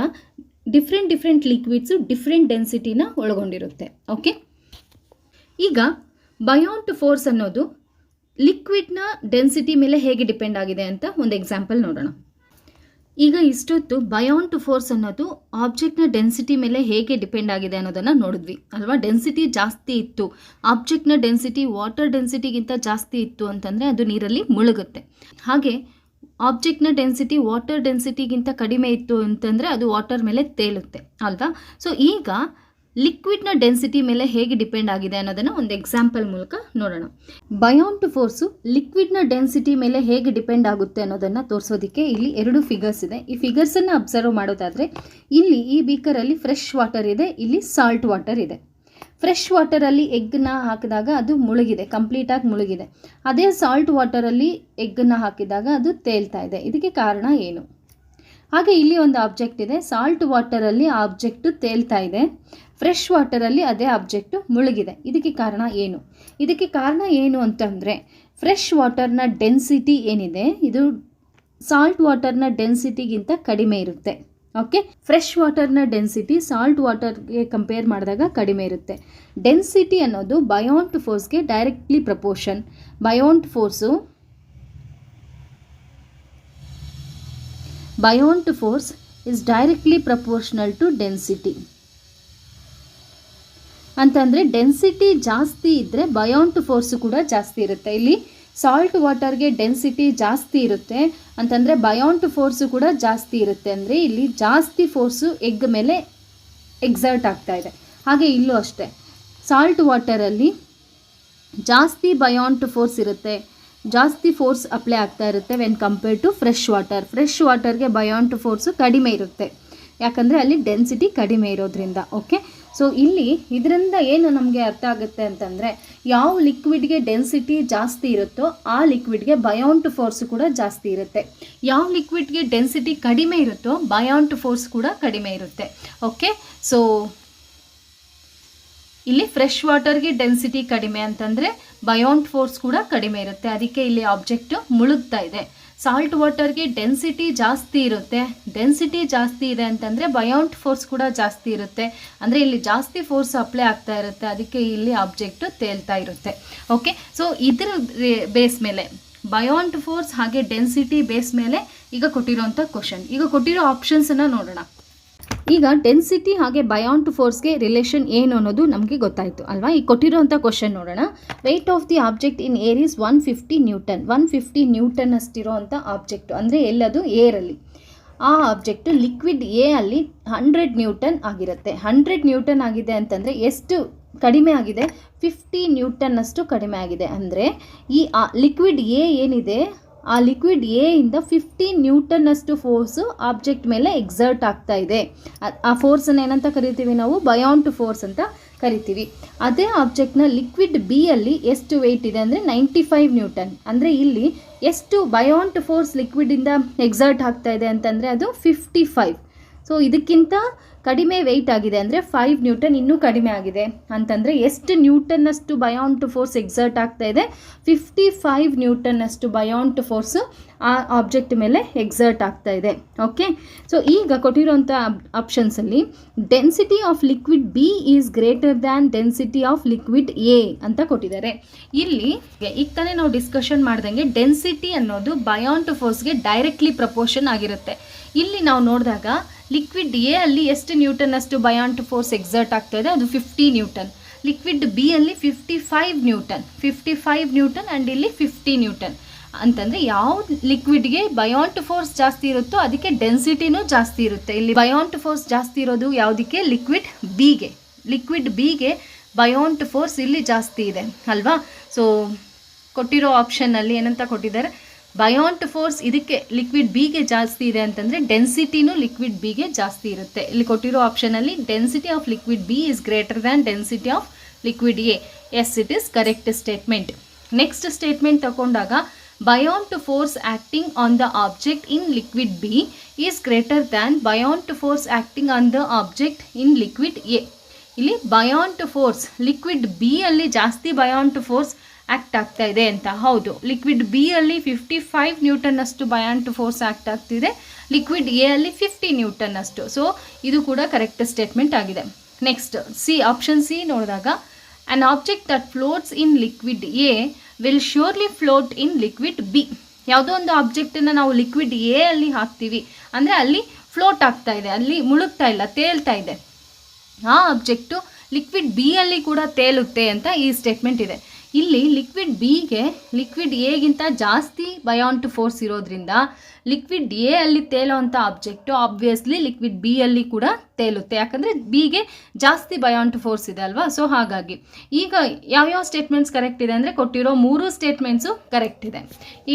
A: ಡಿಫ್ರೆಂಟ್ ಲಿಕ್ವಿಡ್ಸು ಡಿಫ್ರೆಂಟ್ ಡೆನ್ಸಿಟಿನ ಒಳಗೊಂಡಿರುತ್ತೆ. ಓಕೆ, ಈಗ ಬಯಾನ್ಟ್ ಫೋರ್ಸ್ ಅನ್ನೋದು ಲಿಕ್ವಿಡ್ನ ಡೆನ್ಸಿಟಿ ಮೇಲೆ ಹೇಗೆ ಡಿಪೆಂಡ್ ಆಗಿದೆ ಅಂತ ಒಂದು ಎಕ್ಸಾಂಪಲ್ ನೋಡೋಣ. ಈಗ ಇಷ್ಟೊತ್ತು ಬಯಾನ್ಟ್ ಫೋರ್ಸ್ ಅನ್ನೋದು ಆಬ್ಜೆಕ್ಟ್ನ ಡೆನ್ಸಿಟಿ ಮೇಲೆ ಹೇಗೆ ಡಿಪೆಂಡ್ ಆಗಿದೆ ಅನ್ನೋದನ್ನು ನೋಡಿದ್ವಿ ಅಲ್ವಾ. ಡೆನ್ಸಿಟಿ ಜಾಸ್ತಿ ಇತ್ತು, ಆಬ್ಜೆಕ್ಟ್ನ ಡೆನ್ಸಿಟಿ ವಾಟರ್ ಡೆನ್ಸಿಟಿಗಿಂತ ಜಾಸ್ತಿ ಇತ್ತು ಅಂತಂದರೆ ಅದು ನೀರಲ್ಲಿ ಮುಳುಗುತ್ತೆ. ಹಾಗೆ ಆಬ್ಜೆಕ್ಟ್ನ ಡೆನ್ಸಿಟಿ ವಾಟರ್ ಡೆನ್ಸಿಟಿಗಿಂತ ಕಡಿಮೆ ಇತ್ತು ಅಂತಂದರೆ ಅದು ವಾಟರ್ ಮೇಲೆ ತೇಲುತ್ತೆ ಅಲ್ವಾ. ಸೊ ಈಗ ಲಿಕ್ವಿಡ್ನ ಡೆನ್ಸಿಟಿ ಮೇಲೆ ಹೇಗೆ ಡಿಪೆಂಡ್ ಆಗಿದೆ ಅನ್ನೋದನ್ನು ಒಂದು ಎಕ್ಸಾಂಪಲ್ ಮೂಲಕ ನೋಡೋಣ. ಬಯಾನ್ಟ್ ಫೋರ್ಸು ಲಿಕ್ವಿಡ್ನ ಡೆನ್ಸಿಟಿ ಮೇಲೆ ಹೇಗೆ ಡಿಪೆಂಡ್ ಆಗುತ್ತೆ ಅನ್ನೋದನ್ನು ತೋರಿಸೋದಕ್ಕೆ ಇಲ್ಲಿ 2 ಫಿಗರ್ಸ್ ಇದೆ. ಈ ಫಿಗರ್ಸನ್ನು ಅಬ್ಸರ್ವ್ ಮಾಡೋದಾದರೆ ಇಲ್ಲಿ ಈ ಬೀಕರಲ್ಲಿ ಫ್ರೆಶ್ ವಾಟರ್ ಇದೆ, ಇಲ್ಲಿ ಸಾಲ್ಟ್ ವಾಟರ್ ಇದೆ. ಫ್ರೆಶ್ ವಾಟರಲ್ಲಿ ಎಗ್ಗನ್ನ ಹಾಕಿದಾಗ ಅದು ಮುಳುಗಿದೆ, ಕಂಪ್ಲೀಟಾಗಿ ಮುಳುಗಿದೆ. ಅದೇ ಸಾಲ್ಟ್ ವಾಟರಲ್ಲಿ ಎಗ್ಗನ್ನು ಹಾಕಿದಾಗ ಅದು ತೇಲ್ತಾ ಇದೆ. ಇದಕ್ಕೆ ಕಾರಣ ಏನು? ಹಾಗೆ ಇಲ್ಲಿ ಒಂದು ಆಬ್ಜೆಕ್ಟ್ ಇದೆ, ಸಾಲ್ಟ್ ವಾಟರಲ್ಲಿ ಆ ಆಬ್ಜೆಕ್ಟು ತೇಲ್ತಾ ಇದೆ, ಫ್ರೆಶ್ ವಾಟರಲ್ಲಿ ಅದೇ ಆಬ್ಜೆಕ್ಟು ಮುಳುಗಿದೆ. ಇದಕ್ಕೆ ಕಾರಣ ಏನು? ಇದಕ್ಕೆ ಕಾರಣ ಏನು ಅಂತಂದರೆ ಫ್ರೆಶ್ ವಾಟರ್ನ ಡೆನ್ಸಿಟಿ ಏನಿದೆ ಇದು ಸಾಲ್ಟ್ ವಾಟರ್ನ ಡೆನ್ಸಿಟಿಗಿಂತ ಕಡಿಮೆ ಇರುತ್ತೆ. ಓಕೆ, ಫ್ರೆಶ್ ವಾಟರ್ನ ಡೆನ್ಸಿಟಿ ಸಾಲ್ಟ್ ವಾಟರ್ಗೆ ಕಂಪೇರ್ ಮಾಡಿದಾಗ ಕಡಿಮೆ ಇರುತ್ತೆ. ಡೆನ್ಸಿಟಿ ಅನ್ನೋದು ಬಯಾನ್ಟ್ ಫೋರ್ಸ್ಗೆ directly proportion. Buoyant force is directly proportional to density. ಅಂತಂದರೆ ಡೆನ್ಸಿಟಿ ಜಾಸ್ತಿ ಇದ್ದರೆ ಬಯಾನ್ಟ್ ಫೋರ್ಸು ಕೂಡ ಜಾಸ್ತಿ ಇರುತ್ತೆ. ಇಲ್ಲಿ ಸಾಲ್ಟ್ ವಾಟರ್ಗೆ ಡೆನ್ಸಿಟಿ ಜಾಸ್ತಿ ಇರುತ್ತೆ ಅಂತಂದರೆ ಬಯಾನ್ಟ್ ಫೋರ್ಸು ಕೂಡ ಜಾಸ್ತಿ ಇರುತ್ತೆ. ಅಂದರೆ ಇಲ್ಲಿ ಜಾಸ್ತಿ ಫೋರ್ಸು ಎಗ್ ಮೇಲೆ ಎಕ್ಸರ್ಟ್ ಆಗ್ತಾ ಇದೆ. ಹಾಗೆ ಇಲ್ಲೂ ಅಷ್ಟೇ, ಸಾಲ್ಟ್ ವಾಟರಲ್ಲಿ ಜಾಸ್ತಿ ಬಯಾನ್ಟ್ ಫೋರ್ಸ್ ಇರುತ್ತೆ, ಜಾಸ್ತಿ ಫೋರ್ಸ್ ಅಪ್ಲೈ ಆಗ್ತಾ ಇರುತ್ತೆ when compare to fresh water. Fresh ವಾಟರ್ಗೆ ಬಯಾನ್ಟ್ ಫೋರ್ಸು ಕಡಿಮೆ ಇರುತ್ತೆ, ಯಾಕಂದರೆ ಅಲ್ಲಿ ಡೆನ್ಸಿಟಿ ಕಡಿಮೆ ಇರೋದ್ರಿಂದ. ಓಕೆ, ಸೊ ಇಲ್ಲಿ ಇದರಿಂದ ಏನು ನಮಗೆ ಅರ್ಥ ಆಗುತ್ತೆ ಅಂತಂದರೆ ಯಾವ ಲಿಕ್ವಿಡ್ಗೆ ಡೆನ್ಸಿಟಿ ಜಾಸ್ತಿ ಇರುತ್ತೋ ಆ ಲಿಕ್ವಿಡ್ಗೆ ಬಯಾನ್ಟ್ ಫೋರ್ಸ್ ಕೂಡ ಜಾಸ್ತಿ ಇರುತ್ತೆ. ಯಾವ ಲಿಕ್ವಿಡ್ಗೆ ಡೆನ್ಸಿಟಿ ಕಡಿಮೆ ಇರುತ್ತೋ ಬಯಾನ್ಟ್ ಫೋರ್ಸ್ ಕೂಡ ಕಡಿಮೆ ಇರುತ್ತೆ. ಓಕೆ, ಸೊ ಇಲ್ಲಿ ಫ್ರೆಶ್ ವಾಟರ್ಗೆ ಡೆನ್ಸಿಟಿ ಕಡಿಮೆ ಅಂತಂದರೆ ಬಯಾನ್ಟ್ ಫೋರ್ಸ್ ಕೂಡ ಕಡಿಮೆ ಇರುತ್ತೆ, ಅದಕ್ಕೆ ಇಲ್ಲಿ ಆಬ್ಜೆಕ್ಟ್ ಮುಳುಗ್ತಾ ಇದೆ. ಸಾಲ್ಟ್ ವಾಟರ್ಗೆ ಡೆನ್ಸಿಟಿ ಜಾಸ್ತಿ ಇರುತ್ತೆ, ಡೆನ್ಸಿಟಿ ಜಾಸ್ತಿ ಇದೆ ಅಂತಂದರೆ ಬಯಾನ್ಟ್ ಫೋರ್ಸ್ ಕೂಡ ಜಾಸ್ತಿ ಇರುತ್ತೆ, ಅಂದರೆ ಇಲ್ಲಿ ಜಾಸ್ತಿ ಫೋರ್ಸ್ ಅಪ್ಲೈ ಆಗ್ತಾ ಇರುತ್ತೆ, ಅದಕ್ಕೆ ಇಲ್ಲಿ ಆಬ್ಜೆಕ್ಟು ತೇಲ್ತಾ ಇರುತ್ತೆ. ಓಕೆ, ಸೊ ಇದರ ಬೇಸ್ ಮೇಲೆ ಬಯಾನ್ಟ್ ಫೋರ್ಸ್ ಹಾಗೆ ಡೆನ್ಸಿಟಿ ಬೇಸ್ ಮೇಲೆ ಈಗ ಕೊಟ್ಟಿರೋಂಥ ಕ್ವಶನ್, ಈಗ ಕೊಟ್ಟಿರೋ ಆಪ್ಷನ್ಸನ್ನು ನೋಡೋಣ. ಈಗ ಡೆನ್ಸಿಟಿ ಹಾಗೆ ಬಯಾನ್ಟ್ ಫೋರ್ಸ್ಗೆ ರಿಲೇಷನ್ ಏನು ಅನ್ನೋದು ನಮಗೆ ಗೊತ್ತಾಯಿತು ಅಲ್ವಾ. ಈಗ ಕೊಟ್ಟಿರೋಂಥ ಕ್ವಶನ್ ನೋಡೋಣ. Weight of the object in air is 150 newton. 150 newton ಅಷ್ಟಿರೋ ಅಂಥ ಆಬ್ಜೆಕ್ಟು, ಅಂದರೆ ಎಲ್ಲದು ಏರಲ್ಲಿ. ಆ ಆಬ್ಜೆಕ್ಟು ಲಿಕ್ವಿಡ್ ಎ ಅಲ್ಲಿ 100 ನ್ಯೂಟನ್ ಆಗಿರುತ್ತೆ. 100 ನ್ಯೂಟನ್ ಆಗಿದೆ ಅಂತಂದರೆ ಎಷ್ಟು ಕಡಿಮೆ ಆಗಿದೆ? 50 ನ್ಯೂಟನ್ ಅಷ್ಟು ಕಡಿಮೆ ಆಗಿದೆ. ಅಂದರೆ ಈ ಲಿಕ್ವಿಡ್ ಎ ಏನಿದೆ ಆ ಲಿಕ್ವಿಡ್ ಎ ಇಂದ 50 ನ್ಯೂಟನ್ ಅಷ್ಟು ಫೋರ್ಸು ಆಬ್ಜೆಕ್ಟ್ ಮೇಲೆ ಎಕ್ಸರ್ಟ್ ಆಗ್ತಾ ಇದೆ. ಆ ಫೋರ್ಸನ್ನು ಏನಂತ ಕರಿತೀವಿ ನಾವು? ಬಯಾನ್ಟ್ ಫೋರ್ಸ್ ಅಂತ ಕರಿತೀವಿ. ಅದೇ ಆಬ್ಜೆಕ್ಟ್ನ ಲಿಕ್ವಿಡ್ ಬಿ ಅಲ್ಲಿ ಎಷ್ಟು ವೆಯ್ಟ್ ಇದೆ ಅಂದರೆ 95 ನ್ಯೂಟನ್. ಅಂದರೆ ಇಲ್ಲಿ ಎಷ್ಟು ಬಯಾನ್ಟ್ ಫೋರ್ಸ್ ಲಿಕ್ವಿಡಿಂದ ಎಕ್ಸರ್ಟ್ ಆಗ್ತಾ ಇದೆ ಅಂತಂದರೆ ಅದು 55. ಸೊ ಇದಕ್ಕಿಂತ ಕಡಿಮೆ ವೆಯ್ಟ್ ಆಗಿದೆ ಅಂದರೆ 5 ನ್ಯೂಟನ್ ಇನ್ನೂ ಕಡಿಮೆ ಆಗಿದೆ ಅಂತಂದರೆ ಎಷ್ಟು ನ್ಯೂಟನ್ನಷ್ಟು ಬಯಾನ್ಟ್ ಫೋರ್ಸ್ ಎಕ್ಸರ್ಟ್ ಆಗ್ತಾ ಇದೆ? 55 ನ್ಯೂಟನ್ನಷ್ಟು ಬಯಾನ್ಟ್ ಫೋರ್ಸು ಆ ಆಬ್ಜೆಕ್ಟ್ ಮೇಲೆ ಎಕ್ಸರ್ಟ್ ಆಗ್ತಾ ಇದೆ. ಓಕೆ, ಸೊ ಈಗ ಕೊಟ್ಟಿರೋಂಥ ಆಪ್ಷನ್ಸಲ್ಲಿ density of liquid B is greater than density of liquid A ಅಂತ ಕೊಟ್ಟಿದ್ದಾರೆ. ಇಲ್ಲಿ ಈಗ ತಾನೇ ನಾವು ಡಿಸ್ಕಷನ್ ಮಾಡ್ದಂಗೆ ಡೆನ್ಸಿಟಿ ಅನ್ನೋದು ಬಯಾನ್ಟ್ ಫೋರ್ಸ್ಗೆ ಡೈರೆಕ್ಟ್ಲಿ ಪ್ರಪೋರ್ಷನ್ ಆಗಿರುತ್ತೆ. ಇಲ್ಲಿ ನಾವು ನೋಡಿದಾಗ ಲಿಕ್ವಿಡ್ ಎ ಅಲ್ಲಿ ಎಷ್ಟು ನ್ಯೂಟನ್ ಅಷ್ಟು ಬಯಾನ್ಟ್ ಫೋರ್ಸ್ ಎಕ್ಸರ್ಟ್ ಆಗ್ತಾ ಇದೆ? ಅದು 50 ನ್ಯೂಟನ್. ಲಿಕ್ವಿಡ್ ಬಿ ಅಲ್ಲಿ 55 ನ್ಯೂಟನ್ ಆ್ಯಂಡ್ ಇಲ್ಲಿ 50 ನ್ಯೂಟನ್. ಅಂತಂದರೆ ಯಾವ ಲಿಕ್ವಿಡ್ಗೆ ಬಯಾನ್ ಟು ಫೋರ್ಸ್ ಜಾಸ್ತಿ ಇರುತ್ತೋ ಅದಕ್ಕೆ ಡೆನ್ಸಿಟಿನೂ ಜಾಸ್ತಿ ಇರುತ್ತೆ. ಇಲ್ಲಿ ಬಯಾನ್ ಟು ಫೋರ್ಸ್ ಜಾಸ್ತಿ ಇರೋದು ಯಾವುದಕ್ಕೆ? ಲಿಕ್ವಿಡ್ ಬಿಗೆ ಬಯಾನ್ ಟು ಫೋರ್ಸ್ ಇಲ್ಲಿ ಜಾಸ್ತಿ ಇದೆ ಅಲ್ವಾ. ಸೊ ಕೊಟ್ಟಿರೋ ಆಪ್ಷನ್ನಲ್ಲಿ ಏನಂತ ಕೊಟ್ಟಿದ್ದಾರೆ? ಬಯಾನ್ ಟು ಫೋರ್ಸ್ ಇದಕ್ಕೆ ಲಿಕ್ವಿಡ್ ಬಿಗೆ ಜಾಸ್ತಿ ಇದೆ ಅಂತಂದರೆ ಡೆನ್ಸಿಟಿನೂ ಲಿಕ್ವಿಡ್ ಬಿಗೆ ಜಾಸ್ತಿ ಇರುತ್ತೆ. ಇಲ್ಲಿ ಕೊಟ್ಟಿರೋ ಆಪ್ಷನಲ್ಲಿ density of liquid B is greater than density of liquid A. Yes, it is correct statement. Next statement ತಗೊಂಡಾಗ buoyant force acting on the object in liquid B is greater than buoyant force acting on the object in liquid A. ಇಲ್ಲಿ buoyant force liquid B ಅಲ್ಲಿ ಜಾಸ್ತಿ ಬಯಾನ್ to force act ಆಗ್ತಾ ಇದೆ ಅಂತ. ಹೌದು, liquid B ಅಲ್ಲಿ 55 Newton ಅಷ್ಟು ಬಯಾನ್ to force act ಆಗ್ತಿದೆ, ಲಿಕ್ವಿಡ್ ಎ ಅಲ್ಲಿ 50 ನ್ಯೂಟನ್ ಅಷ್ಟು. ಸೊ ಇದು ಕೂಡ ಕರೆಕ್ಟ್ ಸ್ಟೇಟ್ಮೆಂಟ್ ಆಗಿದೆ. ನೆಕ್ಸ್ಟ್ ಸಿ, ಆಪ್ಷನ್ ಸಿ ನೋಡಿದಾಗ an object that floats in liquid A will surely float in liquid B. ಯಾವುದೋ ಒಂದು ಆಬ್ಜೆಕ್ಟನ್ನು ನಾವು ಲಿಕ್ವಿಡ್ ಎ ಅಲ್ಲಿ ಹಾಕ್ತೀವಿ ಅಂದರೆ ಅಲ್ಲಿ ಫ್ಲೋಟ್ ಆಗ್ತಾ ಇದೆ, ಅಲ್ಲಿ ಮುಳುಗ್ತಾ ಇಲ್ಲ, ತೇಲ್ತಾ ಇದೆ. ಆ ಆಬ್ಜೆಕ್ಟು ಲಿಕ್ವಿಡ್ ಬಿ ಅಲ್ಲಿ ಕೂಡ ತೇಲುತ್ತೆ ಅಂತ ಈ ಸ್ಟೇಟ್ಮೆಂಟ್ ಇದೆ. ಇಲ್ಲಿ ಲಿಕ್ವಿಡ್ ಬಿಗೆ ಲಿಕ್ವಿಡ್ ಎಗಿಂತ ಜಾಸ್ತಿ ಬಯಾನ್ ಟು ಫೋರ್ಸ್ ಇರೋದ್ರಿಂದ ಲಿಕ್ವಿಡ್ ಎ ಅಲ್ಲಿ ತೇಲೋವಂಥ ಆಬ್ಜೆಕ್ಟು ಆಬ್ವಿಯಸ್ಲಿ ಲಿಕ್ವಿಡ್ ಬಿ ಅಲ್ಲಿ ಕೂಡ ತೇಲುತ್ತೆ, ಯಾಕಂದರೆ ಬಿಗೆ ಜಾಸ್ತಿ ಬಯಾನ್ ಟು ಫೋರ್ಸ್ ಇದೆ ಅಲ್ವಾ. ಸೊ ಹಾಗಾಗಿ ಈಗ ಯಾವ್ಯಾವ ಸ್ಟೇಟ್ಮೆಂಟ್ಸ್ ಕರೆಕ್ಟ್ ಇದೆ ಅಂದರೆ ಕೊಟ್ಟಿರೋ 3 ಸ್ಟೇಟ್ಮೆಂಟ್ಸು ಕರೆಕ್ಟ್ ಇದೆ.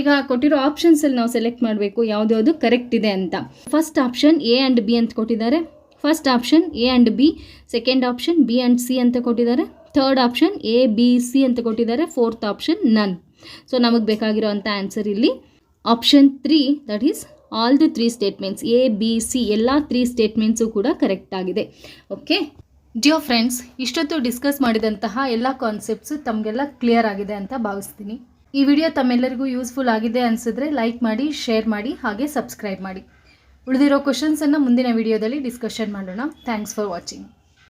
A: ಈಗ ಕೊಟ್ಟಿರೋ ಆಪ್ಷನ್ಸಲ್ಲಿ ನಾವು ಸೆಲೆಕ್ಟ್ ಮಾಡಬೇಕು ಯಾವ್ದು ಕರೆಕ್ಟ್ ಇದೆ ಅಂತ. First option A and B ಅಂತ ಕೊಟ್ಟಿದ್ದಾರೆ. First option A and B, second option B and C ಅಂತ ಕೊಟ್ಟಿದ್ದಾರೆ, third option A B C ಅಂತ ಕೊಟ್ಟಿದ್ದಾರೆ, ಫೋರ್ತ್ ಆಪ್ಷನ್ ನನ್. ಸೊ ನಮಗೆ ಬೇಕಾಗಿರೋವಂಥ ಆನ್ಸರ್ ಇಲ್ಲಿ option 3, that is all the 3 statements A B C ಎಲ್ಲ 3 ಸ್ಟೇಟ್ಮೆಂಟ್ಸು ಕೂಡ ಕರೆಕ್ಟ್ ಆಗಿದೆ. ಓಕೆ ಡಿಯರ್ ಫ್ರೆಂಡ್ಸ್, ಇಷ್ಟೊತ್ತು ಡಿಸ್ಕಸ್ ಮಾಡಿದಂತಹ ಎಲ್ಲ ಕಾನ್ಸೆಪ್ಟ್ಸು ತಮಗೆಲ್ಲ ಕ್ಲಿಯರ್ ಆಗಿದೆ ಅಂತ ಭಾವಿಸ್ತೀನಿ. ಈ ವಿಡಿಯೋ ತಮ್ಮೆಲ್ಲರಿಗೂ ಯೂಸ್ಫುಲ್ ಆಗಿದೆ ಅನಿಸಿದ್ರೆ ಲೈಕ್ ಮಾಡಿ, ಶೇರ್ ಮಾಡಿ, ಹಾಗೆ ಸಬ್ಸ್ಕ್ರೈಬ್ ಮಾಡಿ. ಉಳಿದಿರೋ ಕ್ವಶನ್ಸನ್ನು ಮುಂದಿನ ವಿಡಿಯೋದಲ್ಲಿ ಡಿಸ್ಕಷನ್ ಮಾಡೋಣ. Thanks for watching.